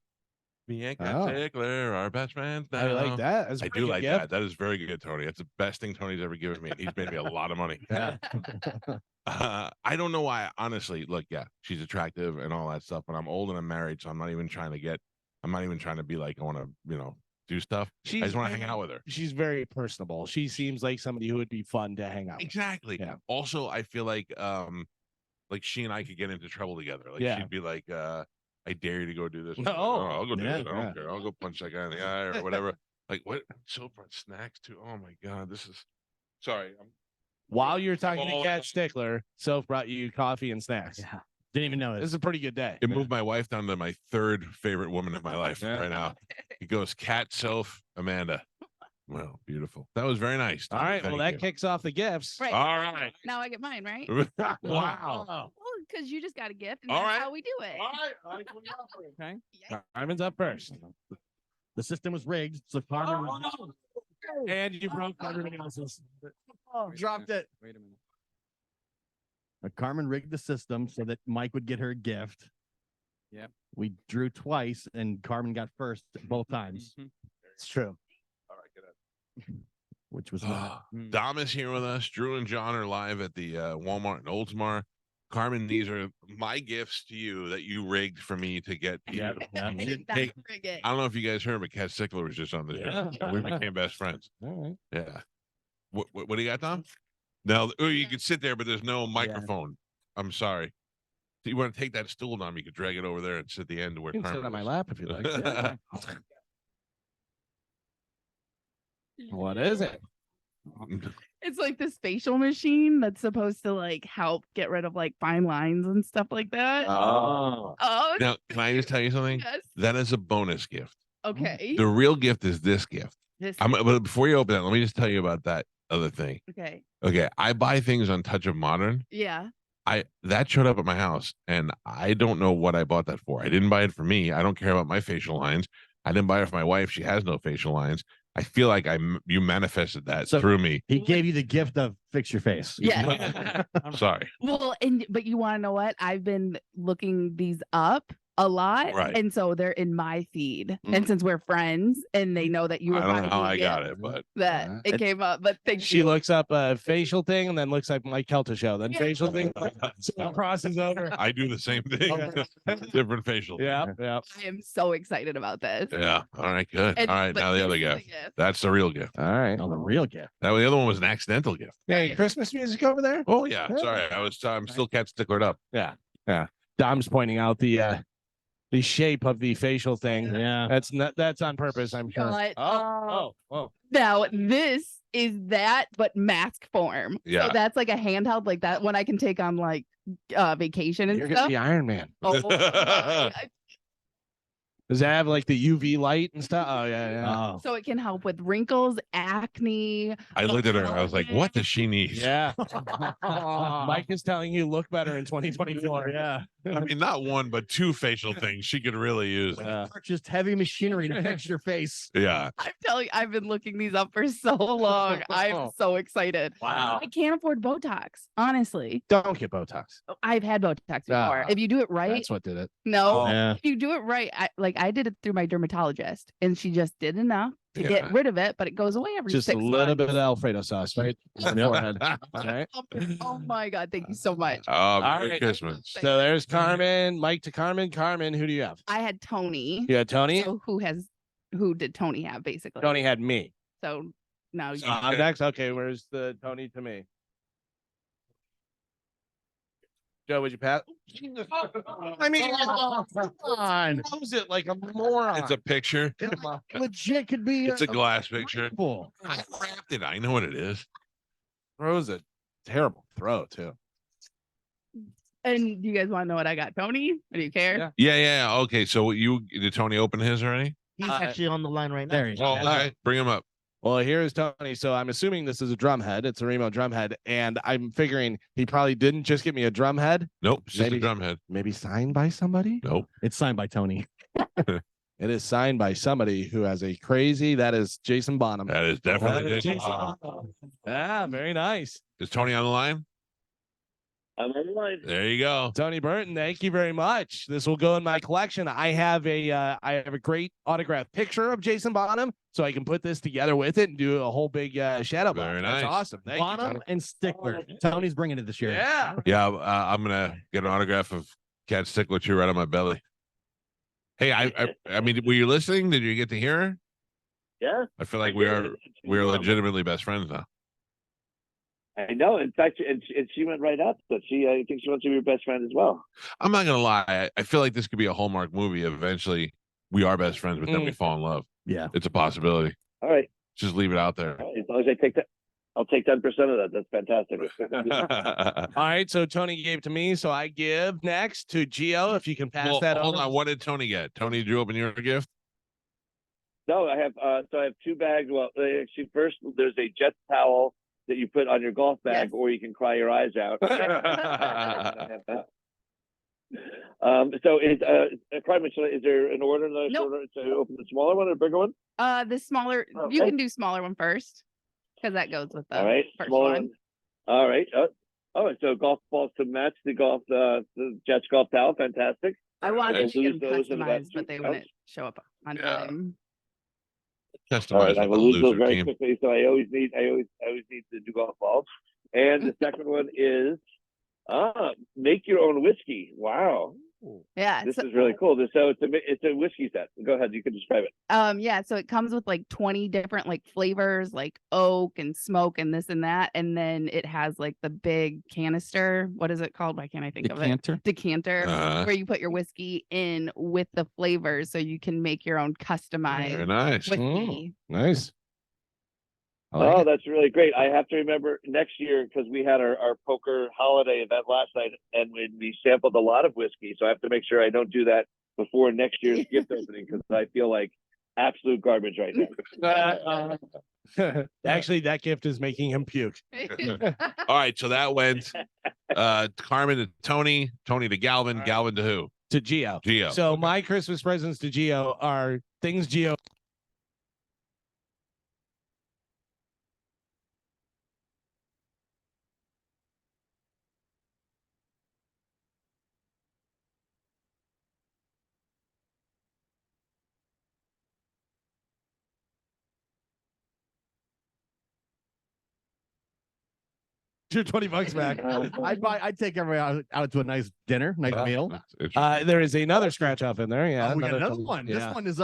Me and Cat Tequila, our best friends now. I like that. That's a I pretty do good like gift. that. That is very good, Tony. That's the best thing Tony's ever given me, and he's made me a lot of money. Yeah. I don't know why. Honestly, look, yeah, she's attractive and all that stuff, but I'm old and I'm married, so I'm not even trying to be like, I want to, do stuff. I just want to hang out with her. She's very personable. She seems like somebody who would be fun to hang out with. Exactly. Yeah. Also, I feel like she and I could get into trouble together. Like she'd be like, I dare you to go do this. No. I'll go do Yeah, this. I don't care. I'll go punch that guy in the eye or whatever. Like what? So much snacks too. Oh my God. This is sorry. While you're talking to Cat Stickler, Soph brought you coffee and snacks. Yeah. Didn't even know This it. is a pretty good day. It moved my wife down to my third favorite woman in my life right now. It goes Cat, Soph, Amanda. Well, beautiful. That was very nice. All right. Thank Well, that you. kicks off the gifts. Right. All right. Now I get mine, right? Wow. Well, because you just got a gift, and All that's right. how we do it. Okay. Yeah. Carmen's up first. The system was rigged, so Carmen And you broke everybody else's. dropped it. Wait a minute. Carmen rigged the system so that Mike would get her a gift. Yep. We drew twice, and Carmen got first both times, Mhm. It's true. All right, get up. which was not. Dom is here with us. Drew and John are live at the Walmart in Oldsmar. Carmen, these are my gifts to you that you rigged for me to get. Yeah, yeah. You didn't That's take- friggin'. I don't know if you guys heard, but Cat Stickler was just on the show. Yeah. We became best friends. All right. Yeah. What do you got, Tom? No, oh, you could sit there, but there's no microphone. I'm sorry. So you want to take that stool, Dom? You could drag it over there and sit at the end where You can sit Carmen on my was. lap if you like. Yeah. What is it? It's like this facial machine that's supposed to like help get rid of like fine lines and stuff like that. Oh. Oh, Now, can I just tell you something? yes. That is a bonus gift. Okay. The real gift is this gift. This But before you open that, let me just tell you about that other thing. okay. Okay, I buy things on Touch of Modern. Yeah. That showed up at my house, and I don't know what I bought that for. I didn't buy it for me. I don't care about my facial lines. I didn't buy it for my wife. She has no facial lines. I feel like you manifested that So- through me. He gave you the gift of fix your face. Yeah. I'm sorry. Well, but you want to know what? I've been looking these up a lot, Right. and so they're in my feed. And since we're friends, and they know that you were I don't know buying how me I a got gift, it, but that it came up. But thank She you. looks up a facial thing and then looks like Mike Calta show. Then Yeah. facial thing crosses over. I do the same thing. Different facial. Yeah, yeah. I am so excited about this. Yeah. All right. Good. And- All right. but Now the other this is gift. That's the real gift. All right. Oh, the real gift. That the other one was an accidental gift. Yeah, any Christmas music over there? Oh yeah. Sorry. I'm still Cat Sticklered up. Yeah, yeah. Dom's pointing out the shape of the facial thing. Yeah. That's on purpose, I'm sure. But, Oh. Now this is that, but mask form. Yeah. So that's like a handheld, like that one I can take on like vacation and You're gonna stuff. be Iron Man. Oh, my- Does it have like the UV light and stuff? Oh yeah, yeah. Oh. so it can help with wrinkles, acne. I looked at her and I was like, what does she need? Yeah. Mike is telling you look better in 2024. Yeah. I mean, not one, but two facial things she could really use. Purchased heavy machinery to fix your face. Yeah. I'm telling you, I've been looking these up for so long. I'm so excited. Wow. I can't afford Botox, honestly. Don't get Botox. I've had Botox before. Ah, if you do it right, That's what did it. no. Yeah. If you do it right, I did it through my dermatologist, and she just did enough to Yeah. get rid of it, but it goes away every Just 6 a little months. bit of Alfredo sauce, right? On your forehead. Okay. Oh my god, thank you so much. Oh, All Merry right. Christmas. So there's Carmen, Mike to Carmen. Carmen, who do you have? I had Tony. You had Tony. So who did Tony have basically? Tony had me. So now you So I'm next. Okay, where's the Tony to me? Joe, would you pass? I mean, Come on. close it like a moron. It's a picture. Legit could be. It's a glass picture. rifle. I wrapped it. I know what it is. throws a terrible throw too. And do you guys want to know what I got, Tony? Or do you care? Yeah. Yeah. Okay. So did Tony open his already? He's actually on the line right now. There he Oh, is. okay. Bring him up. Well, here's Tony. So I'm assuming this is a drum head. It's a Remo drum head, and I'm figuring he probably didn't just get me a drum head. Nope. It's just a Maybe- drum head. Maybe signed by somebody. Nope. It's signed by Tony. It is signed by somebody who has a crazy. That is Jason Bonham. That is definitely That is Jason. Jason. Yeah, very nice. Is Tony on the line? I'm on the line. There you go. Tony Burton, thank you very much. This will go in my collection. I have a great autographed picture of Jason Bonham, so I can put this together with it and do a whole big shadow box. Very That's nice. awesome. Thank you, Bonham Tony. and Stickler. Tony's bringing it this year. Yeah. Yeah. I'm gonna get an autograph of Cat Stickler too right on my belly. Hey, I mean, were you listening? Did you get to hear her? Yeah. I feel like we are legitimately best friends now. I know. In fact, and she went right up. But I think she wants to be your best friend as well. I'm not gonna lie. I feel like this could be a Hallmark movie. Eventually, we are best friends, but then we fall in love. Yeah. It's a possibility. All right. Just leave it out there. All right. As long as I take that. I'll take 10% of that. That's fantastic. All right, so Tony gave to me, so I give next to Gio. If you can pass Well, that hold over. on. What did Tony get? Tony, did you open your gift? No, I have so I have 2 bags. Well, actually, first there's a jet towel that you put on your golf bag, or you can cry your eyes out. So is Carmen, is there an order that Nope. to open the smaller one or the bigger one? The smaller, you Okay. can do smaller one first because that goes with the All right, first smaller one. All right. So golf balls to match the Jets golf towel. Fantastic. I wanted to We'll get them lose those in about customized, 2 but they pounds. wouldn't show up on time. All Customized right, I with will a lose those loser very team. quickly. So I always need the new golf balls. And the second one is make your own whiskey. Wow. Yeah. This So, is really cool. So it's a whiskey set. Go ahead, you can describe it. yeah, so it comes with like 20 different like flavors, like oak and smoke and this and that. And then it has like the big canister. What is it called? Why can't I think of it? Decanter, where you put your whiskey in with the flavors so you can make your own customized Very nice. whiskey. Nice. I like it. That's really great. I have to remember next year because we had our poker holiday event last night and we sampled a lot of whiskey. So I have to make sure I don't do that before next year's gift opening because I feel like absolute garbage right now. Actually, that gift is making him puke. All right, so that went Carmen to Tony, Tony to Galvin, Galvin to who? To Gio. Gio. So my Christmas presents to Gio are things Gio. Your $20 back. I'd take everybody out to a nice dinner, nice meal. There is another scratch off in there. Yeah, we got another $20. one. Yeah. This one is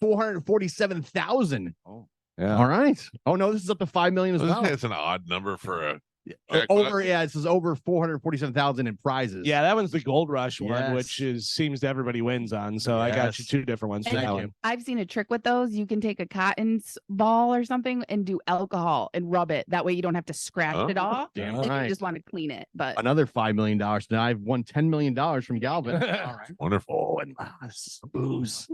447,000. Oh, yeah. All right. Oh no, this is up to 5 million as well. That's an odd number for a This is over 447,000 in prizes. Yeah, that one's the Gold Rush one, Yes. which seems to everybody wins on. So I got you Yes. 2 different ones for And that one. I've seen a trick with those. You can take a cotton ball or something and do alcohol and rub it. That way you don't have to scratch it off. Damn if right. you just want to clean it. But Another $5 million. Now I've won $10 million from Galvin. All right. Wonderful. Oh, and booze.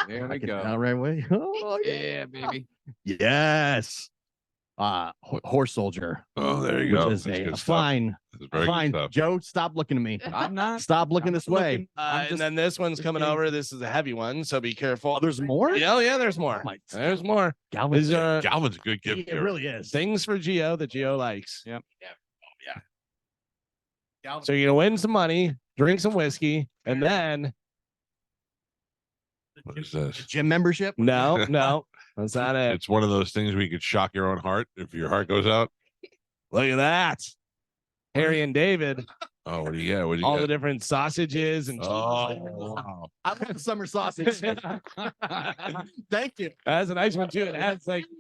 There we I can go. tell right away. Oh, Yeah, baby. yes. Horse Soldier. Oh, there you which go. is That's a good stuff. fine. This is very good Fine. stuff. Joe, stop looking at me. I'm not. Stop looking this way. And then this one's coming over. This is a heavy one, so be careful. Oh, there's more? Yeah, there's more. There's more. Galvin's These are Galvin's a good gift. It giver. really is. things for Gio that Gio likes. Yep. So you're gonna win some money, drink some whiskey, and then What is this? Gym membership? no, that's not it. It's one of those things where you could shock your own heart if your heart goes out. Look at that. Harry and David, Oh, what do you get? What do you all get? the different sausages and Oh, cheeses. wow. I love the summer sausage. Thank you. That's a nice one too. It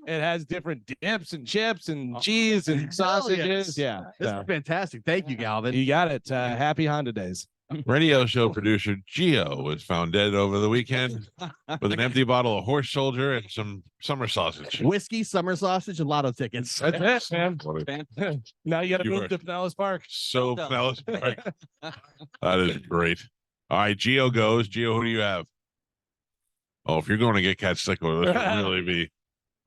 has different dips and chips and cheese and sausages. yes. Yeah. This so is fantastic. Thank you, Galvin. you got it. Happy Honda days. Radio show producer Gio was found dead over the weekend with an empty bottle of Horse Soldier and some summer sausage. Whiskey, summer sausage, and lotto tickets. That's it, man. What a- Now you got to You move were- to Pinellas Park. So Well Pinellas Park. That is great. All right, Gio goes. Gio, who do you have? Oh, if you're going to get Cat Stickler, this would really be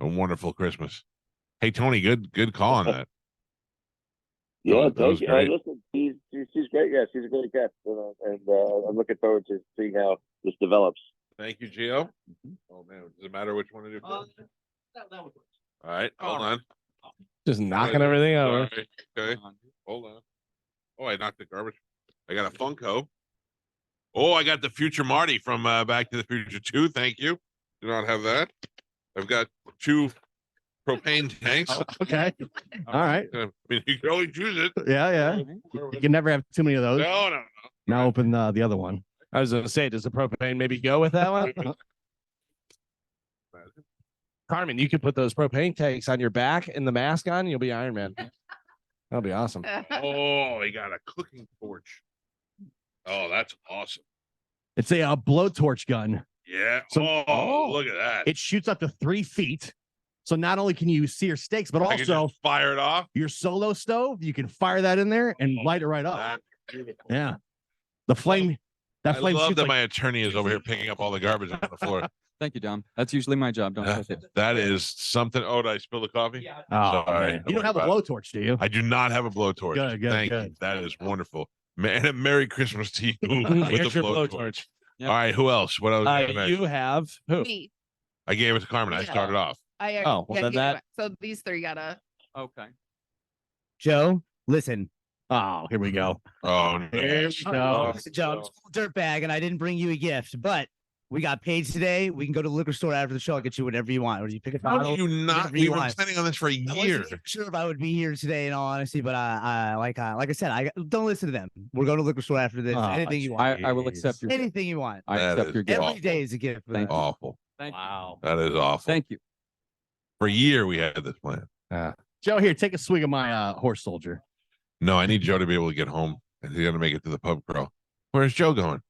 a wonderful Christmas. Hey, Tony, good call on that. Yeah, That was thank you. great. Listen, she's great. Yeah, she's a great guest, and I'm looking forward to seeing how this develops. Thank you, Gio. Oh man, does it matter which one to do first? All right, hold on. Just knocking everything over. Sorry. Okay, hold on. Oh, I knocked the garbage. I got a Funko. Oh, I got the Future Marty from Back to the Future 2. Thank you. Do not have that. I've got 2 propane tanks. Okay. All right. I mean, you can only choose it. Yeah. You can never have too many of those. No. Now open the other one. I was going to say, does the propane maybe go with that one? Carmen, you could put those propane tanks on your back and the mask on, and you'll be Iron Man. That'll be awesome. Oh, he got a cooking torch. Oh, that's awesome. It's a blowtorch gun. Yeah. So- oh, oh. look at that. It shoots up to 3 feet. So not only can you sear steaks, but I can also just fire it off. your solo stove, you can fire that in there and light it right up. That's beautiful. Yeah. The flame, that I flame love shoots that like, my attorney is over here picking up all the garbage on the floor. Thank you, Dom. That's usually my job. Don't touch it. That is something. Oh, did I spill the coffee? oh, Sorry. man. You don't have a blowtorch, do you? I do not have a blowtorch. Good, good, Thank good. you. That is wonderful. And a Merry Christmas to you with Here's the your blowtorch. blowtorch. Yep. All right, who else? What else? You have who? Me. I gave it to Carmen. I Yeah. started off. I Oh, well, then give that- it- So these three gotta. Okay. Joe, listen. Oh, here we go. Oh, no. Here we go. Joe, I'm a dirtbag, and I didn't bring you a gift, but we got paid today. We can go to the liquor store after the show. I'll get you whatever you want. Or you pick a How bottle. do you not? whatever you We've been want. planning on this for a I year. wasn't even sure if I would be here today, in all honesty, but like I said, I don't listen to them. We're going to the liquor store after this. Oh, Anything you want. I will accept your. Anything you want. I That accept is your gift. awful. Every day is a gift. For Thank them. you. Awful. Thank Wow. That is awful. Thank you. For a year, we had this plan. Joe, here, take a swig of my horse soldier. No, I need Joe to be able to get home. And he's going to make it to the pub crawl. Where's Joe going?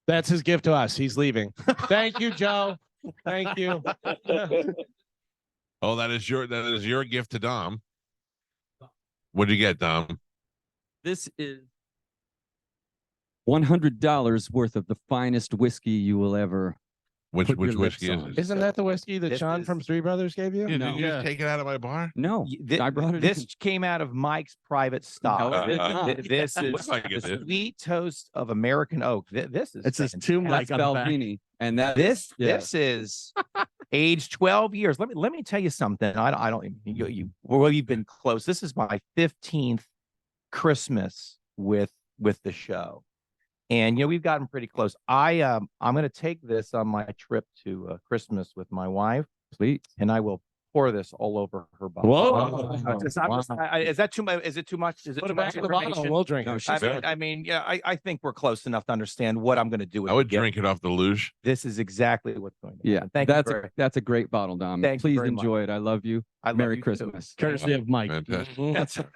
That's his gift to us. He's leaving. Thank you, Joe. Thank you. Oh, that is your gift to Dom. What'd you get, Dom? This is $100 worth of the finest whiskey you will ever. Which Put your whiskey lips is on. it? Isn't that the whiskey that This Sean is- from Three Brothers gave you? Did No. you just take it out of my bar? No, I brought it. This in. came out of Mike's private stock. No, it did not. This is Looks like it the did. sweet toast of American oak. This is It says fantastic. tomb That's like on the back. Balvenie, and that This yeah. this is age 12 years. Let me tell you something. I don't well, you've been close. This is my 15th Christmas with the show. And we've gotten pretty close. I'm going to take this on my trip to Christmas with my wife, Please. and I will pour this all over her body. Whoa. Is that too much? Is it too much? Is it Put too it back much in the bottle and information? we'll drink No, it. she's I mean, yeah, I think we're close enough to understand what I'm going to do with I would the gift. drink it off the luge. This is exactly what's going to Yeah, happen. Thank that's you. that's a great bottle, Dom. Thank you Please very much. enjoy it. I love you. I love Merry you too. Christmas. Courtesy of Mike. Fantastic.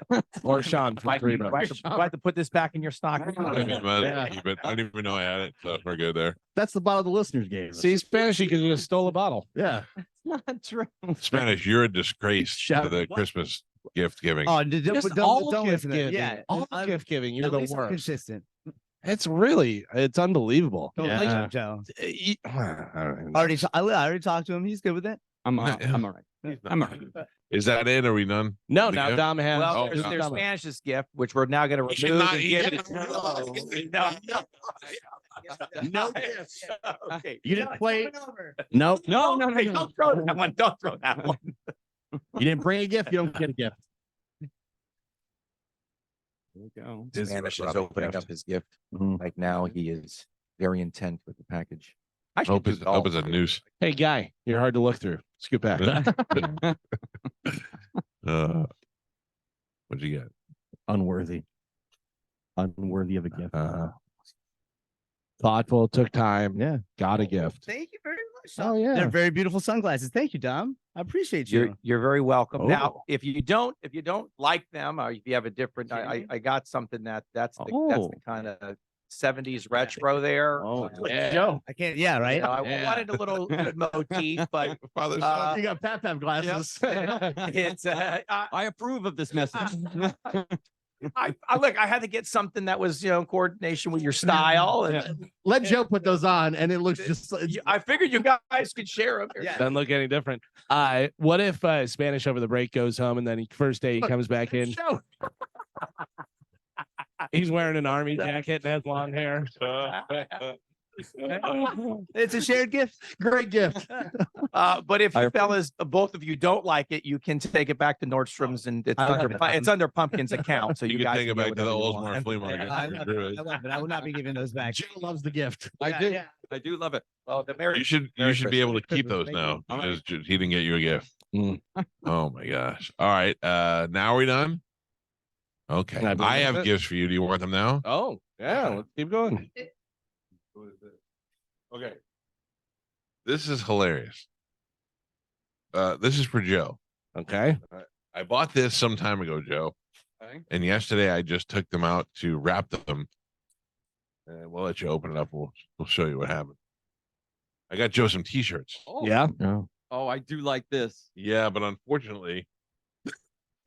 Or Sean from Mike, Three do I Brothers. have to put this back in your stock? I don't even know I had it, so we're good there. That's the bottle the listeners gave us. See, Spanish, because you just stole a bottle. Yeah. Not true. Spanish, you're a disgrace to Shout- the Christmas gift giving. Oh, Just don't all listen gift to that. giving. Yeah. All I'm- gift giving. You're at the least I'm worst. consistent. It's unbelievable. Don't Yeah. like Joe. I already talked to him. He's good with it. I'm all right. I'm all right. Is that it? Are we done? No, The now gift? Dom has. Well, Oh, there's, no. there's Spanish's gift, which we're now going to should remove not and eat give it. it. No. Okay. You didn't play. Nope. No. Don't throw that one. Don't throw that one. You didn't bring a gift. You don't get a gift. There we go. Spanish is opening up his gift. Like now, he is very intent with the package. I should Hope do it's it all. a noose. Hey, guy, you're hard to look through. Scoot back. What'd you get? Unworthy. Unworthy of a gift. Thoughtful, took time. Yeah. Got a gift. Thank you very much. Oh, yeah. They're very beautiful sunglasses. Thank you, Dom. I appreciate you. You're very welcome. Oh. Now, if you don't like them, or if you have a different, I got something that's the kind of 70s retro there. Oh, Yeah. Joe. I can't. Yeah, right. You know, I wanted a little motif, but Father's You got Pat glasses. it's I approve of this message. I look, I had to get something that was, in coordination with your style. And Let Joe put those on, and it looks just. I figured you guys could share them. Yeah. Doesn't look any different. What if Spanish over the break goes home and then first day he comes back in? Joe. He's wearing an army jacket and has long hair. It's a shared gift. Great gift. But if you fellas, both of you don't like it, you can take it back to Nordstrom's, and it's under Pumpkin's account. So You you can guys take it can get back to the whatever you Oldsmar want. flea market. I love it. I will not be giving those back. Joe loves the gift. I do. I do love it. Oh, the Merry You should Merry be able to Christmas. keep those now because he didn't get you a gift. Mm. Oh my gosh. All right. Now are we done? Okay. I believe I have that's it. gifts for you. Do you want them now? Oh, yeah. Let's keep going. Okay. This is hilarious. This is for Joe. Okay. I bought this some time ago, Joe. Okay. And yesterday I just took them out to wrap them. And we'll let you open it up. We'll show you what happened. I got Joe some t-shirts. Yeah. Oh, I do like this. Yeah, but unfortunately,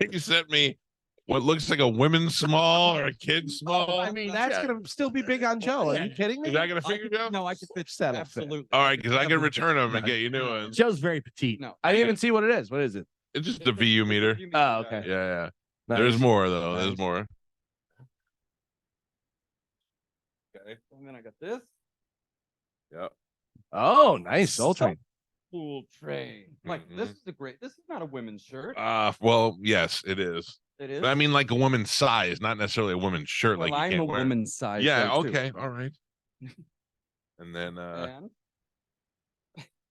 you sent me what looks like a women's small or a kid's small. I mean, that's gonna still be big on Joe. Are you kidding me? Is that gonna figure Joe? No, I can fit That'll fit. absolutely. All right, because I can return them and get you new ones. Joe's very petite. No, I didn't even see what it is. What is it? It's just the VU meter. Oh, okay. Yeah. Nice. There's more though. Nice. There's more. Okay. And then I got this. Yep. Oh, nice. Soul Train. Cool train. Like this is a great. This is not a women's shirt. Well, yes, it is. It is. But I mean, like a woman's size, not necessarily a woman's shirt. Well, like you I'm can't a wear. woman's size. Yeah. though, too. Okay. All right. And then And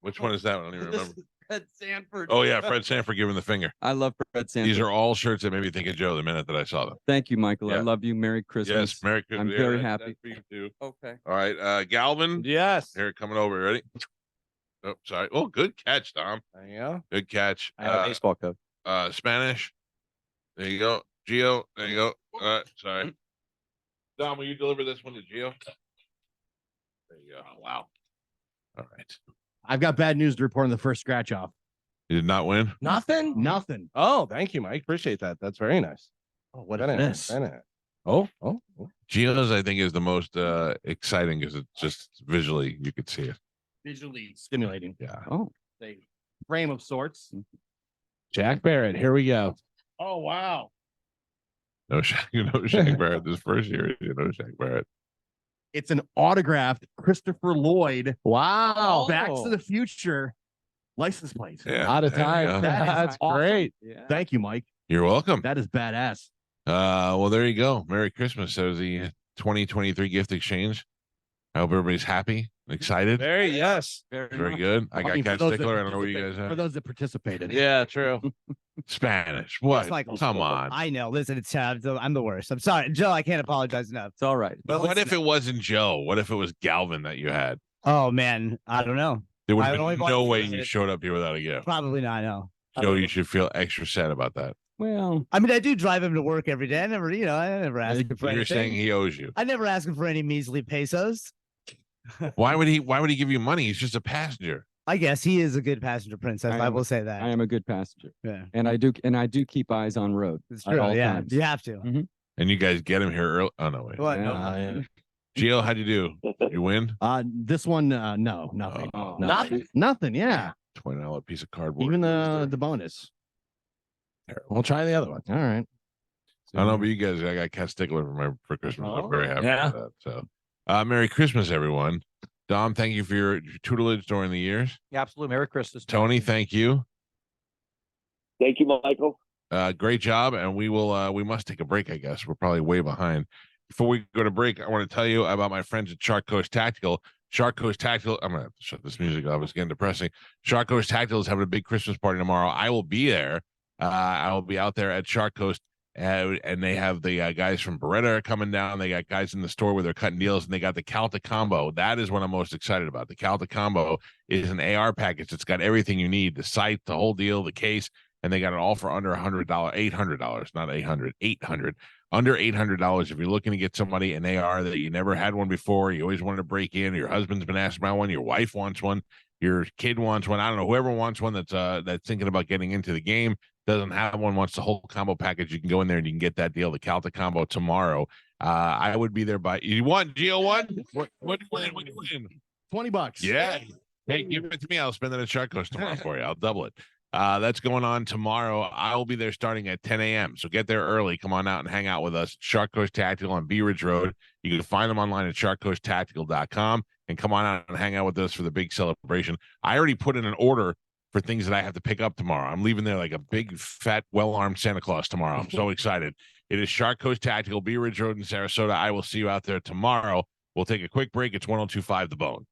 which one is that one? I don't even this remember. is Fred Sanford. Oh yeah, Fred Sanford giving the finger. I love Fred Sanford. These are all shirts that made me think of Joe the minute that I saw them. Thank you, Michael. I Yeah. love you. Merry Christmas. Yes, Merry Christmas. I'm Yeah, very that's happy. for you too. Okay. All right, Galvin. Yes. Here, coming over. Ready? Oh, sorry. Oh, good catch, Tom. There you go. Good catch. I have a baseball coach. Spanish. There you go. Gio. There you go. All right. Sorry. Dom, will you deliver this one to Gio? There you go. Oh, wow. All right. I've got bad news to report on the first scratch off. You did not win. Nothing. Nothing. Oh, thank you, Mike. Appreciate that. That's very nice. Oh, what Very is nice, this? very nice. Oh. Gio's, I think, is the most exciting because it's just visually you could see it. Visually stimulating. Yeah. Oh. A frame of sorts. Jack Barrett. Here we go. Oh wow. No Shaq. You know Shaq Barrett. This first year, you know Shaq Barrett. It's an autographed Christopher Lloyd Wow. Back to the Future license plate. Yeah. Out of there you time. go. That's awesome. great. Yeah. Thank you, Mike. You're welcome. That is badass. Well, there you go. Merry Christmas. That was the 2023 gift exchange. I hope everybody's happy, excited. Very yes. Very much. good. I got mean, for Cat those that Stickler. I don't know what you participate- guys For have. those that participated. Yeah, true. Spanish. What? Michael. Come on. I know. Listen, it's I'm the worst. I'm sorry, Joe. I can't apologize enough. It's all right. But what if it wasn't Joe? What if it was Galvin that you had? Oh man, I don't know. There would I have only been bought no two way of you it. showed up here without a gift. Probably not. No. Joe, you should feel extra sad about that. Well, I mean, I do drive him to work every day. I never ask him for You're anything. saying he owes you. I never ask him for any measly pesos. Why would he give you money? He's just a passenger. I guess he is a good passenger princess. I will say that. I am a good passenger. Yeah. And I do keep eyes on road. It's at true. all Yeah. times. You have to. And you guys get him here early. Oh no, wait. What? Yeah. Gio, how'd you do? You win? This one, no, nothing. Oh, Nothing. Nothing. Yeah. $20 piece of cardboard. Even the bonus. We'll try the other one. All right. I don't know, but you guys, I got Cat Stickler for Christmas. I'm very happy yeah. with that. So, Merry Christmas, everyone. Dom, thank you for your tutelage during the years. Yeah, absolutely. Merry Christmas. Tony, thank you. Thank you, Michael. Great job. And we must take a break, I guess. We're probably way behind. Before we go to break, I want to tell you about my friends at Shark Coast Tactical. Shark Coast Tactical. I'm gonna have to shut this music off. It's getting depressing. Shark Coast Tactical is having a big Christmas party tomorrow. I will be there. I will be out there at Shark Coast, and they have the guys from Beretta are coming down. They got guys in the store where they're cutting deals, and they got the Calta combo. That is what I'm most excited about. The Calta combo is an AR package. It's got everything you need: the sight, the whole deal, the case, and they got it all for under $100, $800, not 800, 800. Under $800 if you're looking to get somebody an AR that you never had one before, you always wanted to break in, your husband's been asking about one, your wife wants one, your kid wants one, I don't know, whoever wants one that's thinking about getting into the game, doesn't have one, wants the whole combo package, you can go in there and you can get that deal, the Calta combo tomorrow. I would be there by you want Gio what? What do you win? $20. Yeah. Hey, give it to me. I'll spend it at Shark Coast tomorrow for you. I'll double it. That's going on tomorrow. I will be there starting at 10 a.m. So get there early. Come on out and hang out with us. Shark Coast Tactical on Bee Ridge Road. You can find them online at sharkcoasttactical.com and come on out and hang out with us for the big celebration. I already put in an order for things that I have to pick up tomorrow. I'm leaving there like a big, fat, well-armed Santa Claus tomorrow. I'm so excited. It is Shark Coast Tactical, Bee Ridge Road in Sarasota. I will see you out there tomorrow. We'll take a quick break. It's 102.5 The Bone.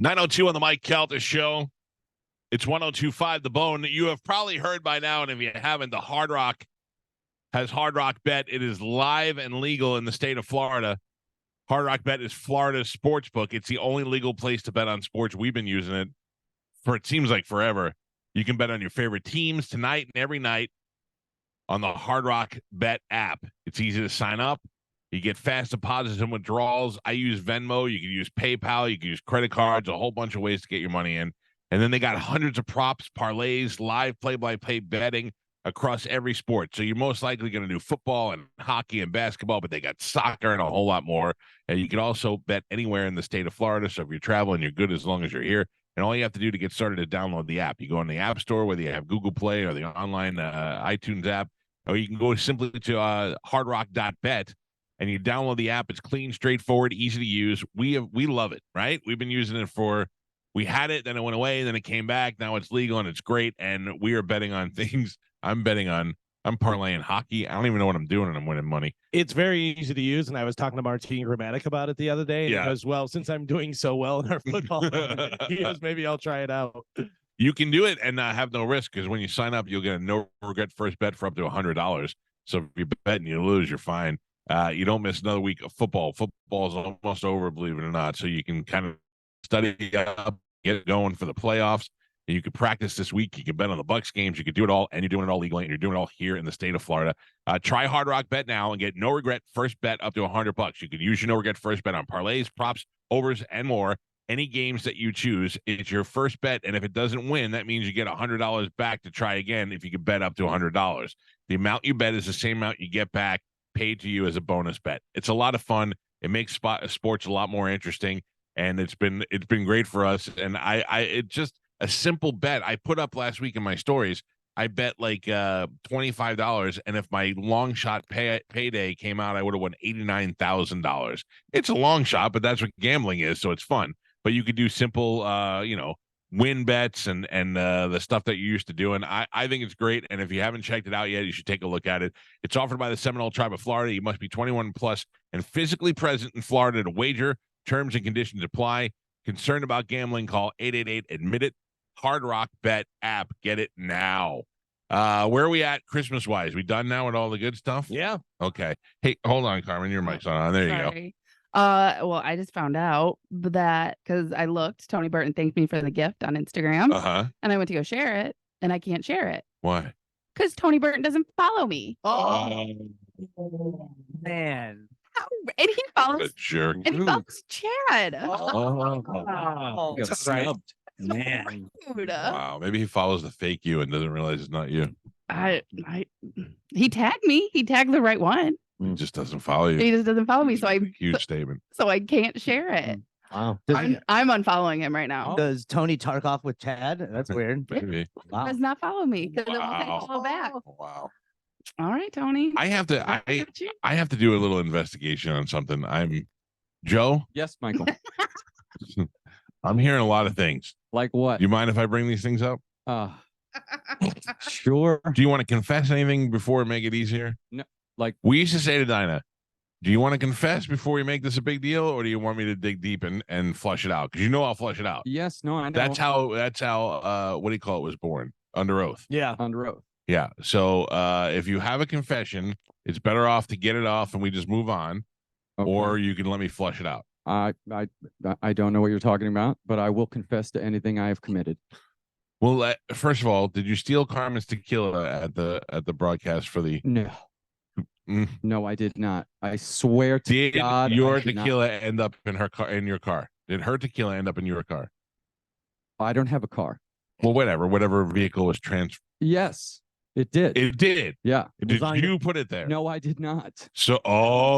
9:02 on the Mike Calta Show. It's 102.5 The Bone. You have probably heard by now, and if you haven't, the Hard Rock has Hard Rock Bet. It is live and legal in the state of Florida. Hard Rock Bet is Florida's sports book. It's the only legal place to bet on sports. We've been using it for, it seems like, forever. You can bet on your favorite teams tonight and every night on the Hard Rock Bet app. It's easy to sign up. You get fast deposits and withdrawals. I use Venmo. You can use PayPal. You can use credit cards, a whole bunch of ways to get your money in. And then they got hundreds of props, parlays, live play-by-play betting across every sport. So you're most likely going to do football and hockey and basketball, but they got soccer and a whole lot more. And you can also bet anywhere in the state of Florida. So if you're traveling, you're good as long as you're here. And all you have to do to get started is download the app. You go in the App Store, whether you have Google Play or the online iTunes app, or you can go simply to hardrock.bet. And you download the app. It's clean, straightforward, easy to use. We love it, right? We've been using it we had it, then it went away, then it came back. Now it's legal and it's great. And we are betting on things. I'm parlaying hockey. I don't even know what I'm doing, and I'm winning money. It's very easy to use, and I was talking to Martine Grammatic about it the other day. And Yeah. he goes, well, since I'm doing so well in our football, he goes, maybe I'll try it out. You can do it and have no risk, because when you sign up, you'll get a no regret first bet for up to $100. So if you bet and you lose, you're fine. You don't miss another week of football. Football is almost over, believe it or not. So you can kind of study up, get going for the playoffs. And you could practice this week. You can bet on the Bucks games. You could do it all, and you're doing it all legally, and you're doing it all here in the state of Florida. Try Hard Rock Bet now and get no regret first bet up to $100. You can use your no regret first bet on parlays, props, overs, and more. Any games that you choose, it's your first bet, and if it doesn't win, that means you get $100 back to try again if you can bet up to $100. The amount you bet is the same amount you get back, paid to you as a bonus bet. It's a lot of fun. It makes sports a lot more interesting, and it's been great for us. And it's just a simple bet. I put up last week in my stories. I bet like $25, and if my long shot payday came out, I would have won $89,000. It's a long shot, but that's what gambling is, so it's fun. But you could do simple, win bets and the stuff that you used to do. And I think it's great. And if you haven't checked it out yet, you should take a look at it. It's offered by the Seminole Tribe of Florida. You must be 21 plus and physically present in Florida to wager. Terms and conditions apply. Concerned about gambling? Call 888-ADMIT-IT. Hard Rock Bet app. Get it now. Where are we at Christmas-wise? We done now with all the good stuff? Yeah. Okay. Hey, hold on, Carmen. Your mic's on. There you go. Sorry. Well, I just found out that because I looked, Tony Burton thanked me for the gift on Instagram, and I went to go share it, and I can't share it. Why? Because Tony Burton doesn't follow me. Oh, man. And he follows. What a jerk. And he follows Chad. Oh, Got snubbed. man. Dude. Wow. Maybe he follows the fake you and doesn't realize it's not you. He tagged me. He tagged the right one. He just doesn't follow you. He just doesn't follow me, so Huge statement. so I can't share it. Wow. I'm unfollowing him right now. Does Tony talk off with Chad? That's weird. Maybe. Wow. Does not follow me because it won't Wow. follow back. Wow. All right, Tony. I have to do a little investigation on something. Joe. Yes, Michael. I'm hearing a lot of things. Like what? You mind if I bring these things up? Sure. Do you want to confess anything before we make it easier? No. Like we used to say to Dinah, do you want to confess before we make this a big deal, or do you want me to dig deep and flush it out? Because I'll flush it out. Yes, no, I know. That's how what do you call it was born? Under oath. Yeah. Under oath. Yeah. So if you have a confession, it's better off to get it off and we just move on, or you can let me flush it out. I don't know what you're talking about, but I will confess to anything I have committed. Well, first of all, did you steal Carmen's tequila at the broadcast for the? No. No, I did not. I swear to God. Did your tequila end up in her car? In your car? Did her tequila end up in your car? I don't have a car. Well, whatever vehicle was transferred. Yes, it did. It did. Yeah. Did you put it there? No, I did not. So,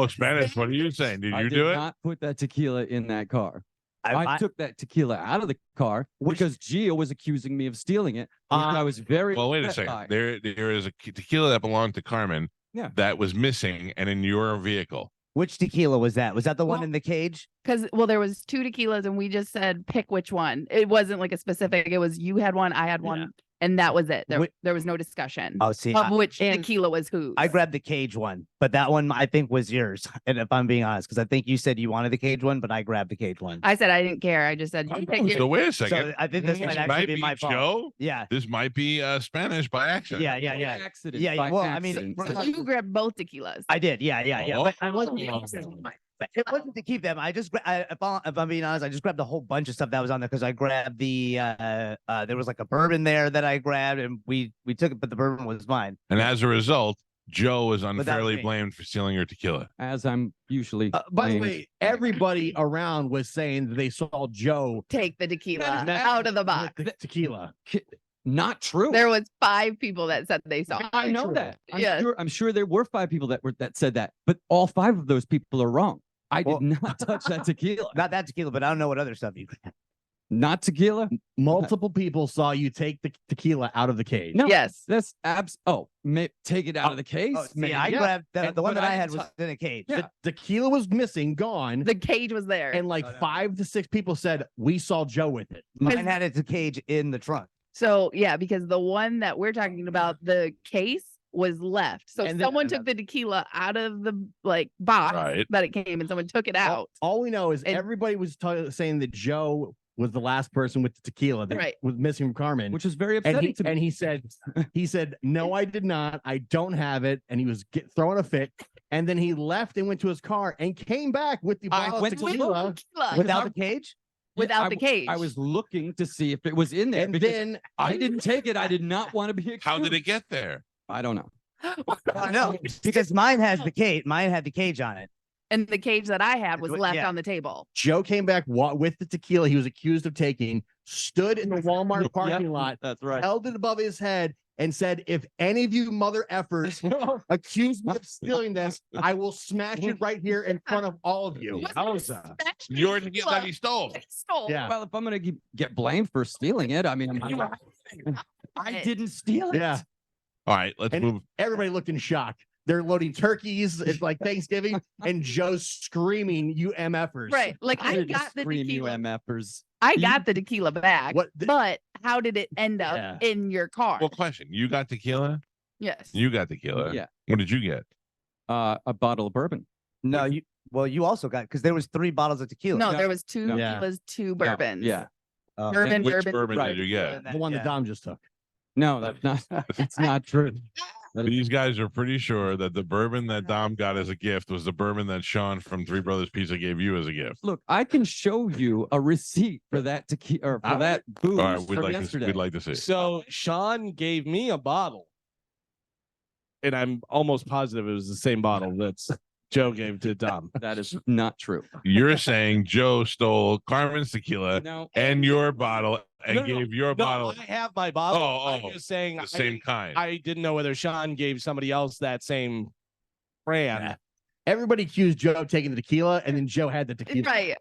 Spanish. What are you saying? Did you do it? I did not put that tequila in that car. I took that tequila out of the car because Gio was accusing me of stealing it. Which I was very well. Wait a upset second. by. There is a tequila that belonged to Carmen. Yeah. That was missing and in your vehicle. Which tequila was that? Was that the one in the cage? Because there was 2 tequilas and we just said pick which one. It wasn't like a specific. It was you had one, I had one. and that was it. There, Wait- there was no discussion Oh, see, of which and tequila was whose. I grabbed the cage one, but that one I think was yours. And if I'm being honest, because I think you said you wanted the cage one, but I grabbed the cage one. I said I didn't care. I just said you take So it. wait a second. So I think this might actually be my fault. Joe. Yeah. This might be Spanish by accident. Yeah. Accident. Yeah, by well, I mean, accident. So you grabbed both tequilas. I did. Yeah. But I wasn't. Oh. But it wasn't to keep them. I just, if I'm being honest, I just grabbed a whole bunch of stuff that was on there because I grabbed the, there was like a bourbon there that I grabbed and we took it, but the bourbon was mine. And as a result, Joe is that was unfairly me. blamed for stealing your tequila. As I'm usually. By the blamed. way, everybody around was saying that they saw Joe Take the tequila That- out of the box. with the tequila. Not true. There was 5 people that said they saw. I know true. that. Yes. I'm sure there were 5 people that said that, but all 5 of those people are wrong. I Well- did not touch that tequila. Not that tequila, but I don't know what other stuff you grabbed. Not tequila. Multiple people saw you take the tequila out of the cage. No. Yes. That's take it out of the case. Oh, see, maybe. I yeah. grabbed And- the one but that I I had didn't was in a cage. Yeah. The tequila was missing, gone, The cage was there. and like 5 to 6 people said we saw Joe with it. Mine had its cage in the trunk. So yeah, because the one that we're talking about, the case was left. So And then- someone took the tequila out of the box Right. that it came, and someone took it out. All we know is And- everybody was saying that Joe was the last person with the tequila that Right. was missing from Carmen. Which is very and upsetting to me. he said, no, I did not. I don't have it. And he was throwing a fit. And then he left and went to his car and came back with the I bottle went of to tequila. Tequila. Without the cage? Without the cage. I was looking to see if it was in there And because then I didn't take it. I did not want to be accused. How did it get there? I don't know. I know because mine has the cage. Mine had the cage on it. And the cage that I had was left Yeah. on the table. Joe came back with the tequila he was accused of taking, stood in the Walmart parking lot, That's right. held it above his head, and said, if any of you mother effers accuse me of stealing this, I will smash it right here in front of all of you. Smashed Your the tequila that he stole. that he stole. Yeah. Well, if I'm going to get blamed for stealing it, I mean, I didn't steal it. Yeah. All right, let's And move. everybody looked in shock. They're loading turkeys. It's like Thanksgiving, and Joe's screaming, "You MFers!" Right. Like I didn't got the scream, you tequila. MFers. I got the tequila back. What? But how did it end up Yeah. in your car? Well, question: you got tequila? Yes. You got tequila? Yeah. What did you get? A bottle of bourbon. No, you also got because there was 3 bottles of tequila. No, No, there was 2 no. Yeah. tequilas, 2 bourbons. Yeah. Bourbon, And which bourbon. bourbon right. did you get? The one that Yeah. Dom just took. No, that's not. It's not true. These guys are pretty sure that the bourbon that Dom got as a gift was the bourbon that Sean from Three Brothers Pizza gave you as a gift. Look, I can show you a receipt for that tequila or for All that booze All right, we'd from like yesterday. to. We'd like to see. So Sean gave me a bottle, and I'm almost positive it was the same bottle that's Joe gave to Dom. That is not true. You're saying Joe stole Carmen's tequila No. and your bottle and No, no, gave your No, bottle I have my bottle. Oh, I'm just saying the same kind. I didn't know whether Sean gave somebody else that same brand. Yeah. Everybody accused Joe of taking the tequila, and then Joe had the tequila. Right.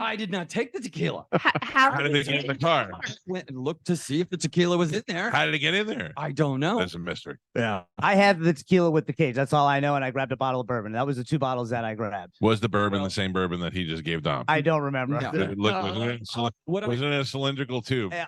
I did not take the tequila. How How did it get in the car? Went and looked to see if the tequila was in there. How did it get in there? I don't know. That's a mystery. Yeah. I had the tequila with the cage. That's all I know. And I grabbed a bottle of bourbon. That was the 2 bottles that I grabbed. Was the bourbon the same bourbon that he just gave Dom? I don't remember. No. Did it look, wasn't it a cylindrical tube? No,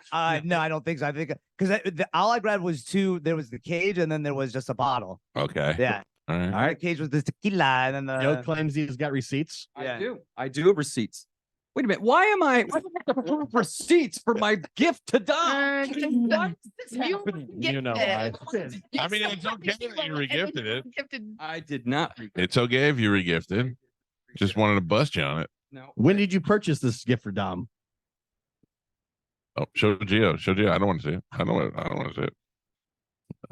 I don't think so. I think because all I grabbed was 2. There was the cage, and then there was just a bottle. Okay. Yeah. All right. All right. Cage was the tequila, and then the Joe claims he's got receipts. I do have receipts. Wait a minute. Why do I have to prove receipts for my gift to Dom? What is happening? You know why. I mean, it's okay that you regifted it. I did not. It's okay if you regifted. Just wanted to bust you on it. No. When did you purchase this gift for Dom? Oh, show Gio. Show Gio. I don't want to see it. I don't want to see it.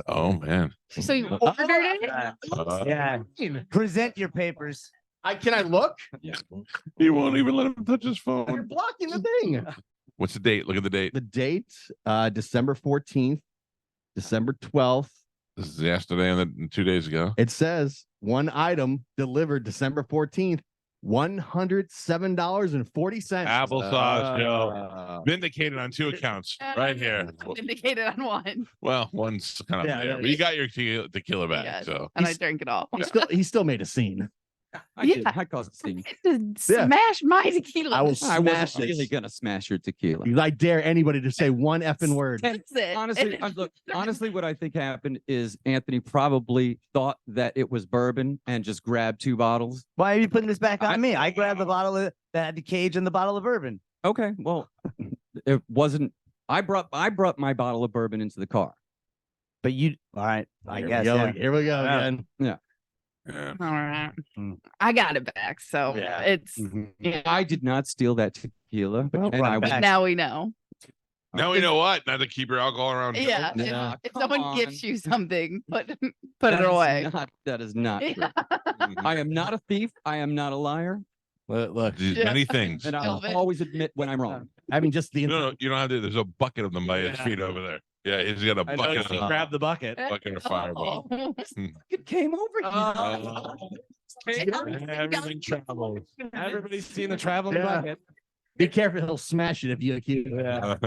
Oh man. So you ordered it? yeah. Present your papers. Can I look? He won't even let him touch his You're phone. blocking the thing. What's the date? Look at the date. The date, December 14th, December 12th. This is yesterday and then 2 days ago. It says 1 item delivered December 14th, $107.40. Applesauce, Joe. Vindicated on 2 accounts right here. Indicated on one. Well, one's kind of Yeah, there, yeah. but you got your tequila back. Yes. So And I drank it all. He still made a scene. I caused a scene. Smash my tequila. I will I smash wasn't really this. gonna smash your tequila. I dare anybody to say one effing word. That's it. Honestly, look, honestly, what I think happened is Anthony probably thought that it was bourbon and just grabbed 2 bottles. Why are you putting this back on me? I grabbed the bottle that had the cage and the bottle of bourbon. Okay, well, it wasn't. I brought my bottle of bourbon into the car. But you, all right, I Here guess. we go. Yeah. Here we go again. Yeah. Yeah. All right. I got it back. So Yeah. it's I did not steal that tequila, Well, and right I was back. now we know. Now we know what not to keep your alcohol around. Joe. Yeah. Yeah, If come someone on. gives you something, put it That is away. that is not true. Yeah. I am not a thief. I am not a liar, Look, There's Yeah. many things. and I'll Elvis. always admit when I'm wrong. I mean, just the No, you don't have to. There's a bucket of them by his feet over there. Yeah, he's got a I bucket noticed he of grabbed the bucket. bucket of fireball. It came over here. Everything travels. Everybody's seen the traveling Yeah. bucket. be careful, he'll smash it if you accuse him.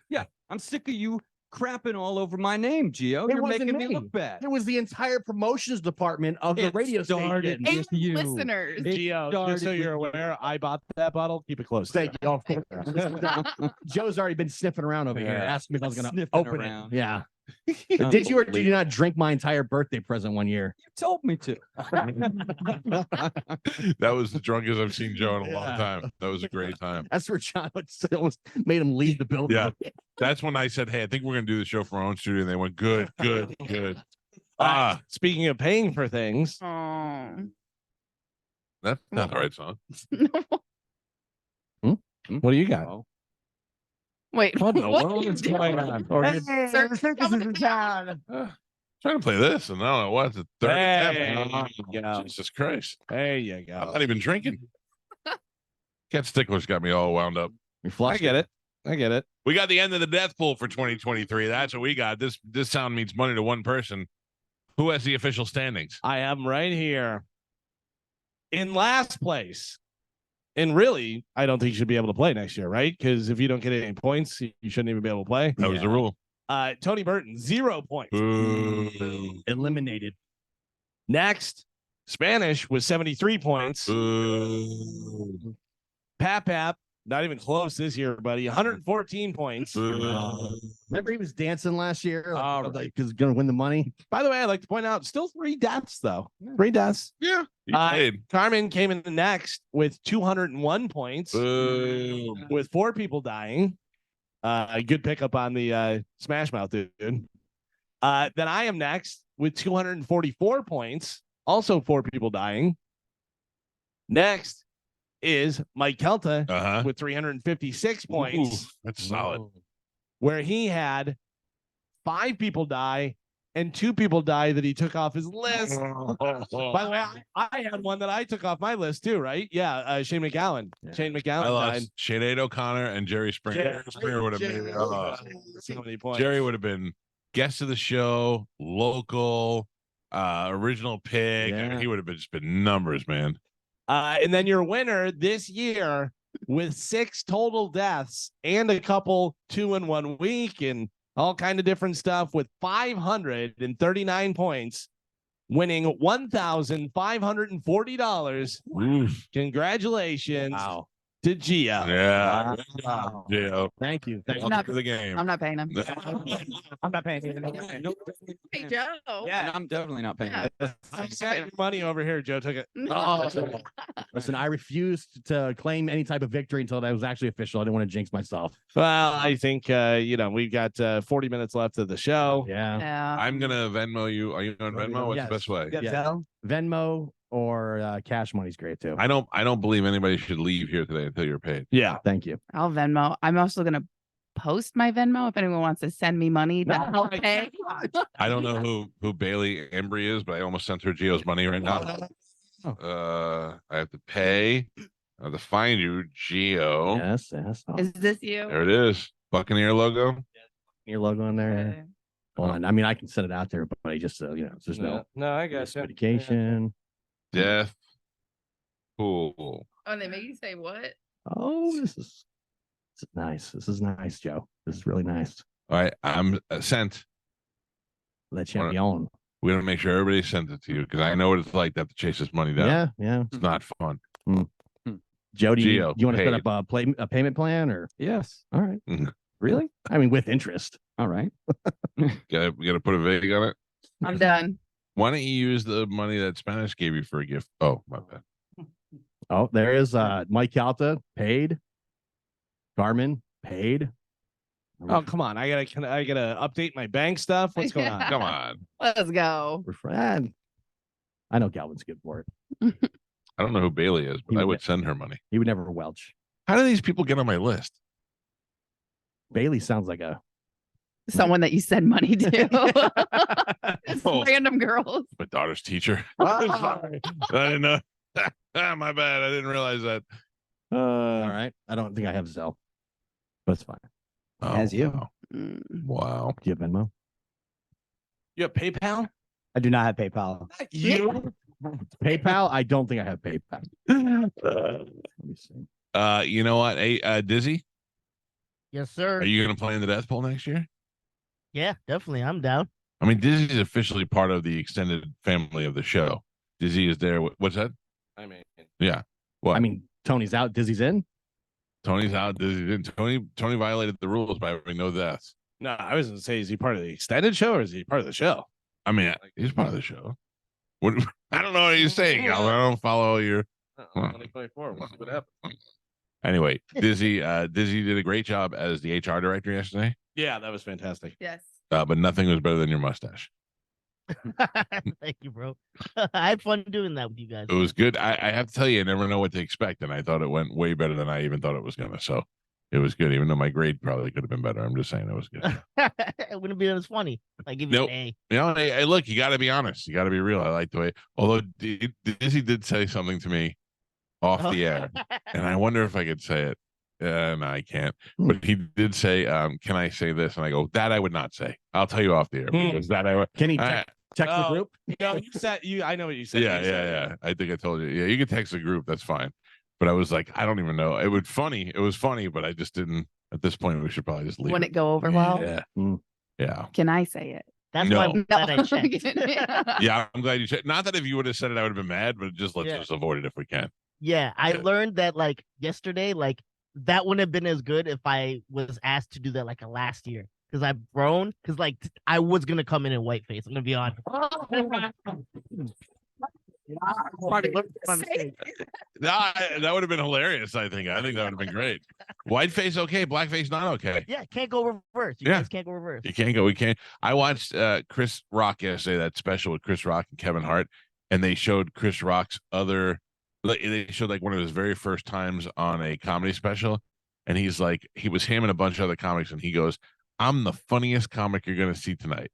Yeah, I'm sick of you crapping all over my name, Gio. It You're wasn't making me me. look bad. It was the entire promotions department of the It radio started station. with 8 you. listeners. Gio, just so started you're aware, I bought that bottle. Keep it close. Thank you. Of course. Joe's already been sniffing around over here, Yeah. asking me if I was going to Sniffing open around. it. Yeah. Did you or did you not drink my entire birthday present one year? You told me to. That was the drunkest I've seen Joe in a long Yeah. time. That was a great time. That's where John almost made him leave the building. Yeah. That's when I said, "Hey, I think we're gonna do the show for our own studio." And they went, "Good, good, good." Speaking of paying for things, Oh. That's not the right song. what do you got? Oh. Wait. What in the what world are you is doing? going on? Sir, coming to town. Trying to play this, and I don't know what the third. There you go. Jesus Christ! There you I'm go. not even drinking. Cat Stickler's got me all wound up. I get it. I get it. We got the end of the Deathpool for 2023. That's what we got. This sound means money to one person. Who has the official standings? I have them right here. In last place. And really, I don't think you should be able to play next year, right? Because if you don't get any points, you shouldn't even be able to play. That was the rule. Tony Burton, 0 points. Boo. Eliminated. Next, Spanish with 73 points. Boo. Pap, not even close this year, buddy. 114 points. Boo. Remember he was dancing last year? All Like he was going to win the money. By the way, I'd like to point out, still 3 deaths, though. 3 deaths. Yeah. He Uh, played. Carmen came in next with 201 points, Boo. with 4 people dying. A good pickup on the Smash Mouth, dude. Then I am next with 244 points, also 4 people dying. Next is Mike Calta Uh-huh. with 356 points, Ooh, that's solid. where he had 5 people die and 2 people die that he took off his list. By the way, I had one that I took off my list too, right? Yeah, Shane McGowan. Shane McGowan I died. lost Sinead O'Connor and Jerry Springer. Jerry Springer would have been So many points. Jerry would have been guest of the show, local, original pick. I mean, Yeah. he would have just been numbers, man. And then your winner this year with 6 total deaths and a couple 2 in 1 week and all kind of different stuff with 539 points, winning $1,540. Congratulations to Gia. Yeah. Wow. Yeah. Thank you. Thank you. Welcome to the game. I'm not paying him. I'm not paying you. Hey, Joe. Yeah, I'm definitely not paying. Yeah. I got your money over here. Joe took it. Listen, I refused to claim any type of victory until that was actually official. I didn't want to jinx myself. Well, I think, we've got 40 minutes left of the show. Yeah. Yeah. I'm gonna Venmo you. Are you on Venmo? What's Yes. the best way? Yeah. Venmo or cash money's great too. I don't believe anybody should leave here today until you're paid. Yeah. Thank you. I'll Venmo. I'm also gonna post my Venmo if anyone wants to send me money. Then I'll pay. I don't know who Bailey Embry is, but I almost sent her Gio's money right now. I have to pay. I have to find you, Gio. Yes. Yes. Oh, Is this you? There it is. Buccaneer logo. your logo on there. Okay. Hold on. I mean, I can set it out there, but I just there's no I got medication. Deathpool. Oh, and they make you say what? Oh, this is nice. This is nice, Joe. This is really nice. All right, I'm sent. Le champion. We're gonna make sure everybody sends it to you because I know what it's like to have to chase this money down. Yeah, yeah. It's not fun. Joe, do you, Gio, you want to set paid. up a payment plan or? Yes. All right. Really? I mean, with interest. All right. We gotta put a vague on it. I'm done. Why don't you use the money that Spanish gave you for a gift? Oh, my bad. Oh, there is Mike Calta paid. Carmen paid. Oh, come on. I gotta update my bank stuff. What's going on? Come on. Let's go. We're friends. I know Galvin's good for it. I don't know who Bailey is, but He I would would send her money. He would never welch. How do these people get on my list? Bailey sounds like a Someone that you send money to. It's Oh. random girls. My daughter's teacher. Sorry. I didn't know. My bad. I didn't realize that. all right. I don't think I have Zelle. But it's fine. Oh, As you. Wow. Mm. Wow. Do you have Venmo? You have PayPal? I do not have PayPal. You? PayPal? I don't think I have PayPal. Let me see. You know what? Hey, Dizzy, Yes, sir. are you gonna play in the Deathpool next year? Yeah, definitely. I'm down. I mean, Dizzy's officially part of the extended family of the show. Dizzy is there. What's that? I mean, Yeah. What? I mean, Tony's out, Dizzy's in. Tony's out. Dizzy's in. Tony violated the rules by having no deaths. no, I was gonna say, is he part of the extended show or is he part of the show? I mean, he's part of the show. What? I don't know what you're saying, Calvin. I don't follow your. 2024. We'll see what happens. Anyway, Dizzy did a great job as the HR director yesterday. Yeah, that was fantastic. Yes. But nothing was better than your mustache. Thank you, bro. I had fun doing that with you guys. It was good. I have to tell you, I never know what to expect, and I thought it went way better than I even thought it was gonna. So it was good, even though my grade probably could have been better. I'm just saying it was good. It wouldn't be as funny. I give you Nope. an A. You know, hey, look, you got to be honest. You got to be real. I like the way. Although Dizzy did say something to me off the air, and I wonder if I could say it. No, I can't. But he did say, "Can I say this?" And I go, "That I would not say. I'll tell you off the air because that I would." Can he I- text the Oh, group? No, you said you. I know what you said. yeah, You yeah, said yeah. I think I told you. Yeah, you can text the group. That's fine. But I was like, I don't even know. It was funny. It was funny, but I just didn't. At this point, we should probably just leave. Wouldn't it go over well? Yeah. Yeah. Can I say it? That's No. why I'm glad I checked. Yeah. I'm glad you said. Not that if you would have said it, I would have been mad. But just let's Yeah. just avoid it if we can. Yeah, I Yeah. learned that like yesterday, like that wouldn't have been as good if I was asked to do that like a last year because I've grown. Because like I was gonna come in whiteface. I'm gonna be honest. That would have been hilarious. I think that would have been great. Whiteface okay, blackface not okay. Yeah, can't go reverse. You Yeah. guys can't go reverse. You can't go. We can't. I watched Chris Rock yesterday. That special with Chris Rock and Kevin Hart, and they showed Chris Rock's other. They showed like one of his very first times on a comedy special, and he's like, he was him and a bunch of other comics, and he goes, "I'm the funniest comic you're gonna see tonight,"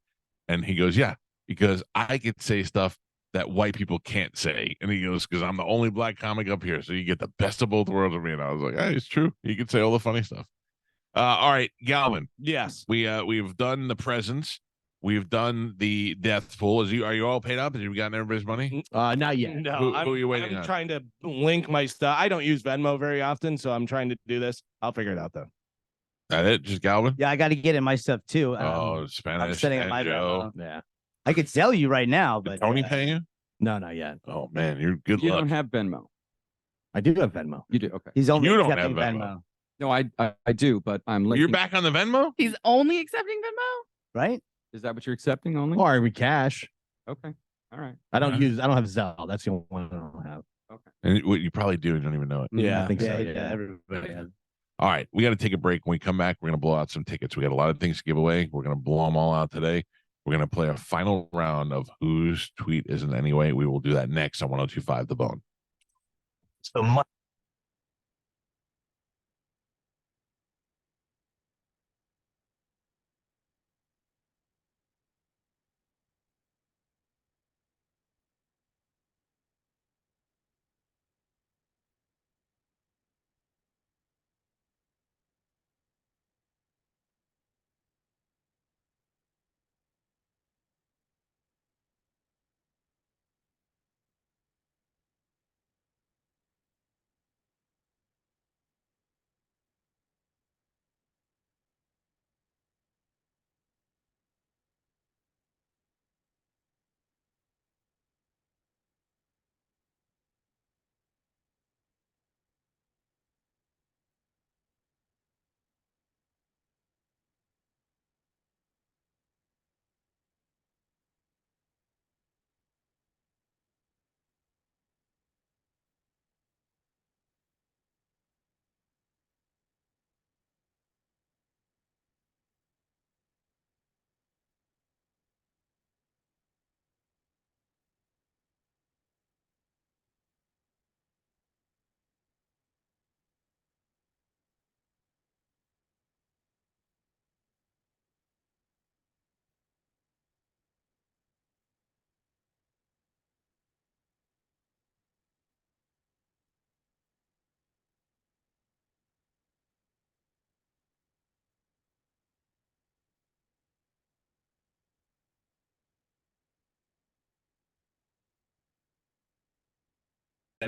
and he goes, "Yeah, because I could say stuff that white people can't say," and he goes, "Because I'm the only black comic up here, so you get the best of both worlds with me." And I was like, "Hey, it's true. You can say all the funny stuff." All right, Galvin. Yes. We've done the presents. We've done the death pool. Are you all paid up? Have you gotten everybody's money? Not yet. No, Who I'm, are you waiting I'm on? trying to link my stuff. I don't use Venmo very often, so I'm trying to do this. I'll figure it out though. That it? Just Galvin? Yeah, I got to get in my stuff too. Oh, Spanish. I'm setting up and my Joe. Venmo. Yeah, I could sell you right now, Did but Tony paying you? No, not yet. Oh man, you're good You luck. don't have Venmo. I do have Venmo. You do. Okay. he's only You don't accepting have Venmo. Venmo, No, I do, but I'm linking. You're back on the Venmo? He's only accepting Venmo? right? Is that what you're accepting only? Or we cash. Okay. All right. I don't Okay. use. I don't have Zelle. That's the only one I don't have. And what you probably do, and you don't even know it. Yeah, I think Yeah, so. yeah, everybody has. All right, we got to take a break. When we come back, we're going to blow out some tickets. We got a lot of things to give away. We're going to blow them all out today. We're going to play a final round of whose tweet isn't anyway. We will do that next on 102.5 The Bone. So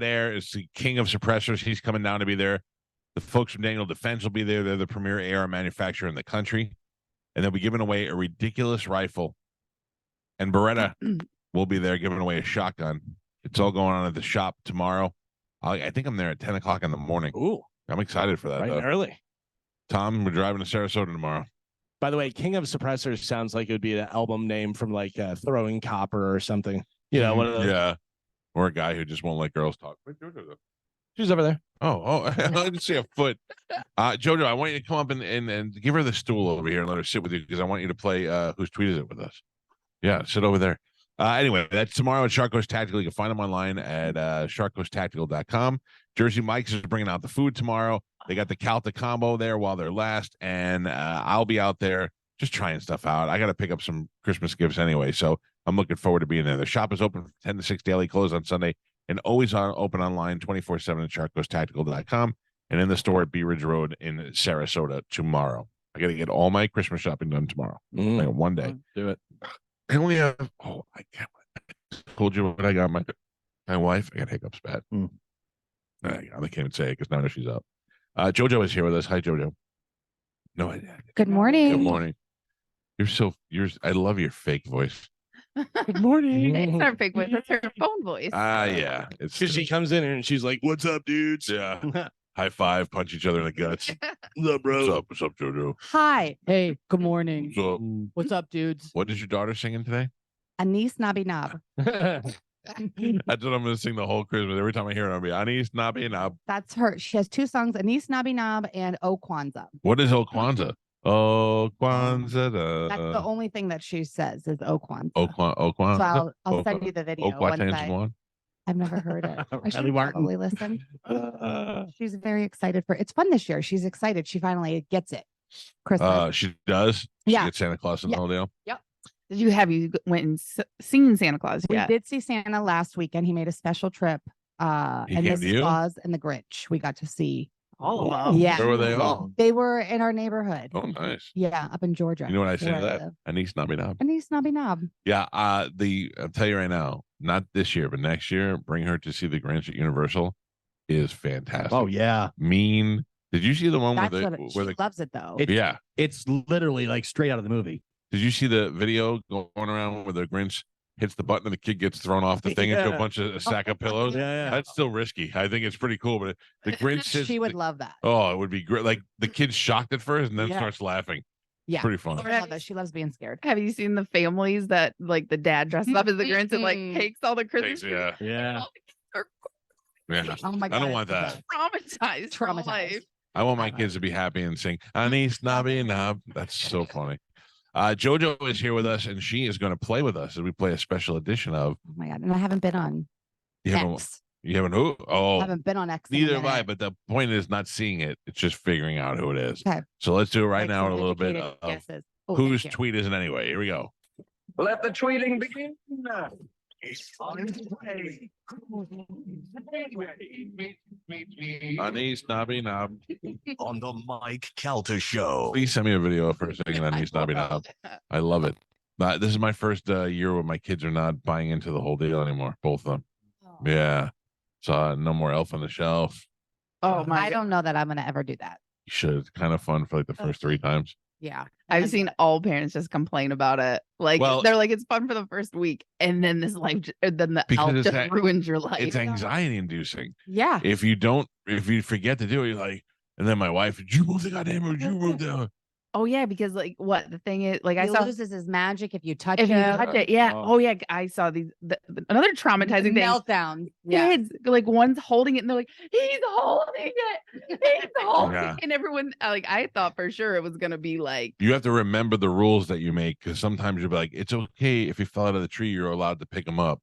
Air is the king of suppressors. He's coming down to be there. The folks from Daniel Defense will be there. They're the premier AR manufacturer in the country. And they'll be giving away a ridiculous rifle. And Beretta will be there giving away a shotgun. It's all going on at the shop tomorrow. I think I'm there at 10 o'clock in the morning. Ooh, I'm excited for that. right Though. early. Tom, we're driving to Sarasota tomorrow. By the way, King of Suppressors sounds like it would be an album name from like Throwing Copper or something. You know, one of those. Yeah. Or a guy who just won't let girls talk. She's over there. Oh, I can see a foot. Jojo, I want you to come up and give her the stool over here and let her sit with you because I want you to play Whose Tweet Is It with us. Yeah, sit over there. Anyway, that's tomorrow at Shark Coast Tactical. You can find them online at sharkcoasttactical.com. Jersey Mike's is bringing out the food tomorrow. They got the Calta combo there while they're last, and I'll be out there just trying stuff out. I got to pick up some Christmas gifts anyway, so I'm looking forward to being there. The shop is open from 10 to 6 daily, closed on Sunday, and always open online 24/7 at sharkcoasttactical.com and in the store at Bee Ridge Road in Sarasota tomorrow. I got to get all my Christmas shopping done tomorrow. I got one day. Do it. I only have. I can't. I told you what I got. My wife. I got hiccups bad. I can't even say it because now she's up. Jojo is here with us. Hi, Jojo. No idea. Good morning. Good morning. I love your fake voice. Good morning. It's our fake voice. That's her phone voice. Yeah. It's because she comes in and she's like, "What's up, dudes?" Yeah. High five, punch each other in the guts. What's up, bro? What's up, Jojo? Hi. Hey, good morning. What's up? What's up, dudes? What is your daughter singing today? Anise Nobby Knob. That's what I'm going to sing the whole Christmas. Every time I hear it, I'll be Anise Nobby Knob. That's her. She has two songs, Anise Nobby Knob and O Kwanzaa. What is O Kwanzaa? Oh, Kwanzaa. That's the only thing that she says is O Kwanzaa. O Kwanzaa. So I'll send you the video once I've never heard it. I should probably listen. She's very excited for it. It's fun this year. She's excited. She finally gets it. Christmas. She does. She Yeah. gets Santa Claus and the whole deal. Yep. Did you went and seen Santa Claus We yet? did see Santa last weekend. He made a special trip. He And came to Mrs. you? Claus and the Grinch. We got to see. All of them. Yeah. Where were they all? They were in our neighborhood. Oh, nice. Yeah, up in Georgia. You know what I say where to I that? live. Anise Nobby Knob. Anise Nobby Knob. Yeah. I'll tell you right now, not this year, but next year, bring her to see the Grinch at Universal is fantastic. Oh yeah. Mean. Did you see the one That's where what she loves it though. Yeah. It's literally like straight out of the movie. Did you see the video going around where the Grinch hits the button and the kid gets thrown off the thing into a bunch of a sack of pillows? Yeah. That's still risky. I think it's pretty cool, but the Grinch says She would love that. oh, it would be great. Like the kid's shocked at first and then Yeah. starts laughing. Yeah. Pretty funny. She loves that. She loves being scared. Have you seen the families that like the dad dresses up as the Grinch and like takes all the Christmas Takes- yeah. trees? Yeah. Yeah. Oh my I don't God, want that. Traumatized. for Traumatized. life. I want my kids to be happy and sing Anise Nobby Knob. That's so funny. Jojo is here with us and she is going to play with us as we play a special edition of Oh my God. And I haven't been on you haven't X. you haven't who? Oh, I haven't been on X. in a neither have I, minute. but the point is not seeing it. It's just figuring out who it is. Okay. So let's do it right Like now some with a little bit educated of guesses. Oh, whose thank you. tweet is it anyway. Here we go. Let the tweeting begin. Anise Nobby Knob. On the Mike Calta Show. Please send me a video of her singing Anise Nobby Knob. I love it. This is my first year where my kids are not buying into the whole deal anymore. Both of them. Yeah. So no more Elf on the Shelf. Oh my! I don't know that I'm going to ever do that. You should. It's kind of fun for like the first 3 times. Yeah. I've seen all parents just complain about it. Like Well- they're like, it's fun for the first week, and then this life, then the Because elf it's just that- ruins your life. It's anxiety inducing. Yeah. If you forget to do it, you're like, and then my wife, did you move the goddamn or did you move the Oh yeah, because like what the thing is, like I He saw loses his magic if you touch if you him. touch it, yeah. Oh. Oh yeah, I saw another traumatizing thing. Meltdown. Yeah. Kids like one's holding it and they're like, he's holding it, he's holding Yeah. it, and everyone like I thought for sure it was gonna be like You have to remember the rules that you make because sometimes you'll be like, it's okay if he fell out of the tree, you're allowed to pick him up.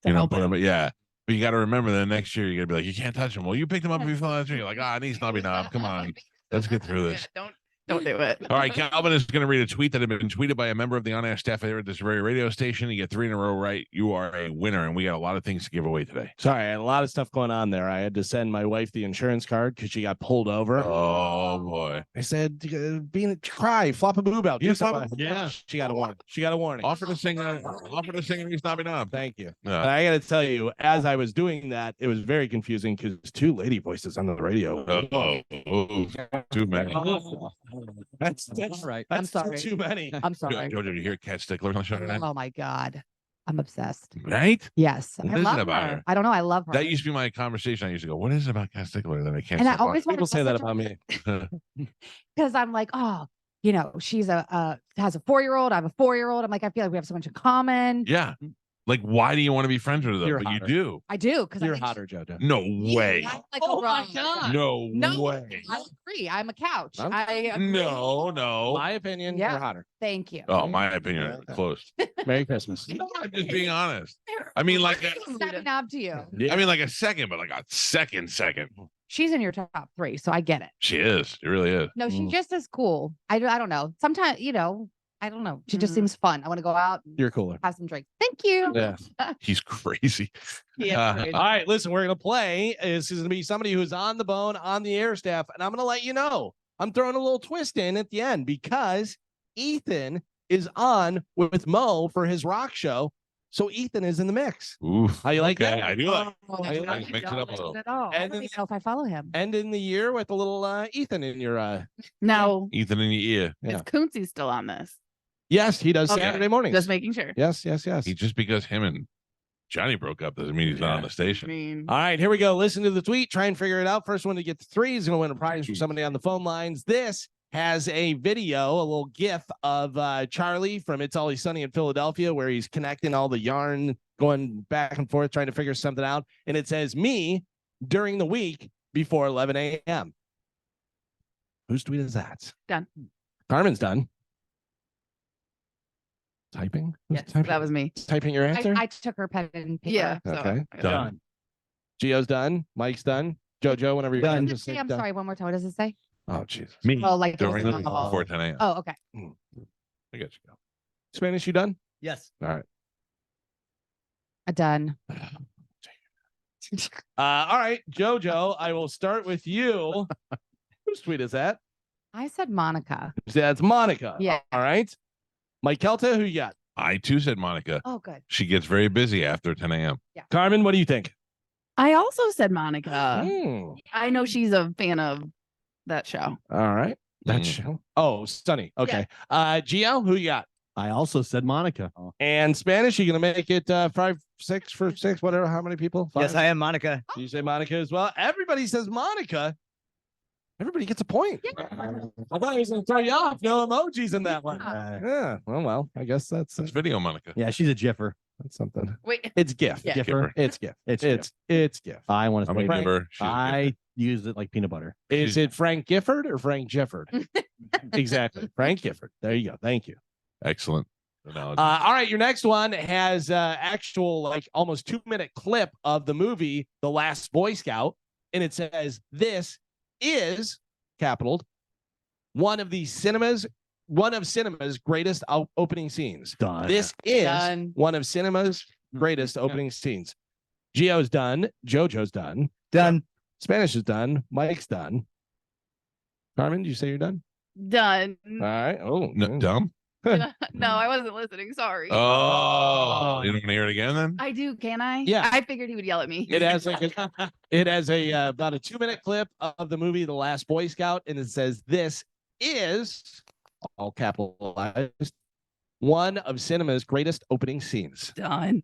To You know, help put him. him, yeah. But you got to remember that next year you're gonna be like, you can't touch him. Well, you picked him up if he fell out of the tree. You're like, Anise Nobby Knob. Come on, let's get through this. Don't Don't do it. All right, Calvin is going to read a tweet that had been tweeted by a member of the on-air staff here at this very radio station. You get 3 in a row right, you are a winner, and we got a lot of things to give away today. Sorry, I had a lot of stuff going on there. I had to send my wife the insurance card because she got pulled over. Oh boy! I said, cry, flop a boob out. Yeah, she got a warning. She got a warning. Offer to sing. He's stopping up. Thank you. Yeah. But I got to tell you, as I was doing that, it was very confusing because 2 lady voices on the radio. Too many. That's right. I'm sorry. Too many. I'm sorry. Jojo, did you hear Cat Stickler on the show tonight? Oh my God. I'm obsessed. Right? Yes. What I is love it about her. her? I don't know. I love her. That used to be my conversation. I used to go, "What is it about Cat Stickler?" Then I can't. And I stop always watching. People say that about me. because I'm like, oh, you know, she's has a 4-year-old. I have a 4-year-old. I'm like, I feel like we have so much in common. Yeah. Like, why do you want to be friends with them? You're But hotter. you do. I do because You're hotter, Jojo. No way. Like Oh a my rock. God. No, No, way. I agree. I'm a couch. I'm- I agree. No. My opinion, Yeah. you're hotter. Thank you. Oh, my opinion. Close. Merry Christmas. No, I'm just being honest. I mean, like, Stepping up to you. I mean, like a second, but like a second. She's in your top 3, so I get it. She is. It really is. No, she's just as cool. I don't know. Sometimes, you know, I don't know. She just seems fun. I want to go out and You're cooler. have some drinks. Thank you. Yeah. He's crazy. Yeah. All right, listen, we're gonna play. This is gonna be somebody who's on the bone on the air staff, and I'm gonna let you know. I'm throwing a little twist in at the end because Ethan is on with Mo for his rock show. So Ethan is in the mix. Oof. How you like Okay, that? I do like. Oh, I like mix it up a little. At all. I And don't then- even know if I follow him. End in the year with a little Ethan in your No, Ethan in your ear. Yeah. is Kunzi still on this? Yes, he does Okay. Saturday mornings. Just making sure. Yes. He just because him and Johnny broke up doesn't mean he's not on the I station. mean, All right, here we go. Listen to the tweet. Try and figure it out. First one to get the 3 is going to win a prize from somebody on the phone lines. This has a video, a little GIF of Charlie from It's Always Sunny in Philadelphia, where he's connecting all the yarn, going back and forth, trying to figure something out. And it says, me during the week before 11 a.m. Whose tweet is that? Done. Carmen's done. Typing? Who's yes, typing? that was me. Typing your answer? I took her pen and paper. Yeah. So Okay. I got it. Done. Gio's done. Mike's done. Jojo, whenever you're What done, does it just say? say I'm done. sorry. One more time. What does it say? Oh, Jesus. Me Oh, like it was during the on week the wall. before 10 a.m. Oh, okay. I got you. Spanish, you done? Yes. All right. Done. All right, Jojo, I will start with you. Whose tweet is that? I said Monica. That's Monica. Yeah. All right. Mike Calta, who you got? I too said Monica. Oh, good. She gets very busy after 10 a.m. Carmen, what do you think? I also said Monica. Hmm. I know she's a fan of that show. All right. That's Mm. oh, Sunny. Okay. Gio, who you got? I also said Monica. And Spanish, you gonna make it 5, 6 for 6, whatever. How many people? Yes, 5? I am Monica. Do you say Monica as well? Everybody says Monica. Everybody gets a point. I thought he was gonna throw you off. No emojis in that one. Yeah. Well, I guess that's It's video, Monica. Yeah, she's a jiffer. that's something. Wait. It's GIF. Yeah. Giffer. It's GIF. It's It's GIF. I want to I'm a say giver. She's a I use it like peanut butter. Is it Frank Gifford or Frank Gifford? Exactly. Frank Gifford. There you go. Thank you. giver. Excellent. analogy. All right. Your next one has actual like almost 2-minute clip of the movie The Last Boy Scout. And it says, this is capitaled one of cinema's greatest opening scenes. Done. This is Done. one of cinema's greatest opening scenes. Gio's done. Jojo's done. Done. Spanish is done. Mike's done. Carmen, did you say you're done? Done. All right. Oh, Dumb. No, I wasn't listening. Sorry. Oh, you don't want to hear it again then? I do. Can I? Yeah. I figured he would yell at me. It has like about a 2-minute clip of the movie The Last Boy Scout, and it says, this is, all capitalized, one of cinema's greatest opening scenes. Done.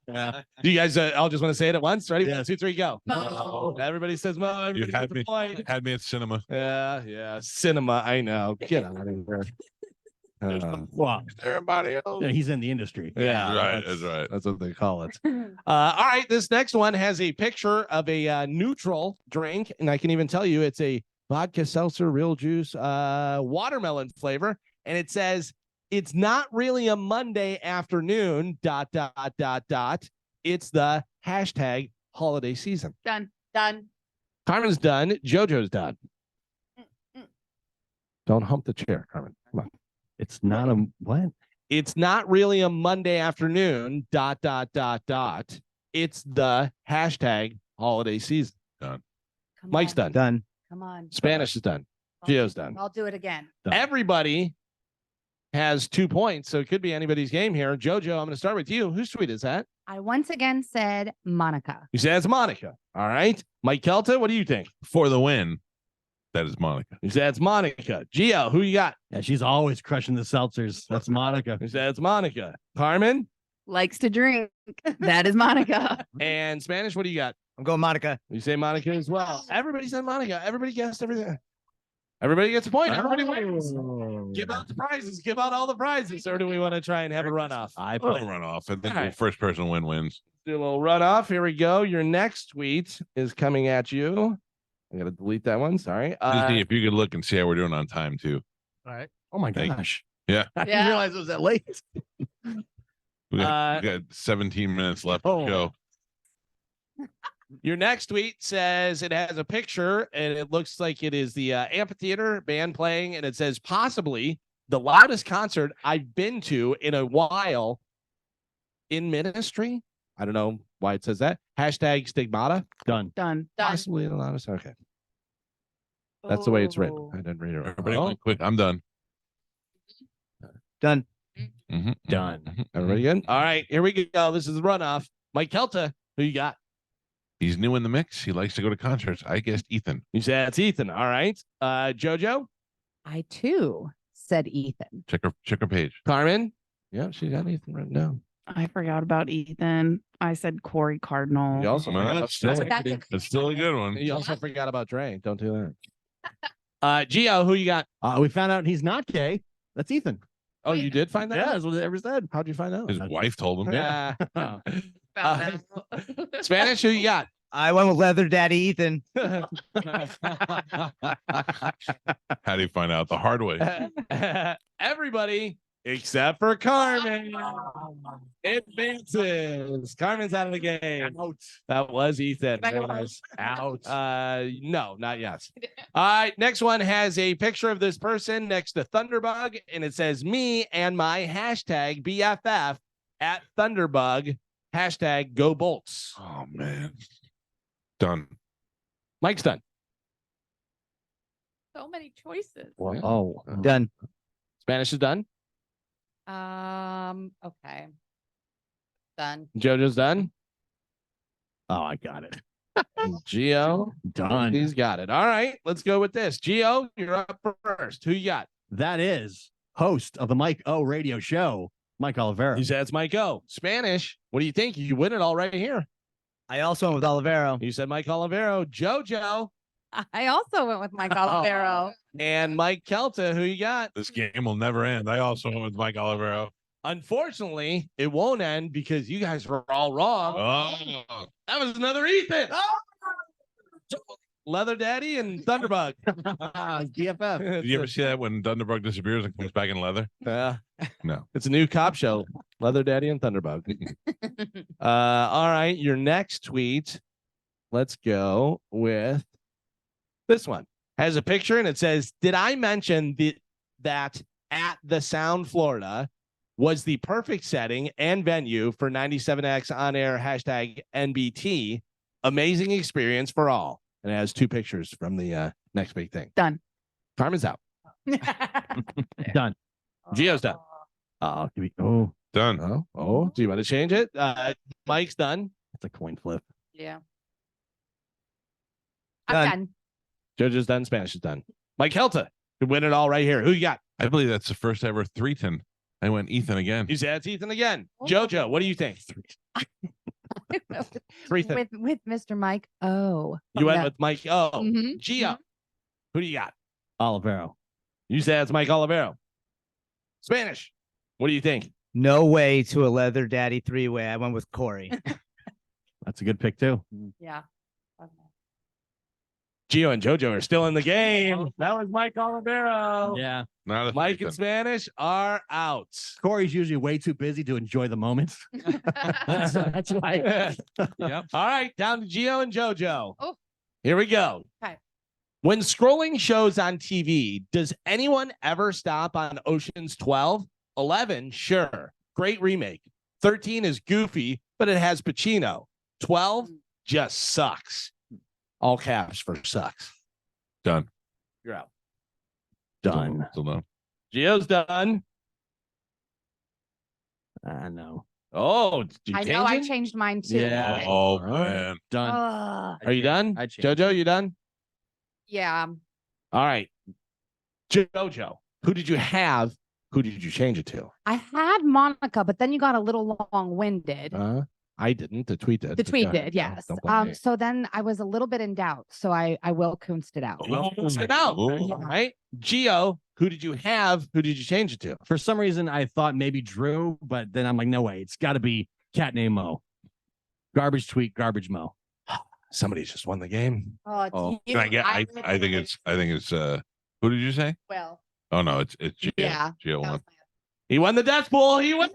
Yeah. Do you guys all just want to say it at once? Ready? Yeah. 1, 2, 3, go. Mo. Everybody says Mo. You Everybody had gets a me. point. Had me at cinema. Yeah. Cinema. I know. Get out of here. Well, Everybody else. yeah, he's in the industry. Yeah, Right, that's right. That's what they call it. All right, this next one has a picture of a neutral drink, and I can even tell you it's a vodka seltzer, real juice, watermelon flavor, and it says it's not really a Monday afternoon. ... It's the hashtag holiday season. Done. Done. Carmen's done. Jojo's done. Don't hump the chair, Carmen. Come on. It's not a what? It's not really a Monday afternoon. ... It's the hashtag holiday season. Done. Come Mike's on. done. Done. Come on. Spanish is done. Gio's done. I'll do it again. Everybody has 2 points, so it could be anybody's game here. Jojo, I'm going to start with you. Whose tweet is that? I once again said Monica. You said it's Monica. All right. Mike Kelta, what do you think? For the win. That is Monica. You said it's Monica. Gio, who you got? Yeah, she's always crushing the seltzers. That's Monica. You said it's Monica. Carmen Likes to drink. That is Monica. and Spanish, what do you got? I'm going Monica. You say Monica as well. Everybody said Monica. Everybody guessed everything. Everybody gets a point. Everybody wins. Give out the prizes. Give out all the prizes. Or do we want to try and have a runoff? I put a runoff. I think the first person to win wins. Do a little runoff. Here we go. Your next tweet is coming at you. I gotta delete that one. Sorry. Disney, if you could look and see how we're doing on time too. All right. Oh my Thank you. gosh. Yeah. I didn't realize it was that late. We got 17 minutes left to go. Your next tweet says it has a picture and it looks like it is the amphitheater band playing, and it says possibly the loudest concert I've been to in a while in ministry. I don't know why it says that. Hashtag stigmata. Done. Done. Possibly the loudest. Okay. That's the way it's written. I didn't read it. Everybody Right. quick. I'm done. Done. Done. Everybody good? All right, here we go. This is the runoff. Mike Kelta, who you got? He's new in the mix. He likes to go to concerts. I guessed Ethan. You said it's Ethan. All right. Jojo? I too said Ethan. Check her page. Carmen? Yeah, she got Ethan written down. I forgot about Ethan. I said Corey Cardinal. You also forgot That's still, that's still a good one. You also forgot about Dre. Don't do that. Gio, who you got? We found out he's not gay. That's Ethan. Oh, you did find that? Yeah, out? that's what they ever said. How'd you find out? His wife told him. Yeah. Found Spanish, who you got? I went with Leather Daddy Ethan. How do you find out? The hard way. Everybody except for Carmen advances. Carmen's out of the game. Out. That was Ethan. Very nice. Out. No, not yet. All right. Next one has a picture of this person next to Thunderbug, and it says me and my hashtag BFF at Thunderbug. Hashtag go Bolts. Oh man. Done. Mike's done. So many choices. Oh, done. Spanish is done. Okay. Done. Jojo's done. Oh, I got it. Gio. Done. He's got it. All right. Let's go with this. Gio, you're up first. Who you got? That is host of the Mike O radio show, Mike Olivera. He said it's Mike O. Spanish. What do you think? You win it all right here. I also went with Olivero. You said Mike Olivero. Jojo. I also went with Mike Olivero. And Mike Kelta. Who you got? This game will never end. I also went with Mike Olivero. Unfortunately, it won't end because you guys were all wrong. Oh. That was another Ethan. Leather Daddy and Thunderbug. BFF. Did you ever see that when Thunderbug disappears and comes back in leather? Yeah. No. It's a new cop show. Leather Daddy and Thunderbug. All right. Your next tweet. Let's go with this one. Has a picture and it says, did I mention that at the Sound Florida was the perfect setting and venue for 97X on air hashtag NBT? Amazing experience for all. And it has 2 pictures from the next big thing. Done. Carmen's out. Done. Gio's done. Oh, Done. Oh, do you want to change it? Mike's done. it's a coin flip. Yeah. Done. I'm done. Jojo's done. Spanish is done. Mike Kelta could win it all right here. Who you got? I believe that's the first ever threeton. I went Ethan again. You said it's Ethan again. Jojo, what do you think? Threeton. with Mr. Mike. Oh. You went with Mike. Oh, Mhm. Gio. Who do you got? Olivero. You said it's Mike Olivero. Spanish. What do you think? No way to a Leather Daddy 3-way. I went with Corey. That's a good pick too. Yeah. Gio and Jojo are still in the game. That was Mike Olivero. Yeah. Not a Mike and threeton. Spanish are out. Corey's usually way too busy to enjoy the moment. That's why. Yep. All right, down to Gio and Jojo. Oh. Here we go. Okay. When scrolling shows on TV, does anyone ever stop on Ocean's 12? 11, sure. Great remake. 13 is goofy, but it has Pacino. 12 just sucks. All caps for sucks. Done. You're out. Done. Still done. Gio's done. I know. Oh, did you I change know I it? changed mine too. Yeah. Oh, man. Done. Are you done? I changed. Jojo, you done? Yeah. All right. Jojo, who did you have? Who did you change it to? I had Monica, but then you got a little long-winded. I didn't. The tweet did. The but tweet go ahead. did, yes. Don't blame me. So then I was a little bit in doubt. So I Will Kunsted out. Sit out. All right. Gio, who did you have? Who did you change it to? For some reason, I thought maybe Drew, but then I'm like, no way. It's got to be cat named Mo. Garbage tweet, garbage Mo. Somebody's just won the game. Oh, Can I get? I think it's. Who did you say? Well. Oh no, it's Gio. Yeah. Gio won. He won the Deathpool. He won.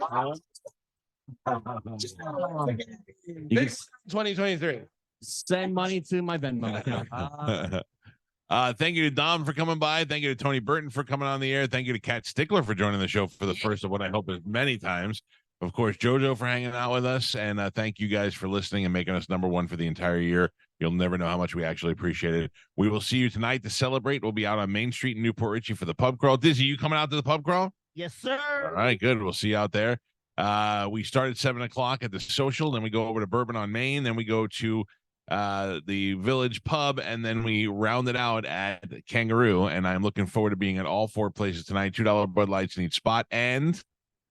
2023. Send money to my Venmo account. Thank you to Dom for coming by. Thank you to Tony Burton for coming on the air. Thank you to Kat Stickler for joining the show for the first of what I hope is many times. Of course, Jojo for hanging out with us. And thank you guys for listening and making us #1 for the entire year. You'll never know how much we actually appreciate it. We will see you tonight to celebrate. We'll be out on Main Street in Newport Richie for the pub crawl. Dizzy, you coming out to the pub crawl? Yes, sir. All right, good. We'll see you out there. We start at 7 o'clock at the Social. Then we go over to Bourbon on Main. Then we go to the Village Pub, and then we round it out at Kangaroo. And I'm looking forward to being at all 4 places tonight. $2 Bud Lights in each spot, and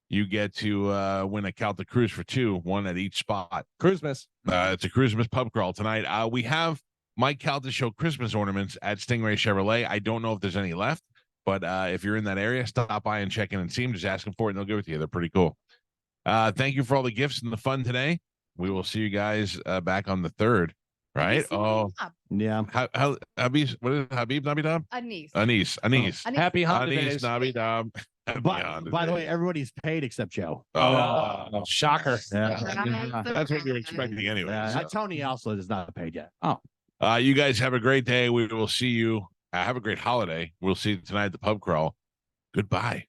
you get to win a Calta cruise for 2, 1 at each spot. Christmas. It's a Christmas pub crawl tonight. We have Mike Calta show Christmas ornaments at Stingray Chevrolet. I don't know if there's any left, but if you're in that area, stop by and check in and see them. Just ask them for it, and they'll give it to you. They're pretty cool. Thank you for all the gifts and the fun today. We will see you guys back on the 3rd. Right? Oh, yeah. Habib, what is it? Habib Nabi Dab? Anise. Anise. Happy holidays. Anise Nabi Dab. By the way, everybody's paid except Joe. Oh, shocker. Yeah. That's what you're expecting anyway. So. Tony also is not paid yet. Oh. You guys have a great day. We will see you. Have a great holiday. We'll see you tonight at the pub crawl. Goodbye.